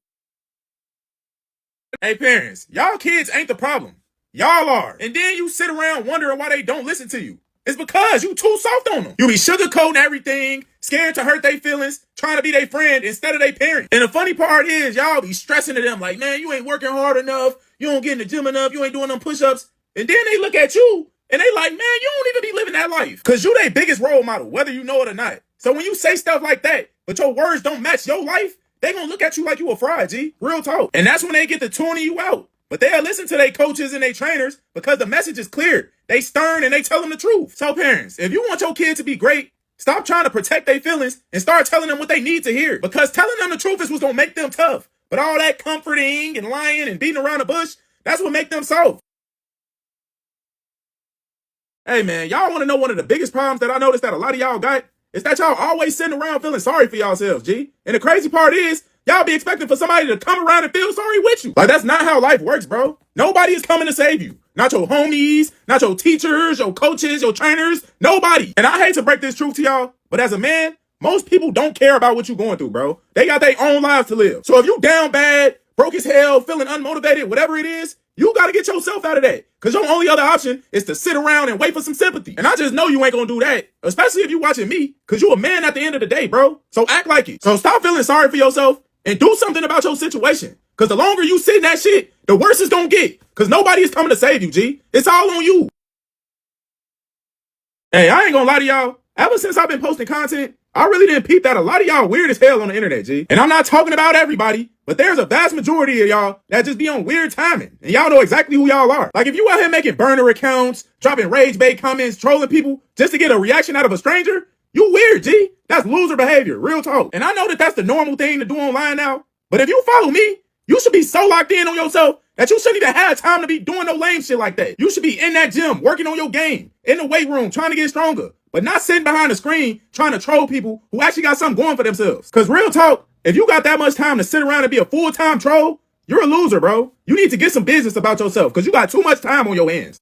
Hey parents, y'all kids ain't the problem. Y'all are. And then you sit around wondering why they don't listen to you. It's because you too soft on them. You be sugarcoating everything, scared to hurt their feelings, trying to be their friend instead of their parent. And the funny part is, y'all be stressing to them like, man, you ain't working hard enough, you don't get in the gym enough, you ain't doing them push-ups. And then they look at you, and they like, man, you don't even be living that life. Because you their biggest role model, whether you know it or not. So when you say stuff like that, but your words don't match your life, they gonna look at you like you a fraud, G. Real talk. And that's when they get to tuning you out. But they'll listen to their coaches and their trainers because the message is clear. They stern and they tell them the truth. So parents, if you want your kid to be great, stop trying to protect their feelings and start telling them what they need to hear. Because telling them the truth is what's gonna make them tough. But all that comforting and lying and beating around the bush, that's what make them soft. Hey man, y'all want to know one of the biggest problems that I noticed that a lot of y'all got? Is that y'all always sitting around feeling sorry for yourselves, G. And the crazy part is, y'all be expecting for somebody to come around and feel sorry with you. Like, that's not how life works, bro. Nobody is coming to save you. Not your homies, not your teachers, your coaches, your trainers, nobody. And I hate to break this truth to y'all, but as a man, most people don't care about what you're going through, bro. They got their own lives to live. So if you down bad, broke as hell, feeling unmotivated, whatever it is, you got to get yourself out of that. Because your only other option is to sit around and wait for some sympathy. And I just know you ain't going to do that, especially if you watching me, because you a man at the end of the day, bro. So act like it. So stop feeling sorry for yourself and do something about your situation. Because the longer you sit in that shit, the worse it's going to get. Because nobody is coming to save you, G. It's all on you. Hey, I ain't going to lie to y'all. Ever since I've been posting content, I really didn't peep that a lot of y'all weird as hell on the internet, G. And I'm not talking about everybody, but there's a vast majority of y'all that just be on weird timing. And y'all know exactly who y'all are. Like if you out here making burner accounts, dropping rage bait comments, trolling people just to get a reaction out of a stranger, you weird, G. That's loser behavior, real talk. And I know that that's the normal thing to do online now, but if you follow me, you should be so locked in on yourself that you shouldn't even have time to be doing no lame shit like that. You should be in that gym, working on your game, in the weight room, trying to get stronger, but not sitting behind the screen trying to troll people who actually got something going for themselves. Because real talk, if you got that much time to sit around and be a full-time troll, you're a loser, bro. You need to get some business about yourself because you got too much time on your hands.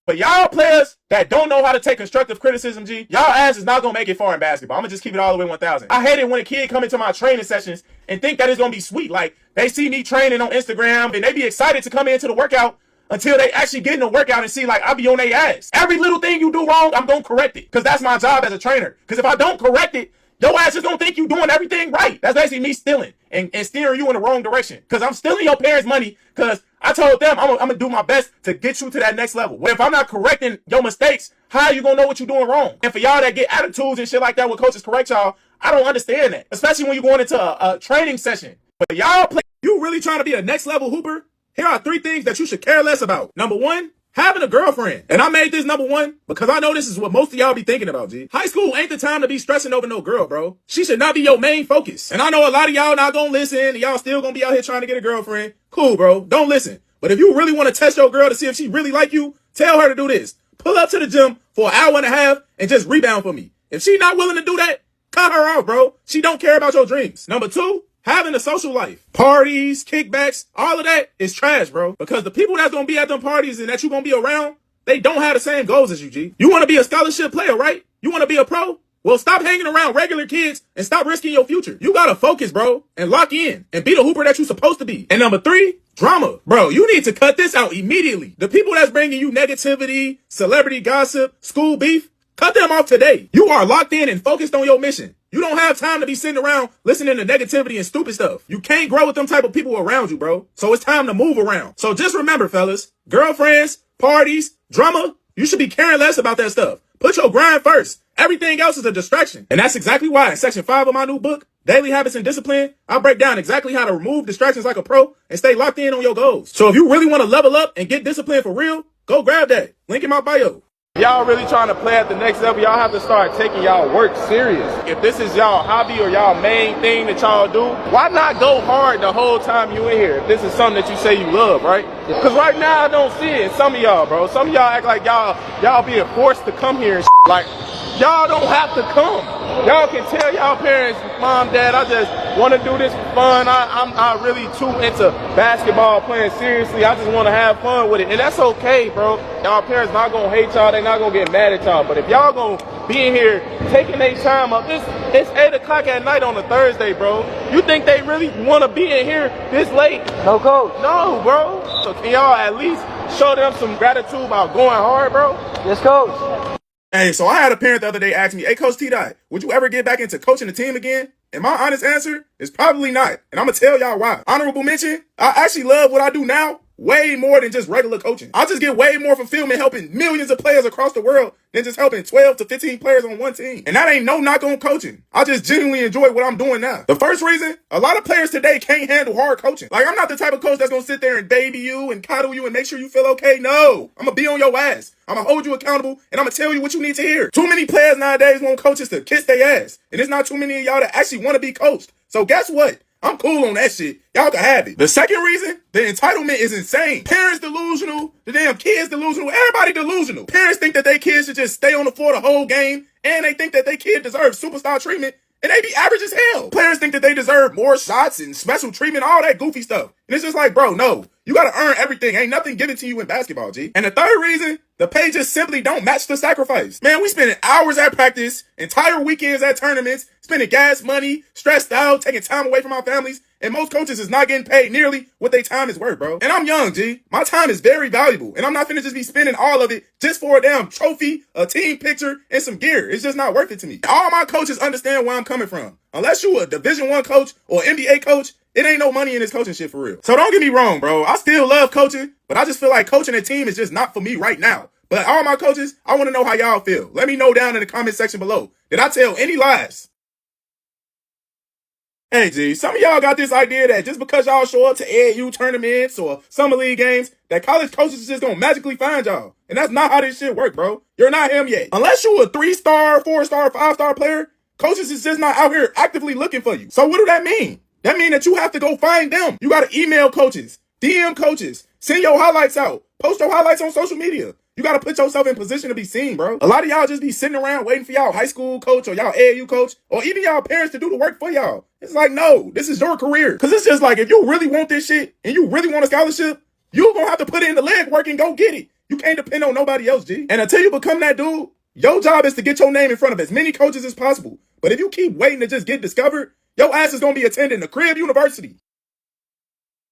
But y'all players that don't know how to take constructive criticism, G, y'all ass is not going to make it far in basketball. I'm going to just keep it all the way 1,000. I hate it when a kid come into my training sessions and think that it's going to be sweet. Like, they see me training on Instagram and they be excited to come into the workout until they actually get in the workout and see, like, I be on their ass. Every little thing you do wrong, I'm going to correct it because that's my job as a trainer. Because if I don't correct it, your ass is going to think you doing everything right. That's basically me stealing and steering you in the wrong direction. Because I'm stealing your parents' money because I told them I'm going to do my best to get you to that next level. Well, if I'm not correcting your mistakes, how are you going to know what you're doing wrong? And for y'all that get attitudes and shit like that when coaches correct y'all, I don't understand that. Especially when you're going into a training session. But y'all play, you really trying to be a next level hooper? Here are 3 things that you should care less about. Number 1, having a girlfriend. And I made this number 1 because I know this is what most of y'all be thinking about, G. High school ain't the time to be stressing over no girl, bro. She should not be your main focus. And I know a lot of y'all not gonna listen and y'all still gonna be out here trying to get a girlfriend. Cool, bro. Don't listen. But if you really want to test your girl to see if she really like you, tell her to do this. Pull up to the gym for an hour and a half and just rebound for me. If she not willing to do that, Cut her off, bro. She don't care about your dreams. Number 2, having a social life. Parties, kickbacks, all of that is trash, bro. Because the people that's gonna be at them parties and that you gonna be around, they don't have the same goals as you, G. You wanna be a scholarship player, right? You wanna be a pro? Well, stop hanging around regular kids and stop risking your future. You gotta focus, bro, and lock in and be the hooper that you're supposed to be. And number 3, drama. Bro, you need to cut this out immediately. The people that's bringing you negativity, celebrity gossip, school beef, cut them off today. You are locked in and focused on your mission. You don't have time to be sitting around listening to negativity and stupid stuff. You can't grow with them type of people around you, bro. So it's time to move around. So just remember, fellas, girlfriends, parties, drama, you should be caring less about that stuff. Put your grind first. Everything else is a distraction. And that's exactly why in section 5 of my new book, Daily Habits and Discipline, I break down exactly how to remove distractions like a pro and stay locked in on your goals. So if you really want to level up and get disciplined for real, go grab that. Link in my bio. Y'all really trying to play at the next level, y'all have to start taking y'all work serious. If this is y'all hobby or y'all main thing that y'all do, why not go hard the whole time you in here if this is something that you say you love, right? Because right now I don't see it in some of y'all, bro. Some of y'all act like y'all being forced to come here and shit. Like, y'all don't have to come. Y'all can tell y'all parents, mom, dad, I just want to do this for fun. I'm not really too into basketball playing seriously. I just want to have fun with it. And that's okay, bro. Y'all parents not going to hate y'all. They not going to get mad at y'all. But if y'all going to be in here taking their time up, it's 8 o'clock at night on a Thursday, bro. You think they really want to be in here this late? No, coach. No, bro. So can y'all at least show them some gratitude about going hard, bro? Yes, coach. Hey, so I had a parent the other day ask me, hey, Coach TDOT, would you ever get back into coaching the team again? And my honest answer is probably not. And I'm going to tell y'all why. Honorable mention, I actually love what I do now way more than just regular coaching. I just get way more fulfillment helping millions of players across the world than just helping 12 to 15 players on one team. And that ain't no knock on coaching. I just genuinely enjoy what I'm doing now. The first reason, a lot of players today can't handle hard coaching. Like, I'm not the type of coach that's going to sit there and baby you and coddle you and make sure you feel okay. No, I'm going to be on your ass. I'm going to hold you accountable and I'm going to tell you what you need to hear. Too many players nowadays want coaches to kiss their ass. And it's not too many of y'all that actually want to be coached. So guess what? I'm cool on that shit. Y'all can have it. The second reason, the entitlement is insane. Parents delusional, the damn kids delusional, everybody delusional. Parents think that their kids should just stay on the floor the whole game, and they think that their kid deserves superstar treatment, and they be average as hell. Players think that they deserve more shots and special treatment, all that goofy stuff. And it's just like, bro, no. You gotta earn everything. Ain't nothing given to you in basketball, G. And the third reason, the pay just simply don't match the sacrifice. Man, we spending hours at practice, entire weekends at tournaments, spending gas money, stressed out, taking time away from our families, and most coaches is not getting paid nearly what their time is worth, bro. And I'm young, G. My time is very valuable, and I'm not finna just be spending all of it just for a damn trophy, a team picture, and some gear. It's just not worth it to me. All my coaches understand where I'm coming from. Unless you a Division I coach or NBA coach, it ain't no money in this coaching shit for real. So don't get me wrong, bro. I still love coaching, but I just feel like coaching a team is just not for me right now. But all my coaches, I want to know how y'all feel. Let me know down in the comment section below. Did I tell any lies? Hey, G, some of y'all got this idea that just because y'all show up to AAU tournaments or summer league games, that college coaches is just gonna magically find y'all. And that's not how this shit work, bro. You're not him yet. Unless you a 3-star, 4-star, 5-star player, coaches is just not out here actively looking for you. So what do that mean? That mean that you have to go find them. You gotta email coaches, DM coaches, send your highlights out, post your highlights on social media. You gotta put yourself in position to be seen, bro. A lot of y'all just be sitting around waiting for y'all high school coach or y'all AAU coach or even y'all parents to do the work for y'all. It's like, no, this is your career. Cause it's just like, if you really want this shit and you really want a scholarship, you're gonna have to put in the leg work and go get it. You can't depend on nobody else, G. And until you become that dude, your job is to get your name in front of as many coaches as possible. But if you keep waiting to just get discovered, your ass is gonna be attending the crib university.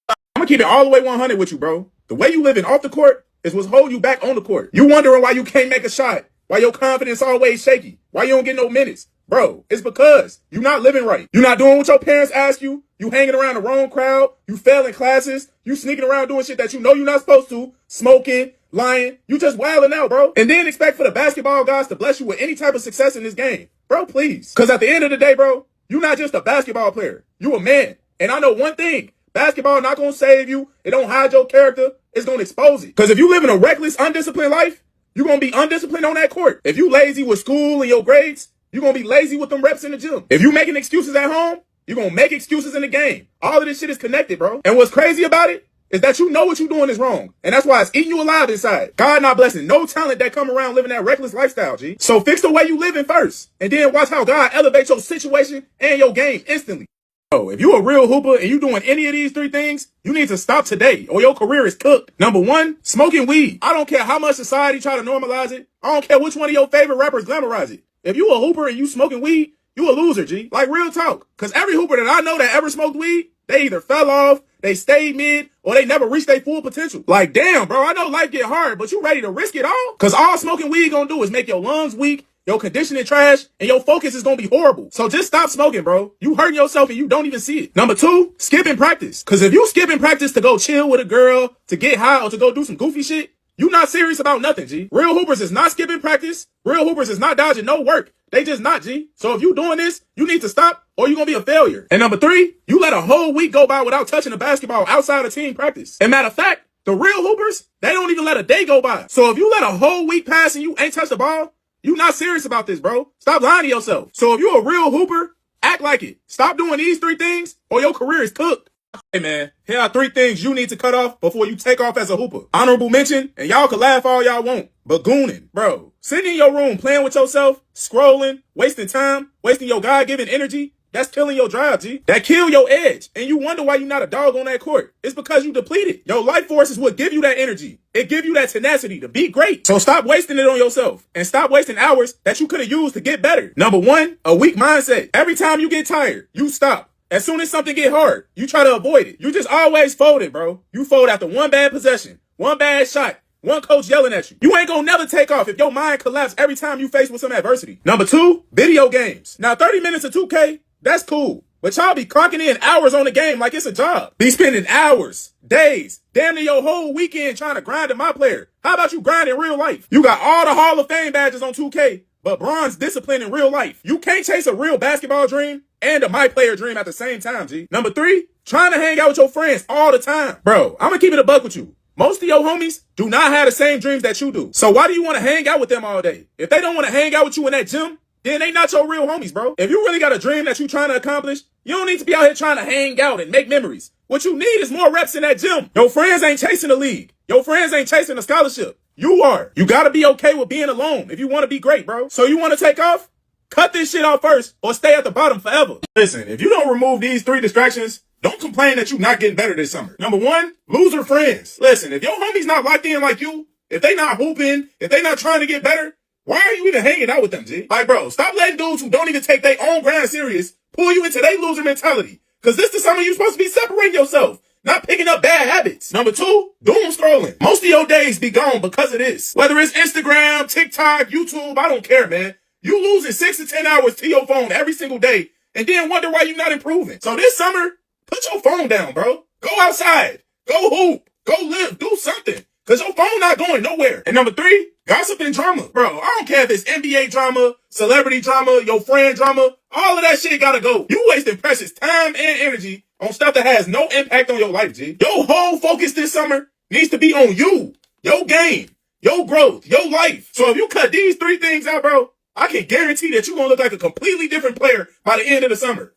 I'm gonna keep it all the way 100 with you, bro. The way you living off the court is what's holding you back on the court. You wondering why you can't make a shot, why your confidence always shaky, why you don't get no minutes. Bro, it's because you're not living right. You're not doing what your parents ask you. You hanging around the wrong crowd. You failing classes. You sneaking around doing shit that you know you're not supposed to. Smoking, lying. You just wilding out, bro. And then expect for the basketball gods to bless you with any type of success in this game. Bro, please. Because at the end of the day, bro, you're not just a basketball player. You a man. And I know one thing. Basketball not going to save you. It don't hide your character. It's going to expose it. Because if you live in a reckless, undisciplined life, you're going to be undisciplined on that court. If you lazy with school and your grades, you're going to be lazy with them reps in the gym. If you making excuses at home, you're going to make excuses in the game. All of this shit is connected, bro. And what's crazy about it is that you know what you're doing is wrong. And that's why it's eating you alive inside. God not blessing no talent that come around living that reckless lifestyle, G. So fix the way you living first. And then watch how God elevates your situation and your game instantly. Oh, if you a real hooper and you doing any of these three things, you need to stop today or your career is cooked. Number one, smoking weed. I don't care how much society try to normalize it. I don't care which one of your favorite rappers glamorize it. If you a hooper and you smoking weed, you a loser, G. Like real talk. Cause every hooper that I know that ever smoked weed, they either fell off, they stayed mid, or they never reached their full potential. Like damn, bro, I know life get hard, but you ready to risk it all? Cause all smoking weed gonna do is make your lungs weak, your conditioning trash, and your focus is gonna be horrible. So just stop smoking, bro. You hurting yourself and you don't even see it. Number two, skipping practice. Cause if you skipping practice to go chill with a girl, to get high, or to go do some goofy shit, you not serious about nothing, G. Real hoopers is not skipping practice. Real hoopers is not dodging no work. They just not, G. So if you doing this, you need to stop or you're gonna be a failure. And number three, you let a whole week go by without touching a basketball outside of team practice. And matter of fact, the real hoopers, they don't even let a day go by. So if you let a whole week pass and you ain't touched the ball, you not serious about this, bro. Stop lying to yourself. So if you're a real hooper, act like it. Stop doing these three things or your career is cooked. Hey man, here are three things you need to cut off before you take off as a hooper. Honorable mention, and y'all can laugh all y'all want, but gooning. Bro, sitting in your room playing with yourself, scrolling, wasting time, wasting your God-given energy, that's killing your drive, G. That kill your edge, and you wonder why you're not a dog on that court. It's because you depleted. Your life force is what give you that energy. It give you that tenacity to be great. So stop wasting it on yourself, and stop wasting hours that you could have used to get better. Number one, a weak mindset. Every time you get tired, you stop. As soon as something get hard, you try to avoid it. You just always folding, bro. You fold after one bad possession, one bad shot, one coach yelling at you. You ain't gonna never take off if your mind collapses every time you face with some adversity. Number two, video games. Now 30 minutes of 2K, that's cool. But y'all be clocking in hours on the game like it's a job. Be spending hours, days, damn near your whole weekend trying to grind to my player. How about you grind in real life? You got all the Hall of Fame badges on 2K, but bronze discipline in real life. You can't chase a real basketball dream and a my player dream at the same time, G. Number three, trying to hang out with your friends all the time. Bro, I'm gonna keep it a buck with you. Most of your homies do not have the same dreams that you do. So why do you want to hang out with them all day? If they don't want to hang out with you in that gym, then they not your real homies, bro. If you really got a dream that you trying to accomplish, you don't need to be out here trying to hang out and make memories. What you need is more reps in that gym. Your friends ain't chasing the league. Your friends ain't chasing a scholarship. You are. You gotta be okay with being alone if you want to be great, bro. So you want to take off? Cut this shit off first or stay at the bottom forever. Listen, if you don't remove these three distractions, don't complain that you're not getting better this summer. Number one, loser friends. Listen, if your homie's not locked in like you, if they not hooping, if they not trying to get better, why are you even hanging out with them, G? Like, bro, stop letting dudes who don't even take their own grind serious pull you into their loser mentality. Cause this the summer you're supposed to be separating yourself, not picking up bad habits. Number two, doom scrolling. Most of your days be gone because of this. Whether it's Instagram, TikTok, YouTube, I don't care, man. You losing 6 to 10 hours to your phone every single day and then wonder why you're not improving. So this summer, put your phone down, bro. Go outside. Go hoop. Go live. Do something. Cause your phone not going nowhere. And number three, gossip and drama. Bro, I don't care if it's NBA drama, celebrity drama, your friend drama. All of that shit gotta go. You wasting precious time and energy on stuff that has no impact on your life, G. Your whole focus this summer needs to be on you, your game, your growth, your life. So if you cut these three things out, bro, I can guarantee that you're gonna look like a completely different player by the end of the summer.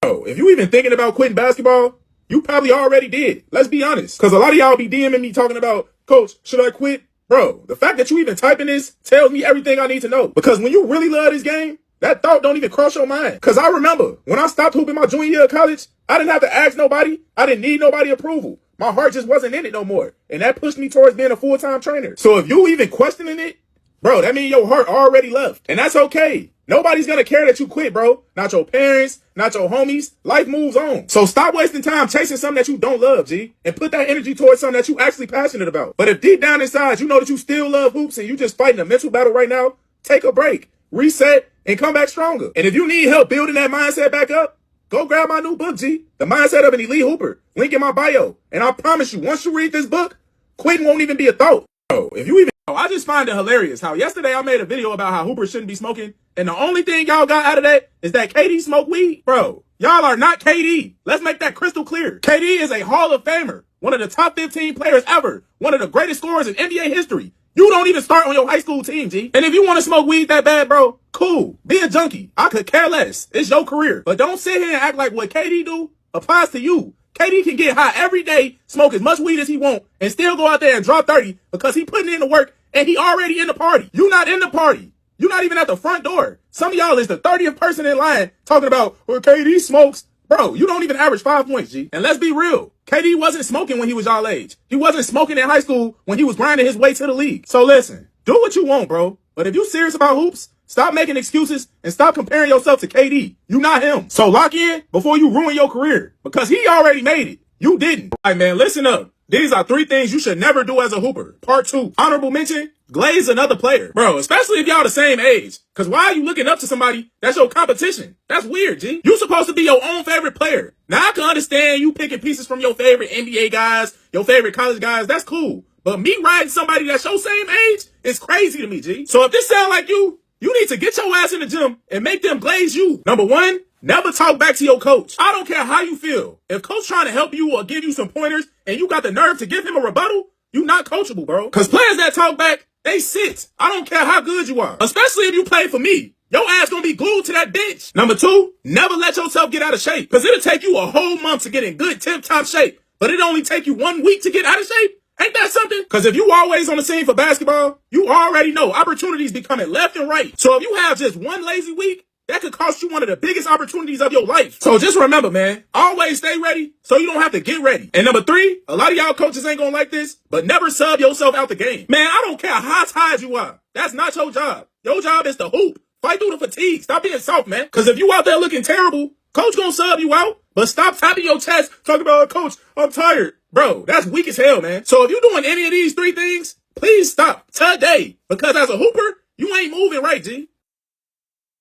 Bro, if you even thinking about quitting basketball, you probably already did. Let's be honest. Because a lot of y'all be DMing me talking about, Coach, should I quit? Bro, the fact that you even typing this tells me everything I need to know. Because when you really love this game, that thought don't even cross your mind. Because I remember when I stopped hooping my junior year of college, I didn't have to ask nobody. I didn't need nobody approval. My heart just wasn't in it no more. And that pushed me towards being a full-time trainer. So if you even questioning it, bro, that means your heart already left. And that's okay. Nobody's gonna care that you quit, bro. Not your parents, not your homies. Life moves on. So stop wasting time chasing something that you don't love, G. And put that energy towards something that you actually passionate about. But if deep down inside you know that you still love hoops and you just fighting a mental battle right now, take a break, reset, and come back stronger. And if you need help building that mindset back up, go grab my new book, G. The Mindset of an Elite Hooper. Link in my bio. And I promise you, once you read this book, quitting won't even be a thought. Bro, if you even... I just find it hilarious how yesterday I made a video about how hoopers shouldn't be smoking, and the only thing y'all got out of that is that KD smoked weed. Bro, y'all are not KD. Let's make that crystal clear. KD is a Hall of Famer, one of the top 15 players ever, one of the greatest scorers in NBA history. You don't even start on your high school team, G. And if you want to smoke weed that bad, bro, cool. Be a junkie. I could care less. It's your career. But don't sit here and act like what KD do applies to you. KD can get high every day, smoke as much weed as he want, and still go out there and drop 30 because he putting in the work and he already in the party. You not in the party. You not even at the front door. Some of y'all is the 30th person in line talking about, well, KD smokes. Bro, you don't even average 5 points, G. And let's be real. KD wasn't smoking when he was y'all age. He wasn't smoking in high school when he was grinding his way to the league. So listen, do what you want, bro. But if you serious about hoops, stop making excuses and stop comparing yourself to KD. You not him. So lock in before you ruin your career because he already made it. You didn't. All right, man, listen up. These are 3 things you should never do as a hooper. Part 2, honorable mention, glaze another player. Bro, especially if y'all the same age. Cause why are you looking up to somebody that's your competition? That's weird, G. You supposed to be your own favorite player. Now I can understand you picking pieces from your favorite NBA guys, your favorite college guys. That's cool. But me riding somebody that's your same age is crazy to me, G. So if this sound like you need to get your ass in the gym and make them glaze you. Number 1, never talk back to your coach. I don't care how you feel. If coach trying to help you or give you some pointers and you got the nerve to give him a rebuttal, you not coachable, bro. Cause players that talk back, they sit. I don't care how good you are. Especially if you play for me. Your ass gonna be glued to that bench. Number 2, never let yourself get out of shape. Cause it'll take you a whole month to get in good tip-top shape. But it only take you 1 week to get out of shape. Ain't that something? Cause if you always on the scene for basketball, you already know opportunities be coming left and right. So if you have just 1 lazy week, that could cost you one of the biggest opportunities of your life. So just remember, man, always stay ready so you don't have to get ready. And number 3, a lot of y'all coaches ain't gonna like this, but never sub yourself out the game. Man, I don't care how tired you are. That's not your job. Your job is to hoop. Fight through the fatigue. Stop being soft, man. Cause if you out there looking terrible, coach gonna sub you out. But stop tapping your chest talking about, coach, I'm tired. Bro, that's weak as hell, man. So if you're doing any of these 3 things, please stop today. Because as a hooper, you ain't moving right, G.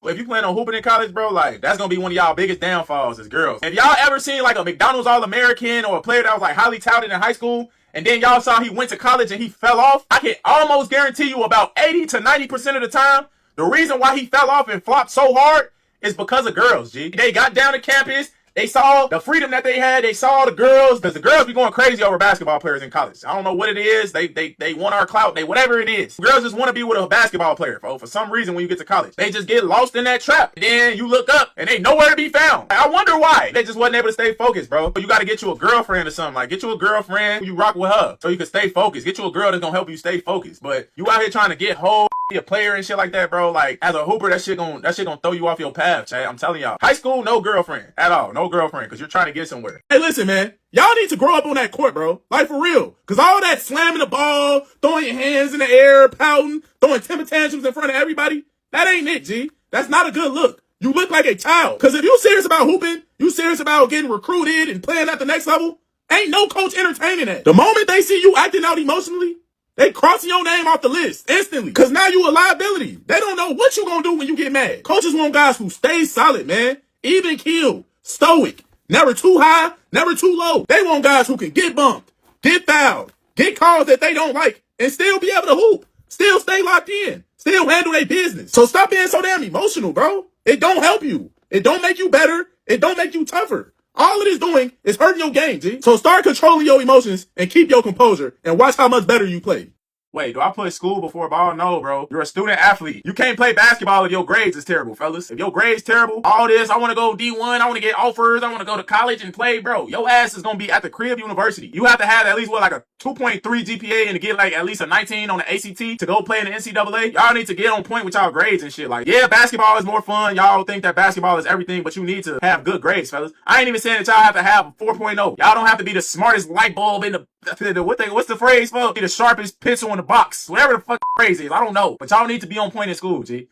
If you plan on hooping in college, bro, like, that's gonna be one of y'all biggest downfalls as girls. If y'all ever seen like a McDonald's All-American or a player that was like highly touted in high school, and then y'all saw he went to college and he fell off, I can almost guarantee you about 80 to 90% of the time, the reason why he fell off and flopped so hard is because of girls, G. They got down to campus, they saw the freedom that they had, they saw the girls, because the girls be going crazy over basketball players in college. I don't know what it is, they want our clout, they whatever it is. Girls just want to be with a basketball player, for some reason when you get to college. They just get lost in that trap. And then you look up and they nowhere to be found. I wonder why. They just wasn't able to stay focused, bro. You got to get you a girlfriend or something. Like, get you a girlfriend, you rock with her, so you can stay focused. Get you a girl that's gonna help you stay focused. But you out here trying to get whole a player and shit like that, bro. Like, as a hooper, that shit gonna throw you off your path, Chad. I'm telling y'all. High school, no girlfriend at all. No girlfriend, because you're trying to get somewhere. Hey, listen, man. Y'all need to grow up on that court, bro. Like, for real. Because all that slamming the ball, throwing your hands in the air, pouting, throwing temper tantrums in front of everybody, that ain't it, G. That's not a good look. You look like a child. Because if you serious about hooping, you serious about getting recruited and playing at the next level, ain't no coach entertaining that. The moment they see you acting out emotionally, they crossing your name off the list instantly. Cause now you a liability. They don't know what you gonna do when you get mad. Coaches want guys who stay solid, man. Even keeled, stoic, never too high, never too low. They want guys who can get bumped, get fouled, get calls that they don't like, and still be able to hoop. Still stay locked in. Still handle their business. So stop being so damn emotional, bro. It don't help you. It don't make you better. It don't make you tougher. All it is doing is hurting your game, G. So start controlling your emotions and keep your composure and watch how much better you play. Wait, do I put school before ball? No, bro. You're a student athlete. You can't play basketball if your grades is terrible, fellas. If your grades terrible, all this, I want to go D1, I want to get offers, I want to go to college and play, bro. Your ass is going to be at the crib university. You have to have at least, like a 2.3 GPA and to get like at least a 19 on the ACT to go play in the NCAA. Y'all need to get on point with y'all grades and shit. Like, yeah, basketball is more fun. Y'all think that basketball is everything, but you need to have good grades, fellas. I ain't even saying that y'all have to have a 4.0. Y'all don't have to be the smartest light bulb in the what's the phrase for? Be the sharpest pencil in the box. Whatever the fuck phrase is. I don't know. But y'all need to be on point in school, G.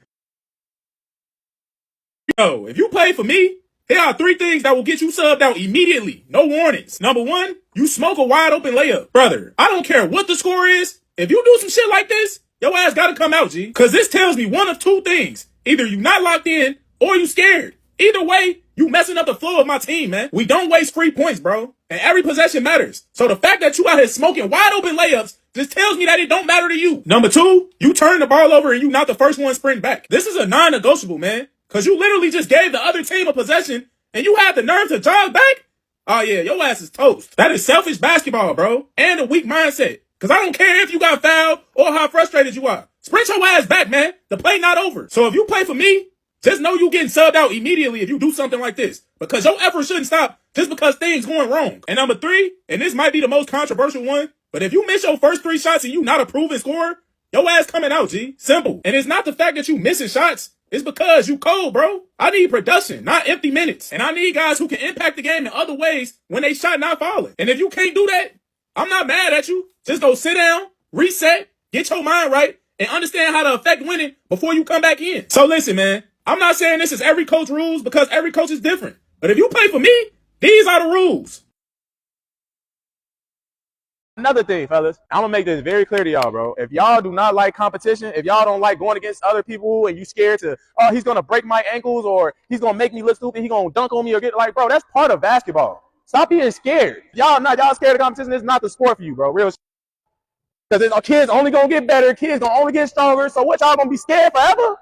Yo, if you play for me, here are 3 things that will get you subbed out immediately. No warnings. Number 1, you smoke a wide open layup. Brother, I don't care what the score is. If you do some shit like this, your ass gotta come out, G. Cause this tells me one of 2 things. Either you not locked in or you scared. Either way, you messing up the flow of my team, man. We don't waste free points, bro. And every possession matters. So the fact that you out here smoking wide open layups just tells me that it don't matter to you. Number 2, you turn the ball over and you not the first one sprint back. This is a non-negotiable, man. Cause you literally just gave the other team a possession and you had the nerve to jog back? Oh yeah, your ass is toast. That is selfish basketball, bro. And a weak mindset. Cause I don't care if you got fouled or how frustrated you are. Sprint your ass back, man. The play not over. So if you play for me, just know you getting subbed out immediately if you do something like this. Because your effort shouldn't stop just because things going wrong. And number 3, and this might be the most controversial one, but if you miss your first 3 shots and you not a proven scorer, your ass coming out, G. Simple. And it's not the fact that you missing shots. It's because you cold, bro. I need production, not empty minutes. And I need guys who can impact the game in other ways when they shot not falling. And if you can't do that, I'm not mad at you. Just go sit down, reset, get your mind right, and understand how to affect winning before you come back in. So listen, man, I'm not saying this is every coach rules because every coach is different. But if you play for me, these are the rules. Another thing, fellas, I'm gonna make this very clear to y'all, bro. If y'all do not like competition, if y'all don't like going against other people and you scared to, oh, he's gonna break my ankles or he's gonna make me look stupid, he's gonna dunk on me or get like, bro, that's part of basketball. Stop being scared. Y'all scared of competition. It's not the sport for you, bro. Real. Because kids only gonna get better, kids gonna only get stronger. So what, y'all gonna be scared forever?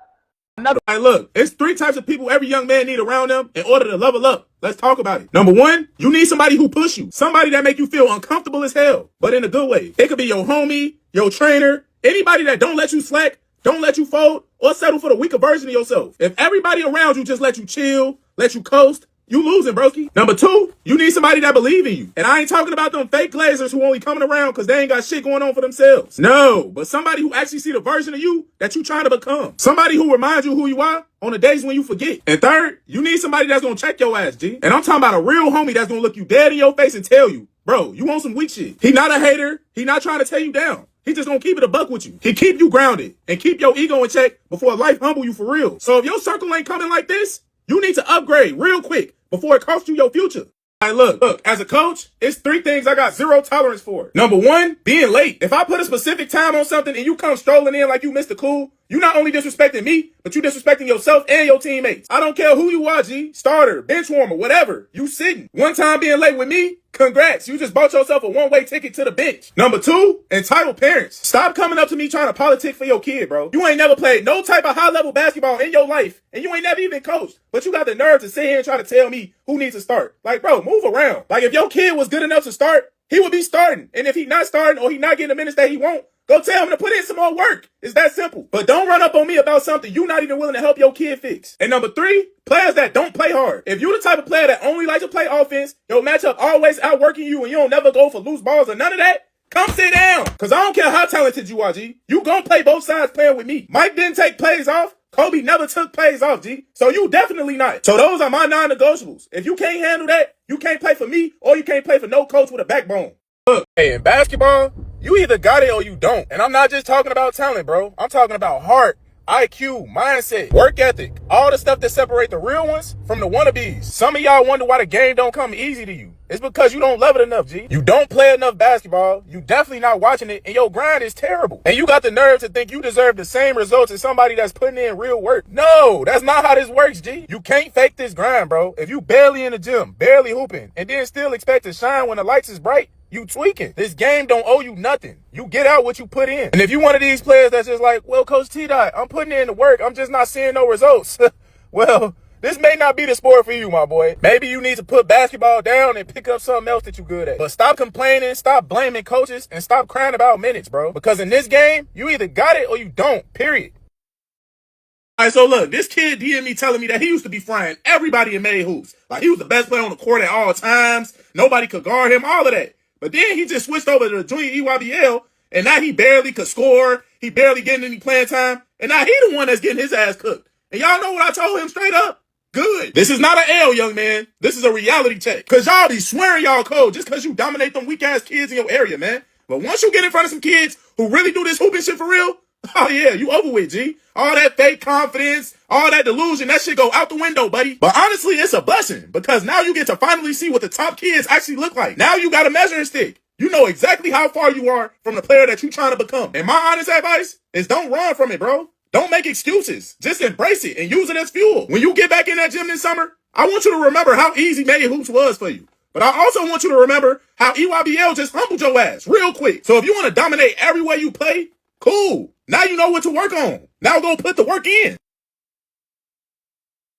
Hey, look, it's 3 types of people every young man need around them in order to level up. Let's talk about it. Number 1, you need somebody who push you. Somebody that make you feel uncomfortable as hell, but in a good way. It could be your homie, your trainer, anybody that don't let you slack, don't let you fold, or settle for the weaker version of yourself. If everybody around you just let you chill, let you coast, you losing, broski. Number 2, you need somebody that believe in you. And I ain't talking about them fake glazers who only coming around because they ain't got shit going on for themselves. No, but somebody who actually see the version of you that you trying to become. Somebody who reminds you who you are on the days when you forget. And 3rd, you need somebody that's gonna check your ass, G. And I'm talking about a real homie that's gonna look you dead in your face and tell you, bro, you want some weak shit. He not a hater. He not trying to tear you down. He just gonna keep it a buck with you. He keep you grounded and keep your ego in check before life humble you for real. So if your circle ain't coming like this, you need to upgrade real quick before it costs you your future. All right, look, as a coach, it's 3 things I got 0 tolerance for. Number 1, being late. If I put a specific time on something and you come strolling in like you missed the cool, you not only disrespecting me, but you disrespecting yourself and your teammates. I don't care who you are, G. Starter, bench warmer, whatever. You sitting. One time being late with me, congrats. You just bought yourself a one-way ticket to the bench. Number 2, entitled parents. Stop coming up to me trying to politic for your kid, bro. You ain't never played no type of high-level basketball in your life, and you ain't never even coached. But you got the nerve to sit here and try to tell me who needs to start. Like, bro, move around. Like, if your kid was good enough to start, he would be starting. And if he not starting or he not getting the minutes that he won't, go tell him to put in some more work. It's that simple. But don't run up on me about something you not even willing to help your kid fix. And number 3, players that don't play hard. If you the type of player that only like to play offense, your matchup always outworking you and you don't never go for loose balls or none of that, come sit down. Because I don't care how talented you are, G. You gonna play both sides playing with me. Mike didn't take plays off. Kobe never took plays off, G. So you definitely not. So those are my non-negotiables. If you can't handle that, you can't play for me or you can't play for no coach with a backbone. Look, hey, in basketball, you either got it or you don't. And I'm not just talking about talent, bro. I'm talking about heart, IQ, mindset, work ethic, all the stuff that separate the real ones from the wannabes. Some of y'all wonder why the game don't come easy to you. It's because you don't love it enough, G. You don't play enough basketball. You definitely not watching it, and your grind is terrible. And you got the nerve to think you deserve the same results as somebody that's putting in real work. No, that's not how this works, G. You can't fake this grind, bro. If you barely in the gym, barely hooping, and then still expect to shine when the lights is bright, you tweaking. This game don't owe you nothing. You get out what you put in. And if you one of these players that's just like, well, Coach TDOT, I'm putting in the work, I'm just not seeing no results. Well, this may not be the sport for you, my boy. Maybe you need to put basketball down and pick up something else that you're good at. But stop complaining, stop blaming coaches, and stop crying about minutes, bro. Because in this game, you either got it or you don't, period. All right, so look, this kid DM'd me telling me that he used to be frying everybody in May hoops. Like, he was the best player on the court at all times. Nobody could guard him, all of that. But then he just switched over to the junior EYBL, and now he barely could score. He barely getting any playing time. And now he the one that's getting his ass cooked. And y'all know what I told him straight up? Good. This is not an L, young man. This is a reality check. Because y'all be swearing y'all cold just because you dominate them weak-ass kids in your area, man. But once you get in front of some kids who really do this hooping shit for real, oh yeah, you over with, G. All that fake confidence, all that delusion, that shit go out the window, buddy. But honestly, it's a blessing because now you get to finally see what the top kids actually look like. Now you got a measuring stick. You know exactly how far you are from the player that you're trying to become. And my honest advice is don't run from it, bro. Don't make excuses. Just embrace it and use it as fuel. When you get back in that gym this summer, I want you to remember how easy May Hoops was for you. But I also want you to remember how EYBL just humbled your ass real quick. So if you want to dominate everywhere you play, cool. Now you know what to work on. Now go put the work in.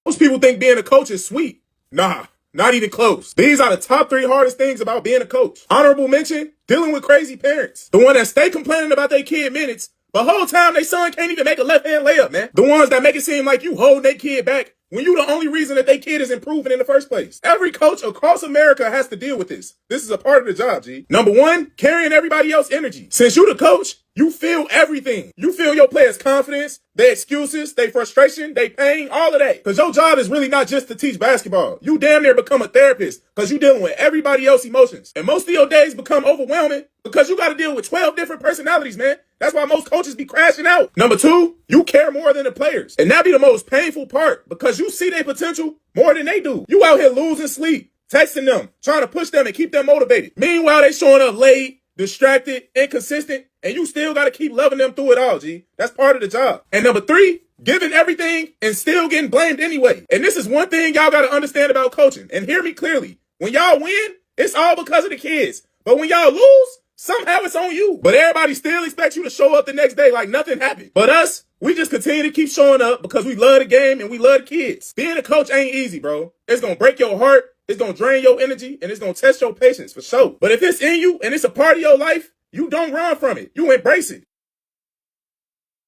Most people think being a coach is sweet. Nah, not even close. These are the top 3 hardest things about being a coach. Honorable mention, dealing with crazy parents. The one that stay complaining about their kid minutes, but whole time their son can't even make a left-hand layup, man. The ones that make it seem like you holding their kid back when you the only reason that they kid is improving in the first place? Every coach across America has to deal with this. This is a part of the job, G. Number one, carrying everybody else's energy. Since you the coach, you feel everything. You feel your players' confidence, their excuses, their frustration, their pain, all of that. Because your job is really not just to teach basketball. You damn near become a therapist because you dealing with everybody else's emotions. And most of your days become overwhelming because you got to deal with 12 different personalities, man. That's why most coaches be crashing out. Number two, you care more than the players. And that be the most painful part because you see their potential more than they do. You out here losing sleep, texting them, trying to push them and keep them motivated. Meanwhile, they showing up late, distracted, inconsistent, and you still got to keep loving them through it all, G. That's part of the job. And number three, giving everything and still getting blamed anyway. And this is one thing y'all got to understand about coaching. And hear me clearly. When y'all win, it's all because of the kids. But when y'all lose, somehow it's on you. But everybody still expects you to show up the next day like nothing happened. But us, we just continue to keep showing up because we love the game and we love the kids. Being a coach ain't easy, bro. It's going to break your heart. It's going to drain your energy and it's going to test your patience for sure. But if it's in you and it's a part of your life, you don't run from it. You embrace it.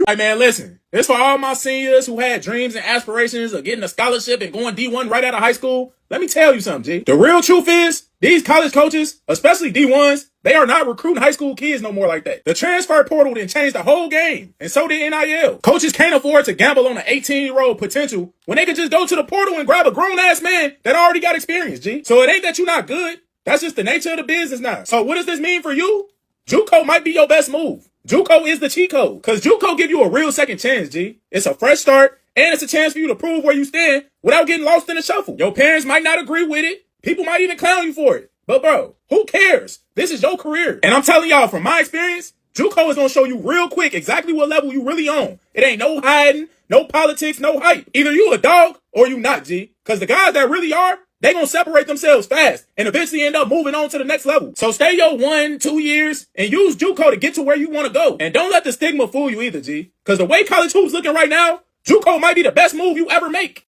Hey man, listen, it's for all my seniors who had dreams and aspirations of getting a scholarship and going D1 right out of high school. Let me tell you something, G. The real truth is, these college coaches, especially D1s, they are not recruiting high school kids no more like that. The transfer portal didn't change the whole game, and so did NIL. Coaches can't afford to gamble on an 18-year-old potential when they could just go to the portal and grab a grown-ass man that already got experience, G. So it ain't that you're not good. That's just the nature of the business now. So what does this mean for you? JUCO might be your best move. JUCO is the cheat code, because JUCO give you a real second chance, G. It's a fresh start, and it's a chance for you to prove where you stand without getting lost in the shuffle. Your parents might not agree with it. People might even clown you for it. But bro, who cares? This is your career. And I'm telling y'all from my experience, JUCO is going to show you real quick exactly what level you really on. It ain't no hiding, no politics, no hype. Either you a dog or you not, G. Because the guys that really are, they gonna separate themselves fast and eventually end up moving on to the next level. So stay your 1-2 years and use JUCO to get to where you want to go. And don't let the stigma fool you either, G. Because the way college hoops looking right now, JUCO might be the best move you ever make.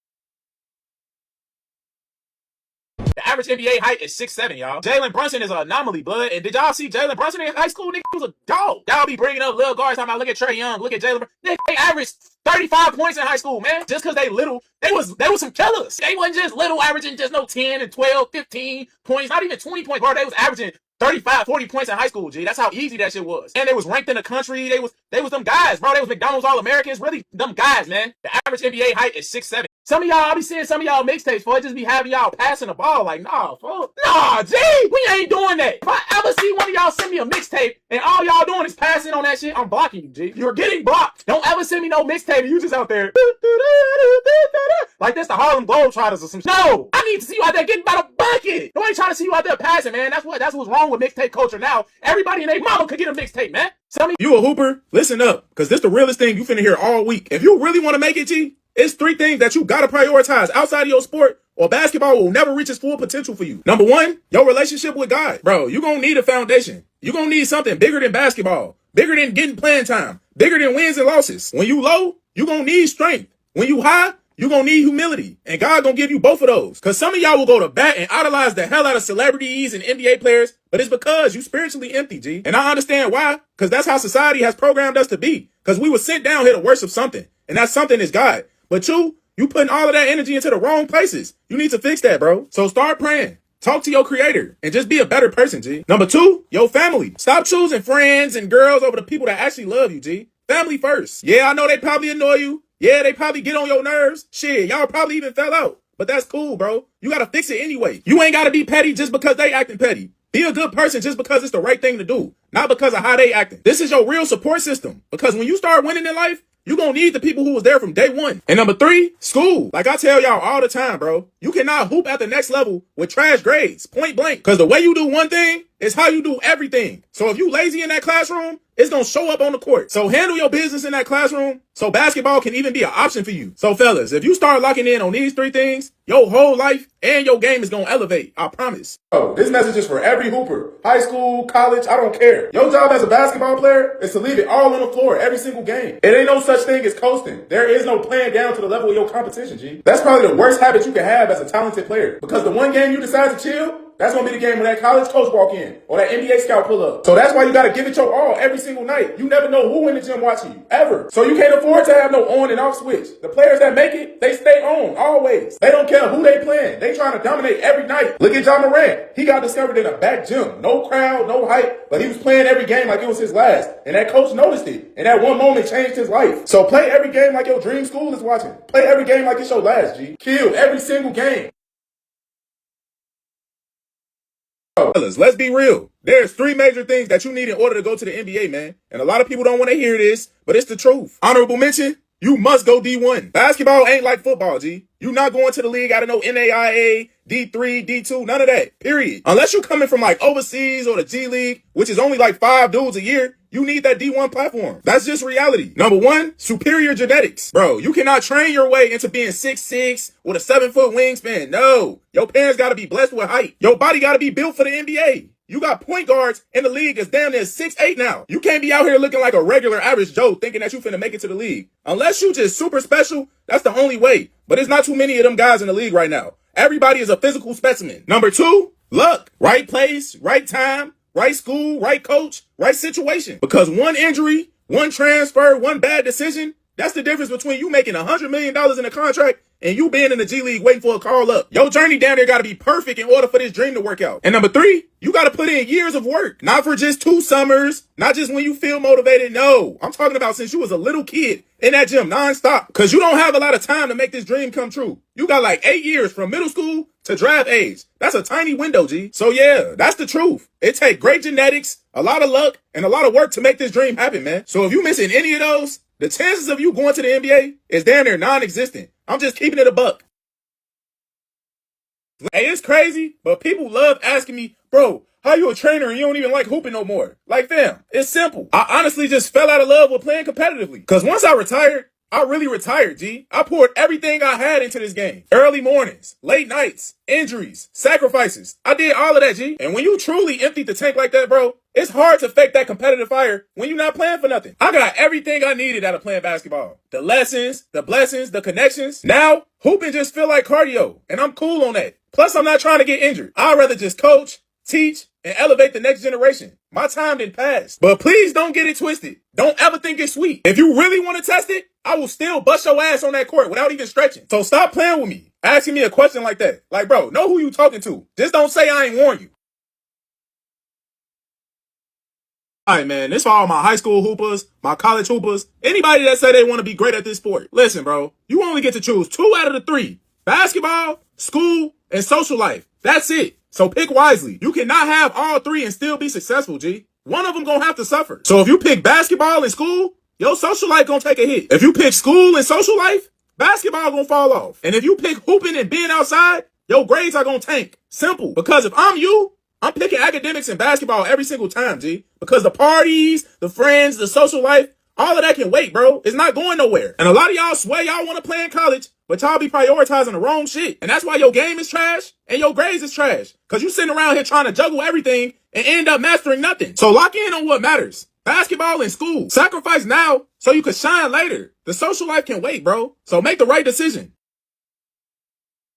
The average NBA height is 6'7", y'all. Jalen Brunson is an anomaly, bud. And did y'all see Jalen Brunson in high school? Nigga, he was a dog. Y'all be bringing up little guards talking about, look at Trae Young, look at Jalen Brunson. They averaged 35 points in high school, man. Just because they little, they was some killers. They wasn't just little, averaging just no 10 and 12, 15 points, not even 20 points, bro. They was averaging 35, 40 points in high school, G. That's how easy that shit was. And they was ranked in the country. They was them guys, bro. They was McDonald's All-Americans. Really, them guys, man. The average NBA height is 6'7". Some of y'all, I be seeing some of y'all mixtapes, for it just be having y'all passing the ball. Like, nah, fuck. Nah, G, we ain't doing that. If I ever see one of y'all send me a mixtape and all y'all doing is passing on that shit, I'm blocking you, G. You're getting blocked. Don't ever send me no mixtape and you just out there like this the Harlem Globetrotters or some shit. No, I need to see you out there getting by the bucket. Nobody trying to see you out there passing, man. That's what's wrong with mixtape culture now. Everybody and their mama could get a mixtape, man. Some of you a hooper? Listen up, because this the realest thing you finna hear all week. If you really want to make it, G, it's 3 things that you gotta prioritize outside of your sport, or basketball will never reach its full potential for you. Number 1, your relationship with God. Bro, you gonna need a foundation. You gonna need something bigger than basketball, bigger than getting playing time, bigger than wins and losses. When you low, you gonna need strength. When you high, you gonna need humility. And God gonna give you both of those. Because some of y'all will go to bat and idolize the hell out of celebrities and NBA players, but it's because you spiritually empty, G. And I understand why, because that's how society has programmed us to be. Because we were sent down here to worship something, and that something is God. But you putting all of that energy into the wrong places. You need to fix that, bro. So start praying. Talk to your creator and just be a better person, G. Number 2, your family. Stop choosing friends and girls over the people that actually love you, G. Family first. Yeah, I know they probably annoy you. Yeah, they probably get on your nerves. Shit, y'all probably even fell out. But that's cool, bro. You gotta fix it anyway. You ain't gotta be petty just because they acting petty. Be a good person just because it's the right thing to do, not because of how they acting. This is your real support system. Because when you start winning in life, you're going to need the people who was there from day one. And number 3, school. Like I tell y'all all the time, bro, you cannot hoop at the next level with trash grades, point blank. Because the way you do one thing is how you do everything. So if you lazy in that classroom, it's going to show up on the court. So handle your business in that classroom so basketball can even be an option for you. So fellas, if you start locking in on these 3 things, your whole life and your game is going to elevate. I promise. Oh, this message is for every hooper. High school, college, I don't care. Your job as a basketball player is to leave it all on the floor every single game. It ain't no such thing as coasting. There is no playing down to the level of your competition, G. That's probably the worst habit you can have as a talented player. Because the one game you decide to chill, That's gonna be the game when that college coach walk in or that NBA scout pull up. So that's why you gotta give it your all every single night. You never know who in the gym watching you, ever. So you can't afford to have no on and off switch. The players that make it, they stay on, always. They don't care who they playing. They trying to dominate every night. Look at John Morant. He got discovered in a back gym. No crowd, no hype, but he was playing every game like it was his last. And that coach noticed it. And that one moment changed his life. So play every game like your dream school is watching. Play every game like it's your last, G. Kill every single game. Fellas, let's be real. There's 3 major things that you need in order to go to the NBA, man. And a lot of people don't want to hear this, but it's the truth. Honorable mention, you must go D1. Basketball ain't like football, G. You not going to the league out of no NAIA, D3, D2, none of that, period. Unless you're coming from like overseas or the G League, which is only like 5 dudes a year, you need that D1 platform. That's just reality. Number 1, superior genetics. Bro, you cannot train your way into being 6'6" with a 7-foot wingspan. No. Your parents gotta be blessed with height. Your body gotta be built for the NBA. You got point guards in the league that's damn near 6'8" now. You can't be out here looking like a regular average Joe thinking that you finna make it to the league. Unless you just super special, that's the only way. But there's not too many of them guys in the league right now. Everybody is a physical specimen. Number 2, luck. Right place, right time, right school, right coach, right situation. Because one injury, one transfer, one bad decision, that's the difference between you making $100 million in a contract and you being in the G League waiting for a call up. Your journey down there got to be perfect in order for this dream to work out. And number 3, you got to put in years of work. Not for just 2 summers, not just when you feel motivated. No, I'm talking about since you was a little kid in that gym nonstop. Because you don't have a lot of time to make this dream come true. You got like 8 years from middle school to draft age. That's a tiny window, G. So yeah, that's the truth. It takes great genetics, a lot of luck, and a lot of work to make this dream happen, man. So if you missing any of those, the chances of you going to the NBA is damn near non-existent. I'm just keeping it a buck. Hey, it's crazy, but people love asking me, bro, how you a trainer and you don't even like hooping no more? Like, fam, it's simple. I honestly just fell out of love with playing competitively. Because once I retired, I really retired, G. I poured everything I had into this game. Early mornings, late nights, injuries, sacrifices. I did all of that, G. And when you truly empty the tank like that, bro, it's hard to fake that competitive fire when you're not playing for nothing. I got everything I needed out of playing basketball. The lessons, the blessings, the connections. Now, hooping just feel like cardio, and I'm cool on that. Plus, I'm not trying to get injured. I'd rather just coach, teach, and elevate the next generation. My time didn't pass. But please don't get it twisted. Don't ever think it's sweet. If you really want to test it, I will still bust your ass on that court without even stretching. So stop playing with me, asking me a question like that. Like, bro, know who you talking to. Just don't say I ain't warn you. Alright, man, this for all my high school hoopers, my college hoopers, anybody that say they want to be great at this sport. Listen, bro, you only get to choose 2 out of the 3. Basketball, school, and social life. That's it. So pick wisely. You cannot have all 3 and still be successful, G. One of them gonna have to suffer. So if you pick basketball and school, your social life gonna take a hit. If you pick school and social life, basketball gonna fall off. And if you pick hooping and being outside, your grades are gonna tank. Simple. Because if I'm you, I'm picking academics and basketball every single time, G. Because the parties, the friends, the social life, all of that can wait, bro. It's not going nowhere. And a lot of y'all swear y'all want to play in college, but y'all be prioritizing the wrong shit. And that's why your game is trash and your grades is trash. Because you sitting around here trying to juggle everything and end up mastering nothing. So lock in on what matters. Basketball and school. Sacrifice now so you can shine later. The social life can wait, bro. So make the right decision.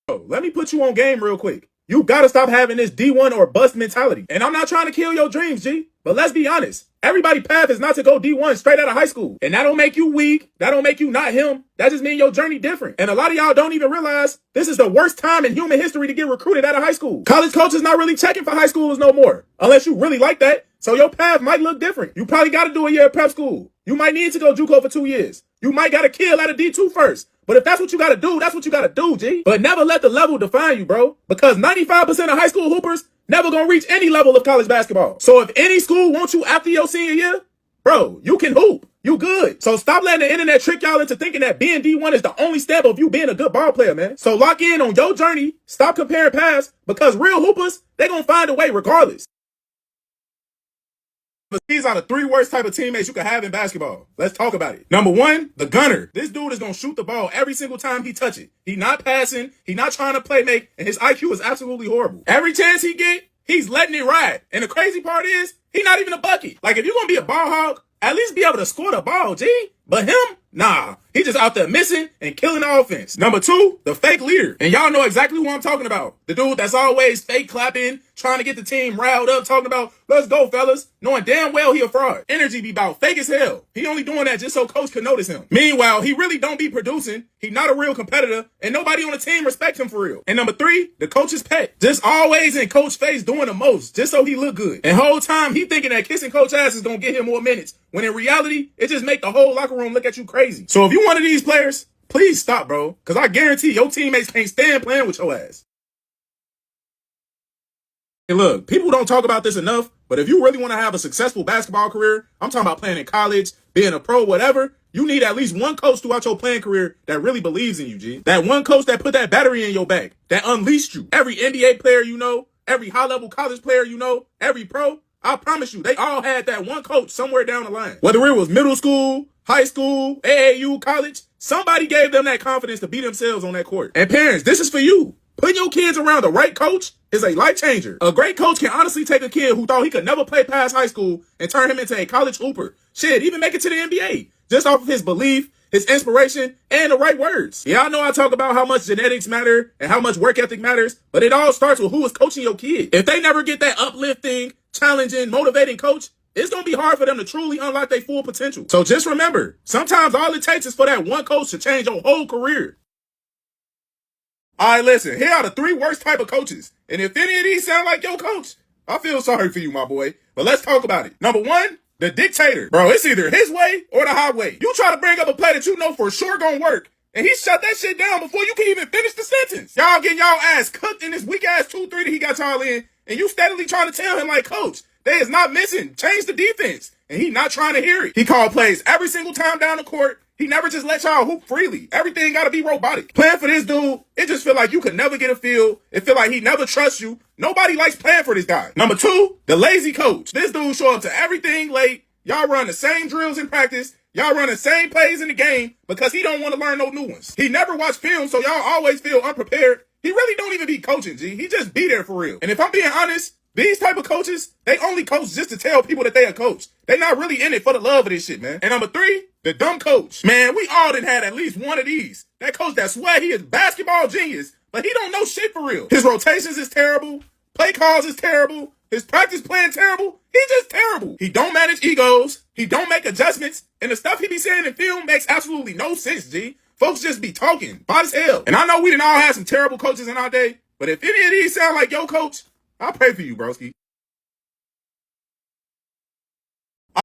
Oh, let me put you on game real quick. You gotta stop having this D1 or bust mentality. And I'm not trying to kill your dreams, G. But let's be honest. Everybody's path is not to go D1 straight out of high school. And that don't make you weak. That don't make you not him. That just means your journey different. And a lot of y'all don't even realize this is the worst time in human history to get recruited out of high school. College coaches not really checking for high schoolers no more. Unless you really like that. So your path might look different. You probably got to do a year of prep school. You might need to go JUCO for 2 years. You might got to kill out of D2 first. But if that's what you got to do, that's what you got to do, G. But never let the level define you, bro. Because 95% of high school hoopers never gonna reach any level of college basketball. So if any school wants you after your senior year, bro, you can hoop. You good. So stop letting the internet trick y'all into thinking that being D1 is the only step of you being a good ball player, man. So lock in on your journey. Stop comparing paths because real hoopers, they gonna find a way regardless. These are the 3 worst type of teammates you can have in basketball. Let's talk about it. Number 1, the gunner. This dude is going to shoot the ball every single time he touch it. He not passing. He not trying to play make. And his IQ is absolutely horrible. Every chance he get, he's letting it ride. And the crazy part is, he not even a bucket. Like, if you're going to be a ball hog, at least be able to score the ball, G. But him, Nah, he just out there missing and killing the offense. Number 2, the fake leader. And y'all know exactly who I'm talking about. The dude that's always fake clapping, trying to get the team riled up, talking about, let's go, fellas, knowing damn well he a fraud. Energy be about fake as hell. He only doing that just so coach can notice him. Meanwhile, he really don't be producing. He not a real competitor, and nobody on the team respect him for real. And number 3, the coach's pet. Just always in coach face doing the most, just so he look good. And whole time, he thinking that kissing coach ass is gonna get him more minutes, when in reality, it just make the whole locker room look at you crazy. So if you one of these players, please stop, bro. Because I guarantee your teammates can't stand playing with your ass. And look, people don't talk about this enough, but if you really want to have a successful basketball career, I'm talking about playing in college, being a pro, whatever, you need at least one coach throughout your playing career that really believes in you, G. That one coach that put that battery in your back, that unleashed you. Every NBA player you know, every high-level college player you know, every pro, I promise you, they all had that one coach somewhere down the line. Whether it was middle school, high school, AAU, college, somebody gave them that confidence to be themselves on that court. And parents, this is for you. Putting your kids around the right coach is a life changer. A great coach can honestly take a kid who thought he could never play past high school and turn him into a college hooper. Shit, even make it to the NBA. Just off of his belief, his inspiration, and the right words. Yeah, I know I talk about how much genetics matter and how much work ethic matters, but it all starts with who is coaching your kid. If they never get that uplifting, challenging, motivating coach, it's going to be hard for them to truly unlock their full potential. So just remember, sometimes all it takes is for that one coach to change your whole career. All right, listen, here are the 3 worst type of coaches. And if any of these sound like your coach, I feel sorry for you, my boy. But let's talk about it. Number 1, the dictator. Bro, it's either his way or the highway. You try to bring up a play that you know for sure gonna work, and he shut that shit down before you can even finish the sentence. Y'all getting y'all ass cooked in this weak-ass 2-3 that he got y'all in, and you steadily trying to tell him, like, coach, they is not missing. Change the defense. And he not trying to hear it. He called plays every single time down the court. He never just let y'all hoop freely. Everything got to be robotic. Playing for this dude, it just feel like you could never get a feel. It feel like he never trusts you. Nobody likes playing for this guy. Number 2, the lazy coach. This dude show up to everything late. Y'all run the same drills in practice. Y'all run the same plays in the game because he don't want to learn no new ones. He never watched film, so y'all always feel unprepared. He really don't even be coaching, G. He just be there for real. And if I'm being honest, these type of coaches, they only coach just to tell people that they a coach. They not really in it for the love of this shit, man. And number 3, the dumb coach. Man, we all done had at least one of these. That coach that swear he is basketball genius, but he don't know shit for real. His rotations is terrible. Play calls is terrible. His practice plan terrible. He just terrible. He don't manage egos. He don't make adjustments. And the stuff he be saying in film makes absolutely no sense, G. Folks just be talking. Bad as hell. And I know we done all had some terrible coaches in our day, but if any of these sound like your coach, I pray for you, broski.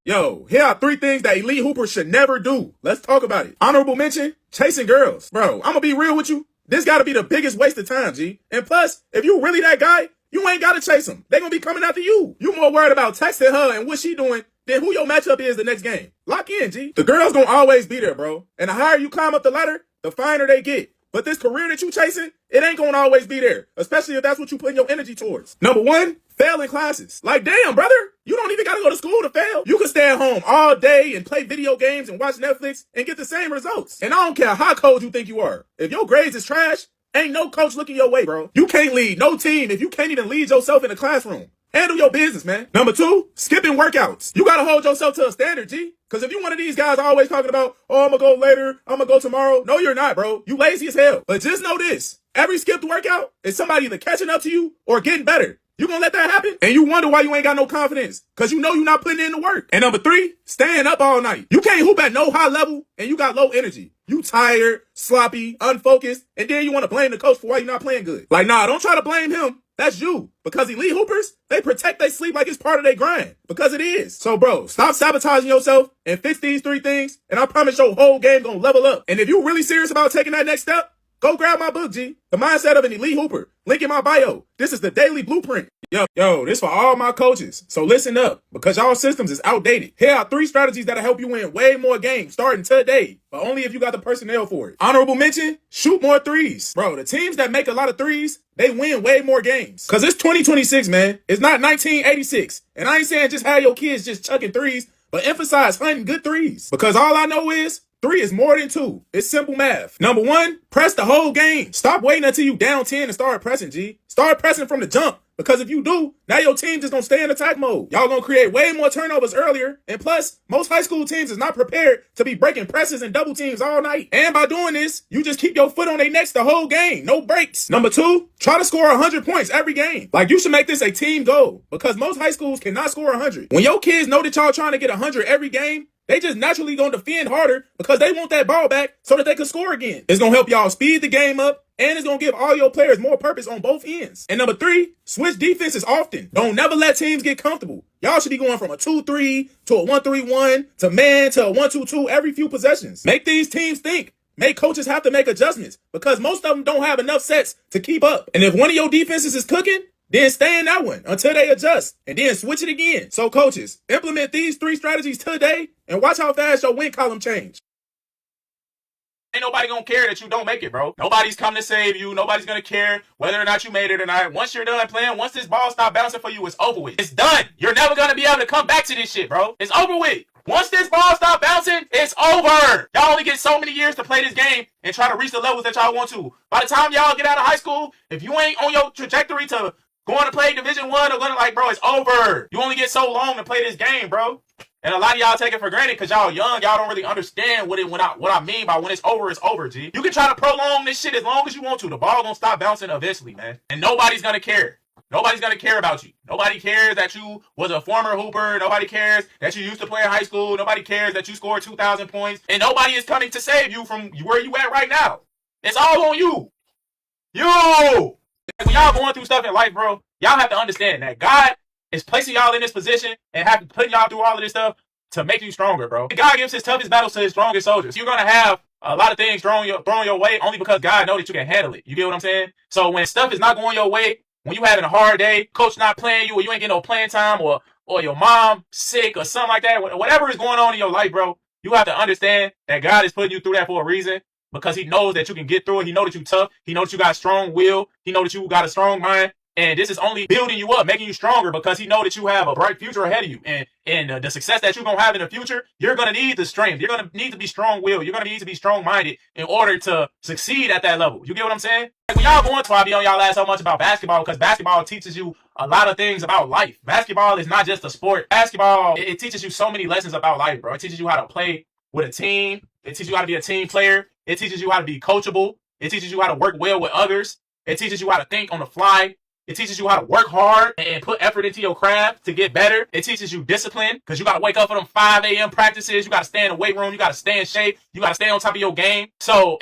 Yo, here are 3 things that elite hoopers should never do. Let's talk about it. Honorable mention, chasing girls. Bro, I'm gonna be real with you. This gotta be the biggest waste of time, G. And plus, if you really that guy, you ain't gotta chase them. They gonna be coming after you. You more worried about texting her and what she doing than who your matchup is the next game. Lock in, G. The girls gonna always be there, bro. And the higher you climb up the ladder, the finer they get. But this career that you chasing, it ain't gonna always be there. Especially if that's what you putting your energy towards. Number 1, failing classes. Like, damn, brother, you don't even gotta go to school to fail. You can stay at home all day and play video games and watch Netflix and get the same results. And I don't care how cold you think you are. If your grades is trash, ain't no coach looking your way, bro. You can't lead no team if you can't even lead yourself in the classroom. Handle your business, man. Number 2, skipping workouts. You gotta hold yourself to a standard, G. Because if you one of these guys always talking about, oh, I'm gonna go later, I'm gonna go tomorrow. No, you're not, bro. You lazy as hell. But just know this. Every skipped workout is somebody either catching up to you or getting better. You gonna let that happen? And you wonder why you ain't got no confidence. Because you know you're not putting in the work. And number 3, staying up all night. You can't hoop at no high level and you got low energy. You tired, sloppy, unfocused, and then you want to blame the coach for why you're not playing good. Like, nah, don't try to blame him. That's you. Because elite hoopers, they protect their sleep like it's part of their grind. Because it is. So, bro, stop sabotaging yourself and fix these 3 things, and I promise your whole game gonna level up. And if you really serious about taking that next step, go grab my book, G. The Mindset of an Elite Hooper. Link in my bio. This is the daily blueprint. Yo, this for all my coaches. So listen up, because y'all systems is outdated. Here are 3 strategies that'll help you win way more games starting today, but only if you got the personnel for it. Honorable mention, shoot more threes. Bro, the teams that make a lot of threes, they win way more games. Because it's 2026, man. It's not 1986. And I ain't saying just have your kids just chucking threes, but emphasize hunting good threes. Because all I know is 3 is more than 2. It's simple math. Number 1, press the whole game. Stop waiting until you down 10 and start pressing, G. Start pressing from the jump. Because if you do, now your team just gonna stay in attack mode. Y'all gonna create way more turnovers earlier. And plus, most high school teams is not prepared to be breaking presses and double teams all night. And by doing this, you just keep your foot on their necks the whole game. No breaks. Number 2, try to score 100 points every game. Like, you should make this a team goal. Because most high schools cannot score 100. When your kids know that y'all trying to get 100 every game, they just naturally gonna defend harder because they want that ball back so that they can score again. It's gonna help y'all speed the game up, and it's gonna give all your players more purpose on both ends. And number 3, switch defenses often. Don't never let teams get comfortable. Y'all should be going from a 2-3 to a 1-3-1 to man to a 1-2-2 every few possessions. Make these teams think. Make coaches have to make adjustments because most of them don't have enough sets to keep up. And if one of your defenses is cooking, then stay in that one until they adjust and then switch it again. So coaches, implement these 3 strategies today and watch how fast your win column change. Ain't nobody gonna care that you don't make it, bro. Nobody's come to save you. Nobody's gonna care whether or not you made it or not. Once you're done playing, once this ball stop bouncing for you, it's over with. It's done. You're never gonna be able to come back to this shit, bro. It's over with. Once this ball stop bouncing, it's over. Y'all only get so many years to play this game and try to reach the levels that y'all want to. By the time y'all get out of high school, if you ain't on your trajectory to going to play Division 1 or going to, bro, it's over. You only get so long to play this game, bro. And a lot of y'all take it for granted because y'all young. Y'all don't really understand what I mean by when it's over, G. You can try to prolong this shit as long as you want to. The ball gonna stop bouncing eventually, man. And nobody's gonna care. Nobody's gonna care about you. Nobody cares that you was a former hooper. Nobody cares that you used to play in high school. Nobody cares that you scored 2,000 points. And nobody is coming to save you from where you at right now. It's all on you. You! When y'all going through stuff in life, bro, y'all have to understand that God is placing y'all in this position and putting y'all through all of this stuff to make you stronger, bro. God gives his toughest battles to his strongest soldiers. You're gonna have a lot of things thrown your way only because God knows that you can handle it. You get what I'm saying? So when stuff is not going your way, when you having a hard day, coach not playing you, or you ain't getting no playing time, or your mom sick or something like that, whatever is going on in your life, bro, you have to understand that God is putting you through that for a reason. Because he knows that you can get through it. He knows that you're tough. He knows that you got a strong will. He knows that you got a strong mind. And this is only building you up, making you stronger because he knows that you have a bright future ahead of you. And the success that you're going to have in the future, you're going to need the strength. You're going to need to be strong-willed. You're going to need to be strong-minded in order to succeed at that level. You get what I'm saying? Like when y'all going to, I be on y'all ass so much about basketball because basketball teaches you a lot of things about life. Basketball is not just a sport. Basketball, it teaches you so many lessons about life, bro. It teaches you how to play with a team. It teaches you how to be a team player. It teaches you how to be coachable. It teaches you how to work well with others. It teaches you how to think on the fly. It teaches you how to work hard and put effort into your craft to get better. It teaches you discipline because you got to wake up for them 5 a.m. practices. You got to stay in the weight room. You got to stay in shape. You got to stay on top of your game. So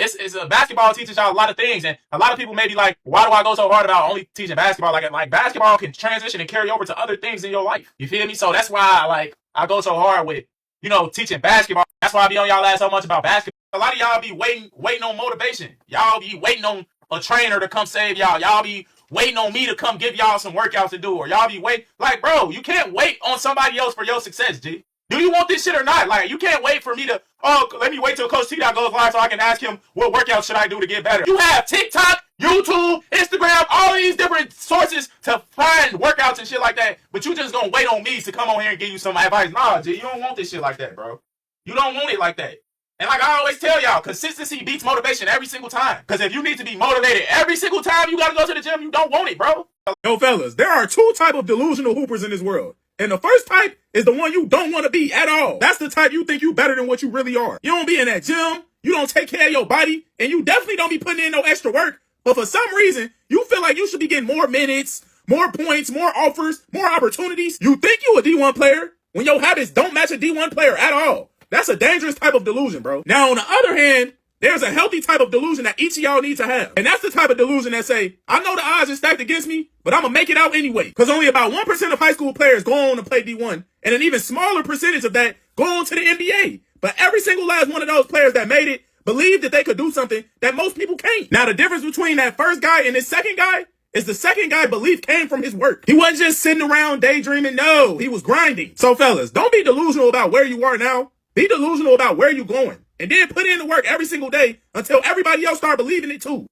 basketball teaches y'all a lot of things. And a lot of people may be like, why do I go so hard about only teaching basketball? Like basketball can transition and carry over to other things in your life. You feel me? So that's why I go so hard with, teaching basketball. That's why I be on y'all ass so much about basketball. A lot of y'all be waiting on motivation. Y'all be waiting on a trainer to come save y'all. Y'all be waiting on me to come give y'all some workouts to do. Or y'all be waiting. Like, bro, you can't wait on somebody else for your success, G. Do you want this shit or not? Like, you can't wait for me to, let me wait till Coach TDOT goes live so I can ask him what workout should I do to get better. You have TikTok, YouTube, Instagram, all these different sources to find workouts and shit like that. But you just gonna wait on me to come on here and give you some advice. Nah, G, you don't want this shit like that, bro. You don't want it like that. And like I always tell y'all, consistency beats motivation every single time. Because if you need to be motivated every single time you got to go to the gym, you don't want it, bro. Yo, fellas, there are 2 types of delusional hoopers in this world. And the first type is the one you don't want to be at all. That's the type you think you better than what you really are. You don't be in that gym. You don't take care of your body. And you definitely don't be putting in no extra work. But for some reason, you feel like you should be getting more minutes, more points, more offers, more opportunities. You think you a D1 player when your habits don't match a D1 player at all. That's a dangerous type of delusion, bro. Now, on the other hand, there's a healthy type of delusion that each of y'all need to have. And that's the type of delusion that say, I know the odds are stacked against me, but I'm going to make it out anyway. Because only about 1% of high school players go on to play D1. And an even smaller percentage of that go on to the NBA. But every single last one of those players that made it believed that they could do something that most people can't. Now, the difference between that first guy and this second guy is the second guy belief came from his work. He wasn't just sitting around daydreaming. No, he was grinding. So, fellas, don't be delusional about where you are now. Be delusional about where you're going. And then put in the work every single day until everybody else start believing it too.